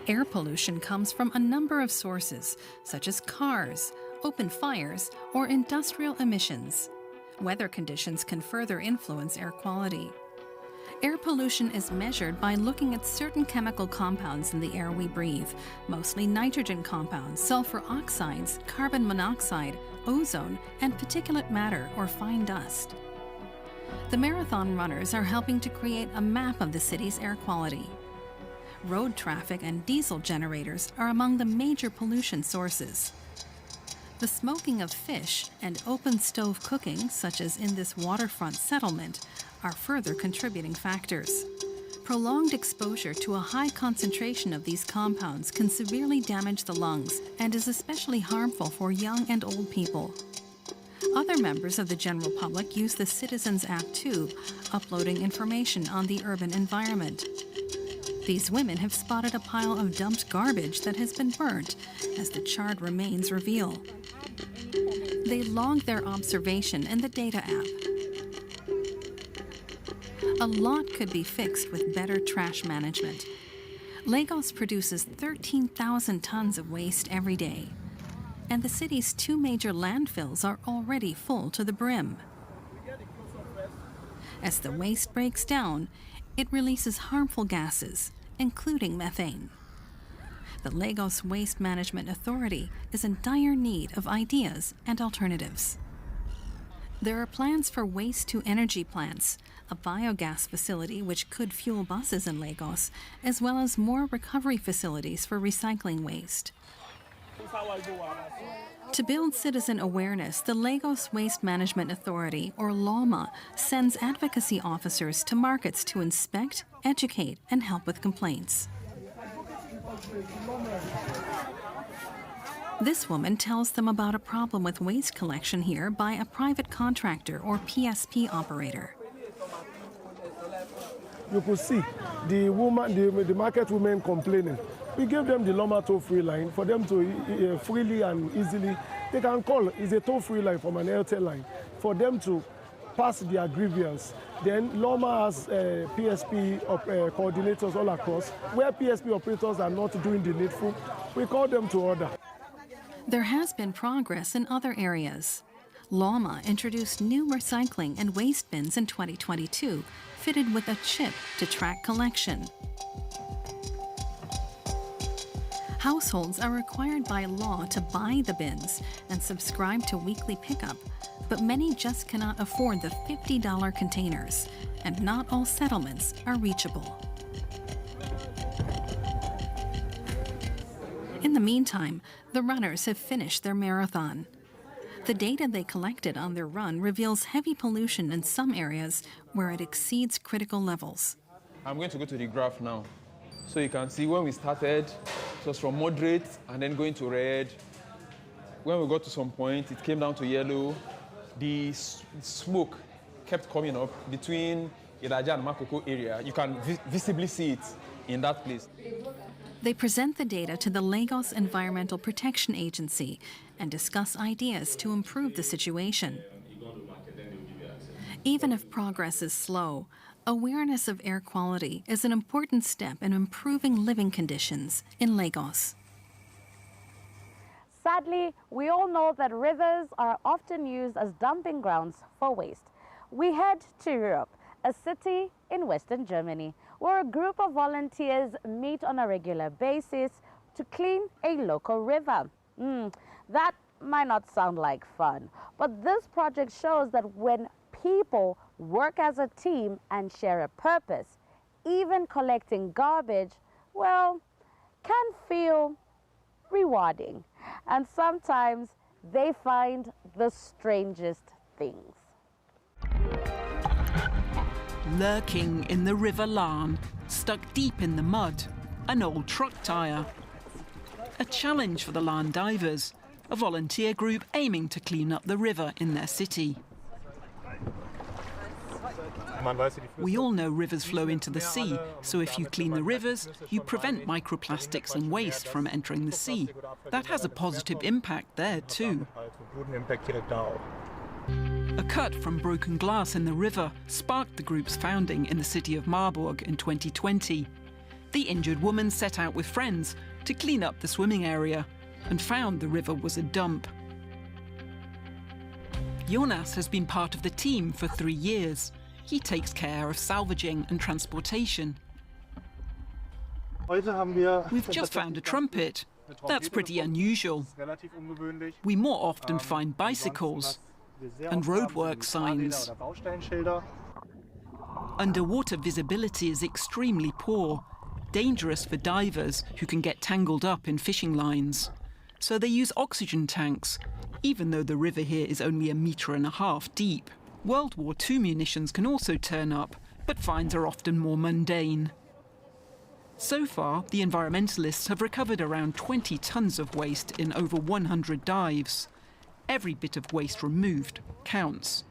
[SPEAKER 17] Air pollution comes from a number of sources, such as cars, open fires, or industrial emissions. Weather conditions can further influence air quality. Air pollution is measured by looking at certain chemical compounds in the air we breathe, mostly nitrogen compounds, sulfur oxides, carbon monoxide, ozone, and particulate matter or fine dust. The marathon runners are helping to create a map of the city's air quality. Road traffic and diesel generators are among the major pollution sources. The smoking of fish and open stove cooking, such as in this waterfront settlement, are further contributing factors. Prolonged exposure to a high concentration of these compounds can severely damage the lungs and is especially harmful for young and old people. Other members of the general public use the Citizens app too, uploading information on the urban environment. These women have spotted a pile of dumped garbage that has been burnt, as the charred remains reveal. They logged their observation in the data app. A lot could be fixed with better trash management. Lagos produces 13,000 tons of waste every day, and the city's two major landfills are already full to the brim. As the waste breaks down, it releases harmful gases, including methane. The Lagos Waste Management Authority is in dire need of ideas and alternatives. There are plans for waste-to-energy plants, a biogas facility which could fuel buses in Lagos, as well as more recovery facilities for recycling waste. To build citizen awareness, the Lagos Waste Management Authority, or LAWMA, sends advocacy officers to markets to inspect, educate, and help with complaints. This woman tells them about a problem with waste collection here by a private contractor or PSP operator.
[SPEAKER 1] You could see the market women complaining. We gave them the Loma toll-free line for them to freely and easily, they can call. It's a toll-free line from an Airtel line for them to pass their grievance. Then Loma has PSP coordinators all across. Where PSP operators are not doing the needful, we call them to order.
[SPEAKER 17] There has been progress in other areas. Loma introduced new recycling and waste bins in 2022, fitted with a chip to track collection. Households are required by law to buy the bins and subscribe to weekly pickup, but many just cannot afford the $50 containers, and not all settlements are reachable. In the meantime, the runners have finished their marathon. The data they collected on their run reveals heavy pollution in some areas where it exceeds critical levels.
[SPEAKER 18] I'm going to go to the graph now. So you can see when we started, it was from moderate and then going to red. When we got to some point, it came down to yellow. The smoke kept coming up between Ilaja and Makoko area. You can visibly see it in that place.
[SPEAKER 17] They present the data to the Lagos Environmental Protection Agency and discuss ideas to improve the situation. Even if progress is slow, awareness of air quality is an important step in improving living conditions in Lagos.
[SPEAKER 4] Sadly, we all know that rivers are often used as dumping grounds for waste. We head to Europe, a city in Western Germany, where a group of volunteers meet on a regular basis to clean a local river. That might not sound like fun, but this project shows that when people work as a team and share a purpose, even collecting garbage, well, can feel rewarding. And sometimes they find the strangest things.
[SPEAKER 3] Lurking in the River Larne, stuck deep in the mud, an old truck tyre. A challenge for the Larne divers, a volunteer group aiming to clean up the river in their city. We all know rivers flow into the sea, so if you clean the rivers, you prevent microplastics and waste from entering the sea. That has a positive impact there too. A cut from broken glass in the river sparked the group's founding in the city of Marburg in 2020. The injured woman set out with friends to clean up the swimming area and found the river was a dump. Jonas has been part of the team for 3 years. He takes care of salvaging and transportation. We've just found a trumpet. That's pretty unusual. We more often find bicycles and roadwork signs. Underwater visibility is extremely poor, dangerous for divers who can get tangled up in fishing lines. So they use oxygen tanks, even though the river here is only 1.5 meters deep. World War II munitions can also turn up, but finds are often more mundane. So far, the environmentalists have recovered around 20 tons of waste in over 100 dives. Every bit of waste removed counts.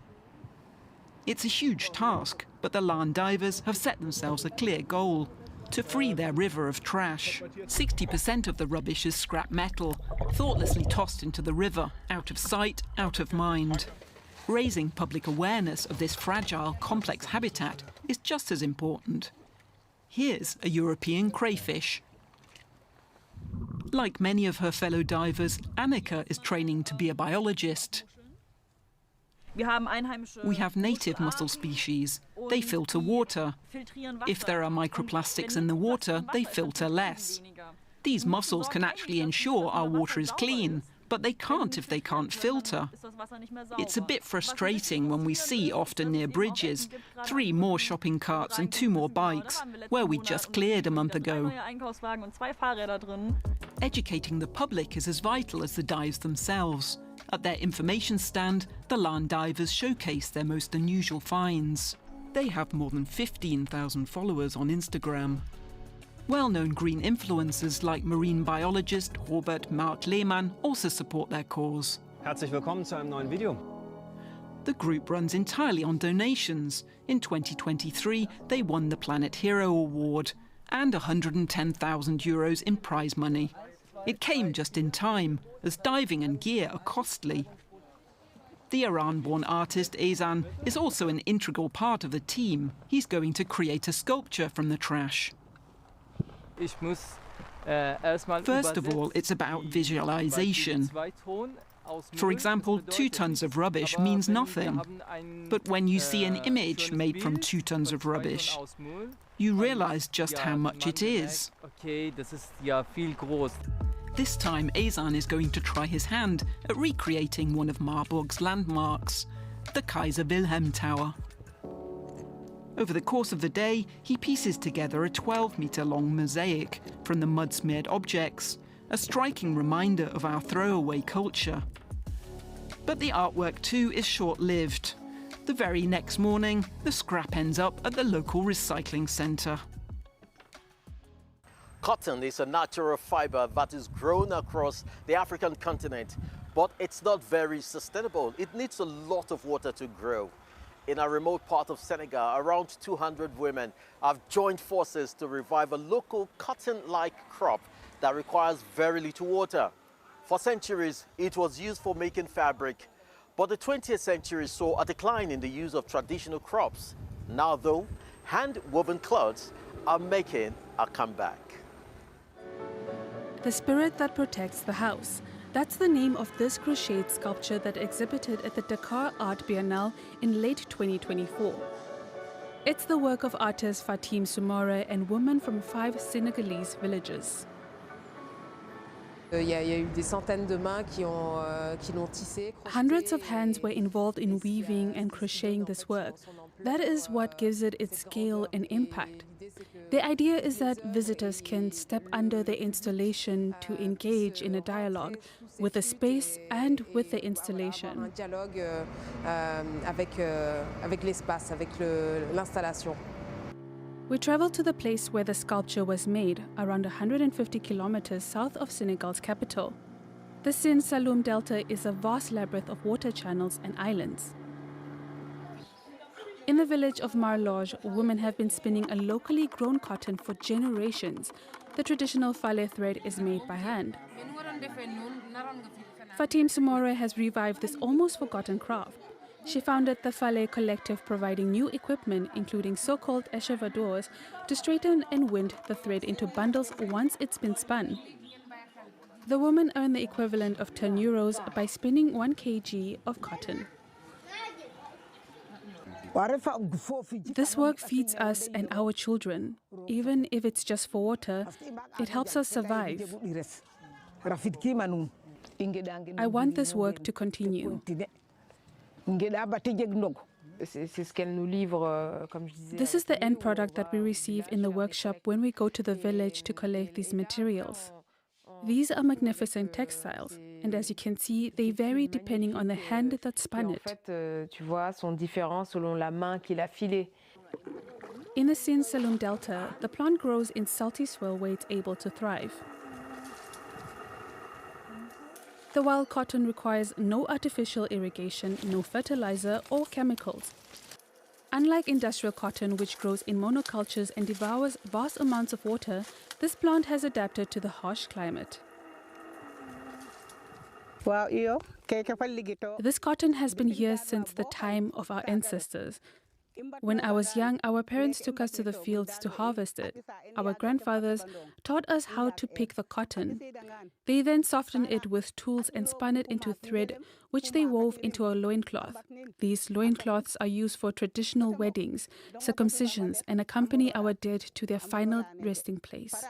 [SPEAKER 3] It's a huge task, but the Larne divers have set themselves a clear goal: to free their river of trash. 60% of the rubbish is scrap metal, thoughtlessly tossed into the river, out of sight, out of mind. Raising public awareness of this fragile, complex habitat is just as important. Here's a European crayfish. Like many of her fellow divers, Annika is training to be a biologist. We have native mussel species. They filter water. If there are microplastics in the water, they filter less. These mussels can actually ensure our water is clean, but they can't if they can't filter. It's a bit frustrating when we see, often near bridges, 3 more shopping carts and 2 more bikes, where we just cleared a month ago. Educating the public is as vital as the dives themselves. At their information stand, the Larne divers showcase their most unusual finds. They have more than 15,000 followers on Instagram. Well-known green influencers like marine biologist Robert Mark Lehmann also support their cause.
[SPEAKER 7] Herzlich willkommen zu einem neuen Video.
[SPEAKER 3] The group runs entirely on donations. In 2023, they won the Planet Hero Award and €110,000 in prize money. It came just in time, as diving and gear are costly. The Iran-born artist Ezan is also an integral part of the team. He's going to create a sculpture from the trash. First of all, it's about visualization. For example, 2 tons of rubbish means nothing. But when you see an image made from 2 tons of rubbish, you realize just how much it is. This time, Ezan is going to try his hand at recreating one of Marburg's landmarks, the Kaiser Wilhelm Tower. Over the course of the day, he pieces together a 12-metre-long mosaic from the mud-smeared objects, a striking reminder of our throwaway culture. But the artwork too is short-lived. The very next morning, the scrap ends up at the local recycling centre.
[SPEAKER 2] Cotton is a natural fiber that is grown across the African continent, but it's not very sustainable. It needs a lot of water to grow. In a remote part of Senegal, around 200 women have joined forces to revive a local cotton-like crop that requires very little water. For centuries, it was used for making fabric, but the 20th century saw a decline in the use of traditional crops. Now, though, hand-woven cloths are making a comeback.
[SPEAKER 14] The spirit that protects the house. That's the name of this crocheted sculpture that exhibited at the Dakar Art Biennale in late 2024. It's the work of artist Fatim Soumaré and women from 5 Senegalese villages. Hundreds of hands were involved in weaving and crocheting this work. That is what gives it its scale and impact. The idea is that visitors can step under the installation to engage in a dialogue with the space and with the installation. We traveled to the place where the sculpture was made, around 150 kilometers south of Senegal's capital. The Sine Saloum Delta is a vast labyrinth of water channels and islands. In the village of Marloge, women have been spinning a locally grown cotton for generations. The traditional fale thread is made by hand. Fatim Soumaré has revived this almost forgotten craft. She founded the Fale Collective, providing new equipment, including so-called echevadors, to straighten and wind the thread into bundles once it's been spun. The women earn the equivalent of €10 by spinning 1 kg of cotton. This work feeds us and our children. Even if it's just for water, it helps us survive. I want this work to continue. This is the end product that we receive in the workshop when we go to the village to collect these materials. These are magnificent textiles, and as you can see, they vary depending on the hand that spun it. In the Sine Saloum Delta, the plant grows in salty soil where it's able to thrive. The wild cotton requires no artificial irrigation, no fertilizer or chemicals. Unlike industrial cotton, which grows in monocultures and devours vast amounts of water, this plant has adapted to the harsh climate. This cotton has been here since the time of our ancestors. When I was young, our parents took us to the fields to harvest it. Our grandfathers taught us how to pick the cotton. They then softened it with tools and spun it into thread, which they wove into a loincloth. These loincloths are used for traditional weddings, circumcisions, and accompany our dead to their final resting place.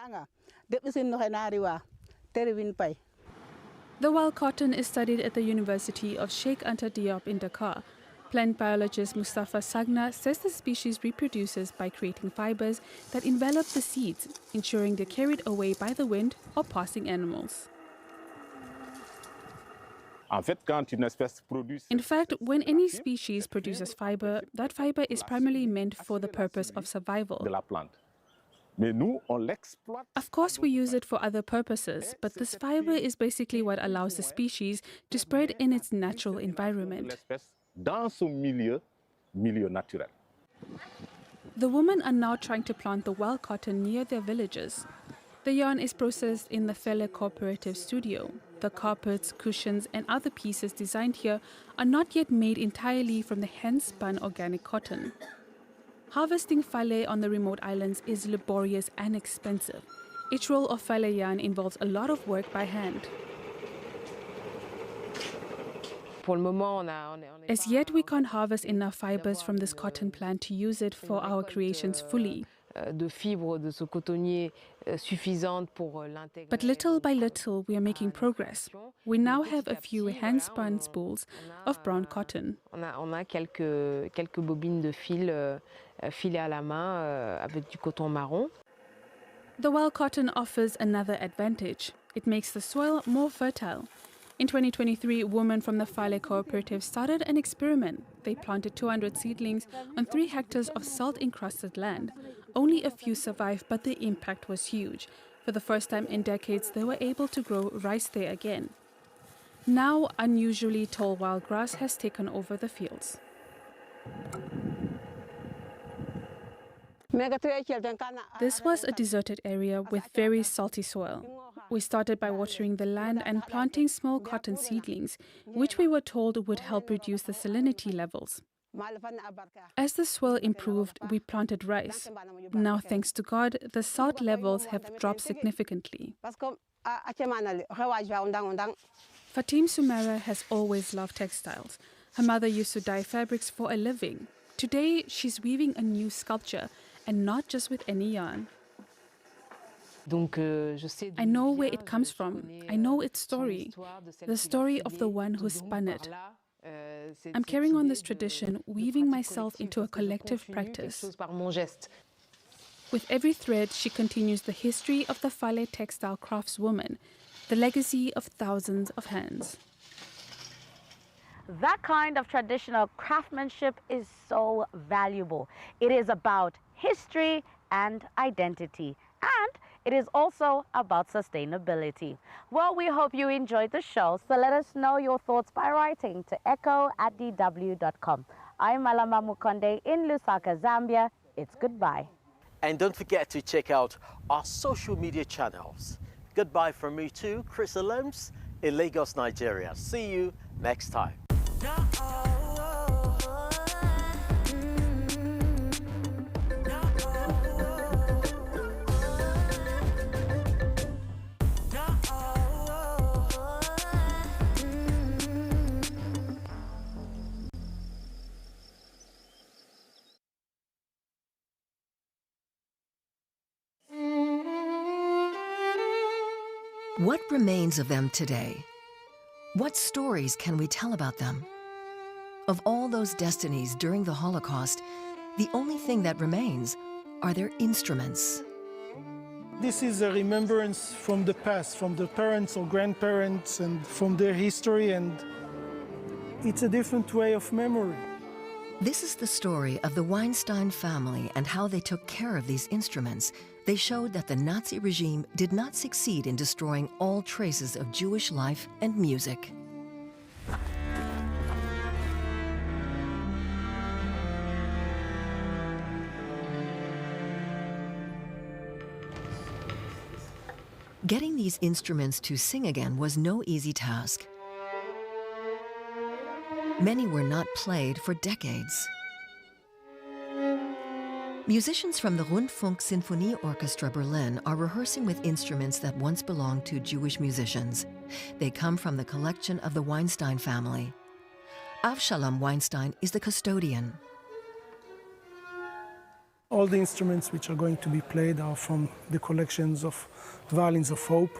[SPEAKER 14] The wild cotton is studied at the University of Sheikh Anta Diop in Dakar. Plant biologist Mustafa Sagna says the species reproduces by creating fibers that envelop the seeds, ensuring they're carried away by the wind or passing animals. In fact, when any species produces fiber, that fiber is primarily meant for the purpose of survival. Of course, we use it for other purposes, but this fiber is basically what allows the species to spread in its natural environment.
[SPEAKER 13] The
[SPEAKER 14] women are now trying to plant the wild cotton near their villages. The yarn is processed in the Fele Cooperative Studio. The carpets, cushions, and other pieces designed here are not yet made entirely from the hand-spun organic cotton. Harvesting fale on the remote islands is laborious and expensive. Each roll of fale yarn involves a lot of work by hand. As yet, we can't harvest enough fibers from this cotton plant to use it for our creations fully. But little by little, we are making progress. We now have a few hand-spun spools of brown cotton. The wild cotton offers another advantage. It makes the soil more fertile. In 2023, women from the Fale Cooperative started an experiment. They planted 200 seedlings on 3 hectares of salt-encrusted land. Only a few survived, but the impact was huge. For the first time in decades, they were able to grow rice there again. Now, unusually tall wild grass has taken over the fields. This was a deserted area with very salty soil. We started by watering the land and planting small cotton seedlings, which we were told would help reduce the salinity levels. As the soil improved, we planted rice. Now, thanks to God, the salt levels have dropped significantly. Fatim Sumera has always loved textiles. Her mother used to dye fabrics for a living. Today, she's weaving a new sculpture, and not just with any yarn. I know where it comes from. I know its story, the story of the one who spun it. I'm carrying on this tradition, weaving myself into a collective practice. With every thread, she continues the history of the Fale textile craftswoman, the legacy of thousands of hands.
[SPEAKER 4] That kind of traditional craftsmanship is so valuable. It is about history and identity, and it is also about sustainability. Well, we hope you enjoyed the show, so let us know your thoughts by writing to echo@dw.com. I'm Malama Mukonde in Lusaka, Zambia. It's goodbye.
[SPEAKER 2] And don't forget to check out our social media channels. Goodbye from me too, Chris Alems in Lagos, Nigeria. See you next time.
[SPEAKER 15] What remains of them today? What stories can we tell about them? Of all those destinies during the Holocaust, the only thing that remains are their instruments.
[SPEAKER 1] This is a remembrance from the past, from the parents or grandparents and from their history, and it's a different way of memory.
[SPEAKER 15] This is the story of the Weinstein family and how they took care of these instruments. They showed that the Nazi regime did not succeed in destroying all traces of Jewish life and music. Getting these instruments to sing again was no easy task. Many were not played for decades. Musicians from the Rundfunk Sinfonie Orchestra Berlin are rehearsing with instruments that once belonged to Jewish musicians. They come from the collection of the Weinstein family. Avshalom Weinstein is the custodian.
[SPEAKER 1] All the instruments which are going to be played are from the collections of Violins of Hope.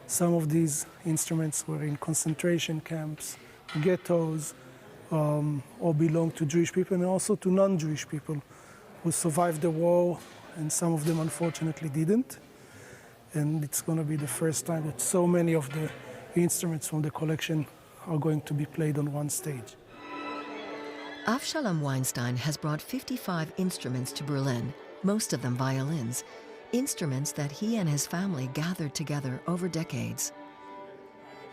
[SPEAKER 1] Some of these instruments were in concentration camps, ghettos, or belong to Jewish people and also to non-Jewish people who survived the war, and some of them unfortunately didn't. And it's going to be the first time that so many of the instruments from the collection are going to be played on one stage.
[SPEAKER 15] Avshalom Weinstein has brought 55 instruments to Berlin, most of them violins. instruments that he and his family gathered together over decades.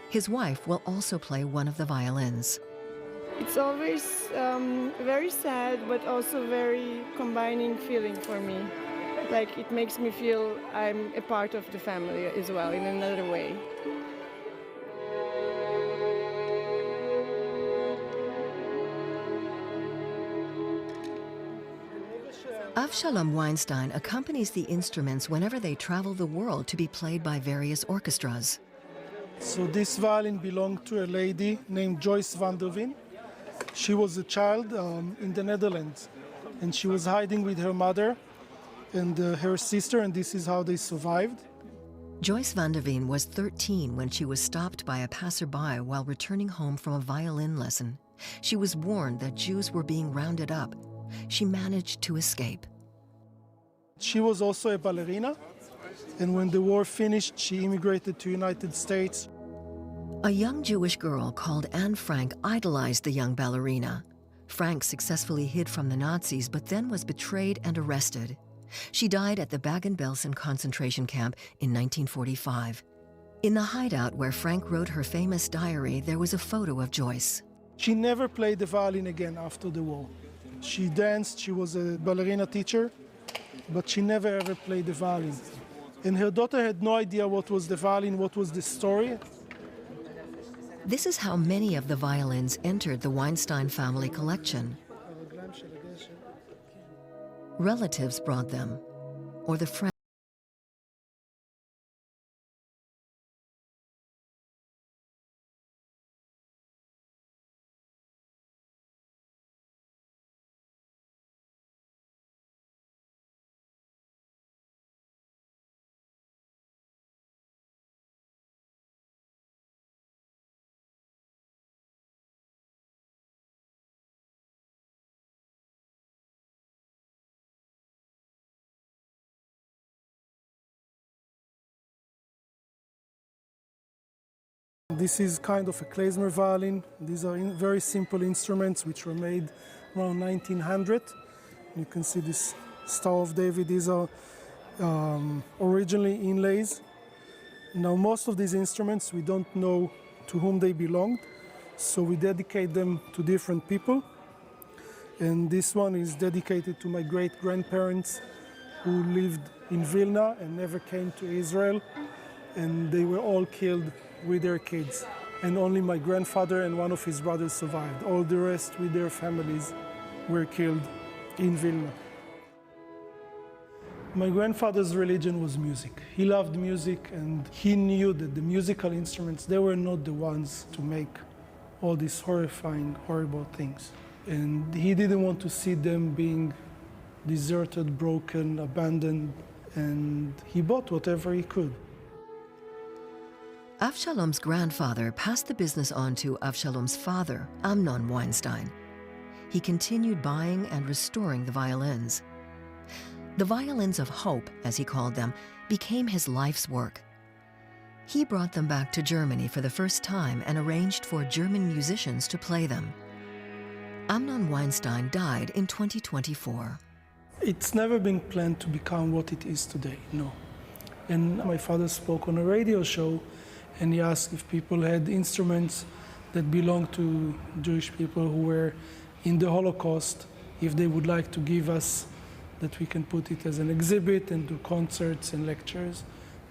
[SPEAKER 15] His wife will also play one of the violins.
[SPEAKER 19] It's always very sad, but also very combining feeling for me. Like, it makes me feel I'm a part of the family as well, in another way.
[SPEAKER 15] Avshalom Weinstein accompanies the instruments whenever they travel the world to be played by various orchestras.
[SPEAKER 1] So this violin belonged to a lady named Joyce van der Veen. She was a child in the Netherlands, and she was hiding with her mother and her sister, and this is how they survived.
[SPEAKER 15] Joyce van der Veen was 13 when she was stopped by a passerby while returning home from a violin lesson. She was warned that Jews were being rounded up. She managed to escape.
[SPEAKER 1] She was also a ballerina, and when the war finished, she immigrated to the United States.
[SPEAKER 15] A young Jewish girl called Anne Frank idolized the young ballerina. Frank successfully hid from the Nazis, but then was betrayed and arrested. She died at the Bergen-Belsen concentration camp in 1945. In the hideout where Frank wrote her famous diary, there was a photo of Joyce.
[SPEAKER 1] She never played the violin again after the war. She danced, she was a ballerina teacher, but she never ever played the violin. And her daughter had no idea what was the violin, what was the story.
[SPEAKER 15] This is how many of the violins entered the Weinstein family collection. Relatives brought them, or the friends.
[SPEAKER 1] This is kind of a klezmer violin. These are very simple instruments which were made around 1900. You can see this Star of David. These are originally inlays. Now most of these instruments we don't know to whom they belonged, so we dedicate them to different people. And this one is dedicated to my great-grandparents who lived in Vilna and never came to Israel, and they were all killed with their kids. And only my grandfather and one of his brothers survived. All the rest with their families were killed in Vilna. My grandfather's religion was music. He loved music, and he knew that the musical instruments, they were not the ones to make all these horrifying, horrible things. And he didn't want to see them being deserted, broken, abandoned, and he bought whatever he could.
[SPEAKER 15] Avshalom's grandfather passed the business on to Avshalom's father, Amnon Weinstein. He continued buying and restoring the violins. The violins of hope, as he called them, became his life's work. He brought them back to Germany for the first time and arranged for German musicians to play them. Amnon Weinstein died in 2024.
[SPEAKER 1] It's never been planned to become what it is today, no. And my father spoke on a radio show, and he asked if people had instruments that belonged to Jewish people who were in the Holocaust, if they would like to give us, that we can put it as an exhibit and do concerts and lectures.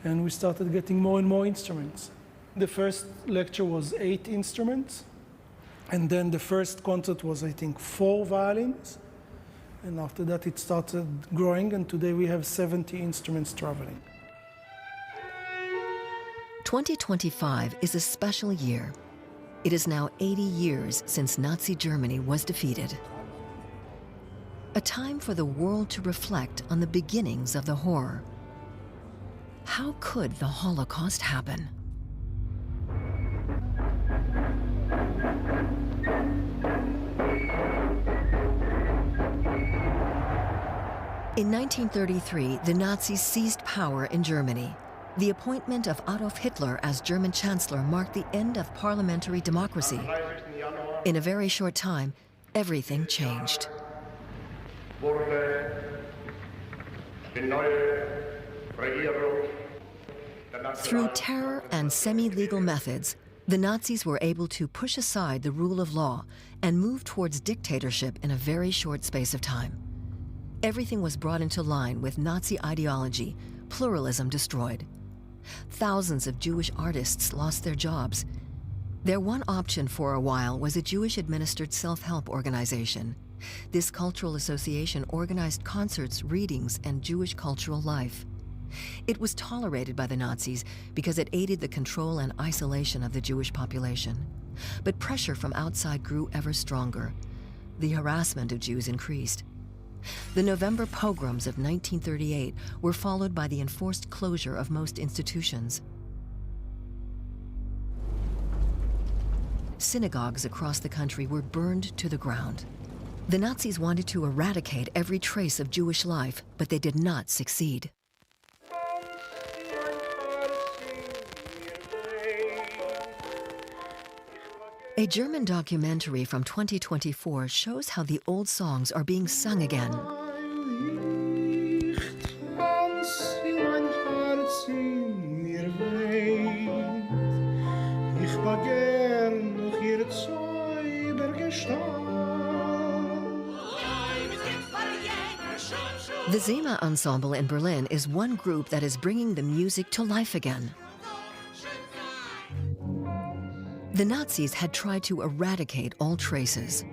[SPEAKER 1] And we started getting more and more instruments. The first lecture was 8 instruments, and then the first concert was, I think, 4 violins. And after that it started growing, and today we have 70 instruments traveling.
[SPEAKER 15] 2025 is a special year. It is now 80 years since Nazi Germany was defeated. A time for the world to reflect on the beginnings of the horror. How could the Holocaust happen? In 1933, the Nazis seized power in Germany. The appointment of Adolf Hitler as German Chancellor marked the end of parliamentary democracy. In a very short time, everything changed. Through terror and semi-legal methods, the Nazis were able to push aside the rule of law and move towards dictatorship in a very short space of time. Everything was brought into line with Nazi ideology, pluralism destroyed. Thousands of Jewish artists lost their jobs. Their one option for a while was a Jewish-administered self-help organization. This cultural association organized concerts, readings, and Jewish cultural life. It was tolerated by the Nazis because it aided the control and isolation of the Jewish population. But pressure from outside grew ever stronger. The harassment of Jews increased. The November pogroms of 1938 were followed by the enforced closure of most institutions. Synagogues across the country were burned to the ground. The Nazis wanted to eradicate every trace of Jewish life, but they did not succeed. A German documentary from 2024 shows how the old songs are being sung again. The Zema Ensemble in Berlin is one group that is bringing the music to life again. The Nazis had tried to eradicate all traces.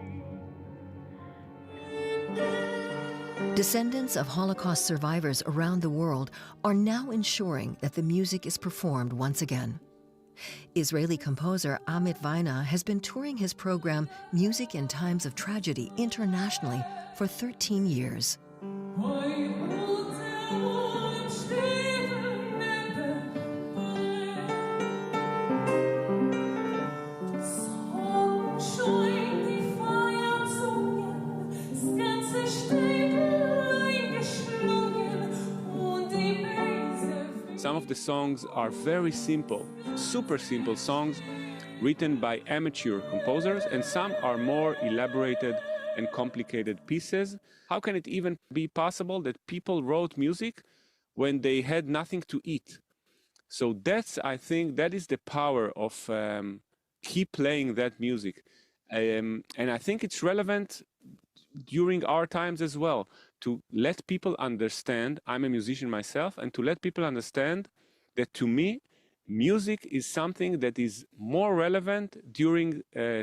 [SPEAKER 15] Descendants of Holocaust survivors around the world are now ensuring that the music is performed once again. Israeli composer Amit Vaina has been touring his program Music in Times of Tragedy internationally for 13 years.
[SPEAKER 20] Some of the songs are very simple, super simple songs written by amateur composers, and some are more elaborated and complicated pieces. How can it even be possible that people wrote music when they had nothing to eat? So that's, I think, that is the power of keep playing that music. And I think it's relevant during our times as well, to let people understand, I'm a musician myself, and to let people understand that to me, music is something that is more relevant during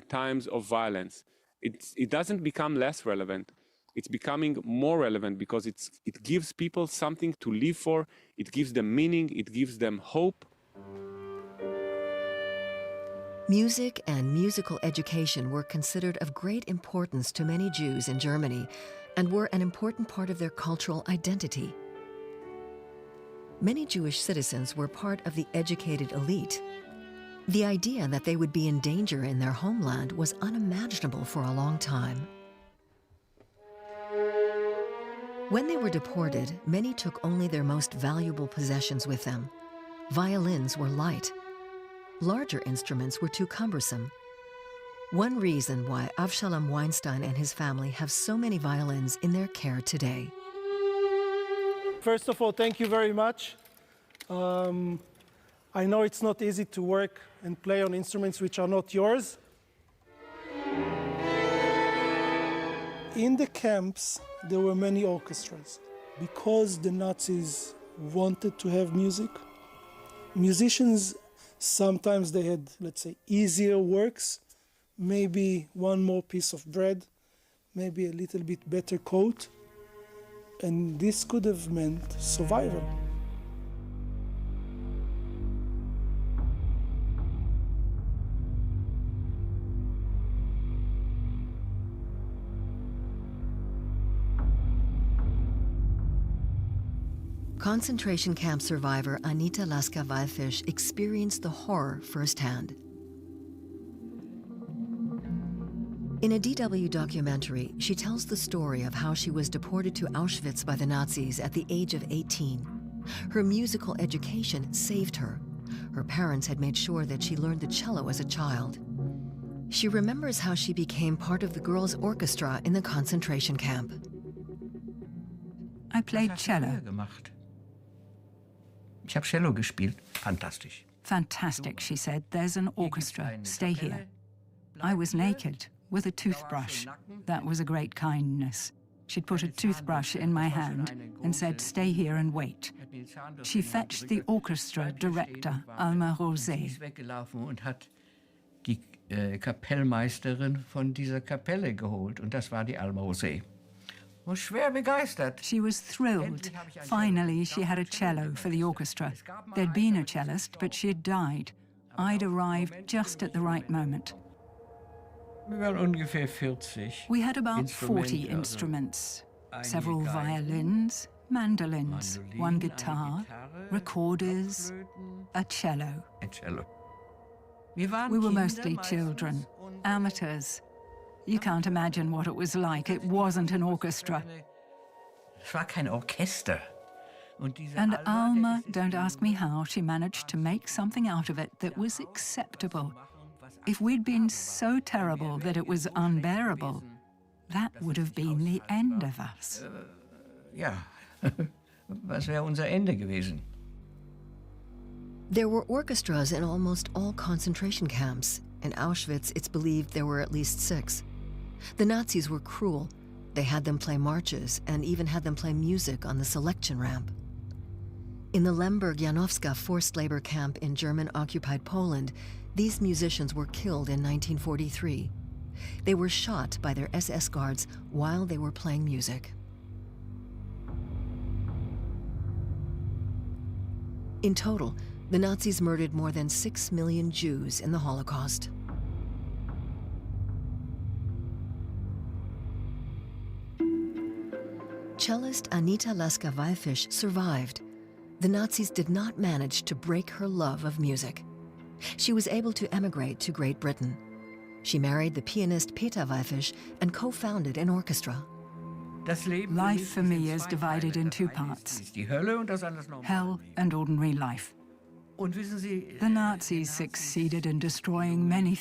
[SPEAKER 20] times of violence. It doesn't become less relevant. It's becoming more relevant because it gives people something to live for, it gives them meaning, it gives them hope.
[SPEAKER 15] Music and musical education were considered of great importance to many Jews in Germany and were an important part of their cultural identity. Many Jewish citizens were part of the educated elite. The idea that they would be in danger in their homeland was unimaginable for a long time. When they were deported, many took only their most valuable possessions with them. Violins were light. Larger instruments were too cumbersome. One reason why Avshalom Weinstein and his family have so many violins in their care today.
[SPEAKER 21] First of all, thank you very much. I know it's not easy to work and play on instruments which are not yours. In the camps, there were many orchestras. Because the Nazis wanted to have music, musicians, sometimes they had, let's say, easier works, maybe one more piece of bread, maybe a little bit better coat, and this could have meant survival.
[SPEAKER 15] Concentration camp survivor Anita Laska-Wallfisch experienced the horror firsthand. In a DW documentary, she tells the story of how she was deported to Auschwitz by the Nazis at the age of 18. Her musical education saved her. Her parents had made sure that she learned the cello as a child. She remembers how she became part of the girls' orchestra in the concentration camp.
[SPEAKER 22] I played cello.
[SPEAKER 8] Ich habe Cello gespielt. Fantastisch.
[SPEAKER 22] Fantastic, she said. There's an orchestra. Stay here. I was naked, with a toothbrush. That was a great kindness. She'd put a toothbrush in my hand and said, stay here and wait. She fetched the orchestra director, Alma Rosé.
[SPEAKER 8] Und hat die Kapellmeisterin von dieser Kapelle geholt. Und das war die Alma Rosé. Was schwer begeistert.
[SPEAKER 22] She was thrilled. Finally, she had a cello for the orchestra. There'd been a cellist, but she had died. I'd arrived just at the right moment.
[SPEAKER 8] Wir waren ungefähr 40.
[SPEAKER 22] We had about 40 instruments. Several violins, mandolins, one guitar, recorders, a cello. We were mostly children, amateurs. You can't imagine what it was like. It wasn't an orchestra.
[SPEAKER 8] Es war kein Orchester.
[SPEAKER 22] And Alma, don't ask me how, she managed to make something out of it that was acceptable. If we'd been so terrible that it was unbearable, that would have been the end of us.
[SPEAKER 8] Ja, was wäre unser Ende gewesen?
[SPEAKER 15] There were orchestras in almost all concentration camps. In Auschwitz, it's believed there were at least 6. The Nazis were cruel. They had them play marches and even had them play music on the selection ramp. In the Lemberg-Janowska forced labor camp in German-occupied Poland, these musicians were killed in 1943. They were shot by their SS guards while they were playing music. In total, the Nazis murdered more than 6 million Jews in the Holocaust. Cellist Anita Laska-Wallfisch survived. The Nazis did not manage to break her love of music. She was able to emigrate to Great Britain. She married the pianist Peter Wallfisch and co-founded an orchestra.
[SPEAKER 22] Life for me is divided in 2 parts: hell and ordinary life. The Nazis succeeded in destroying many things.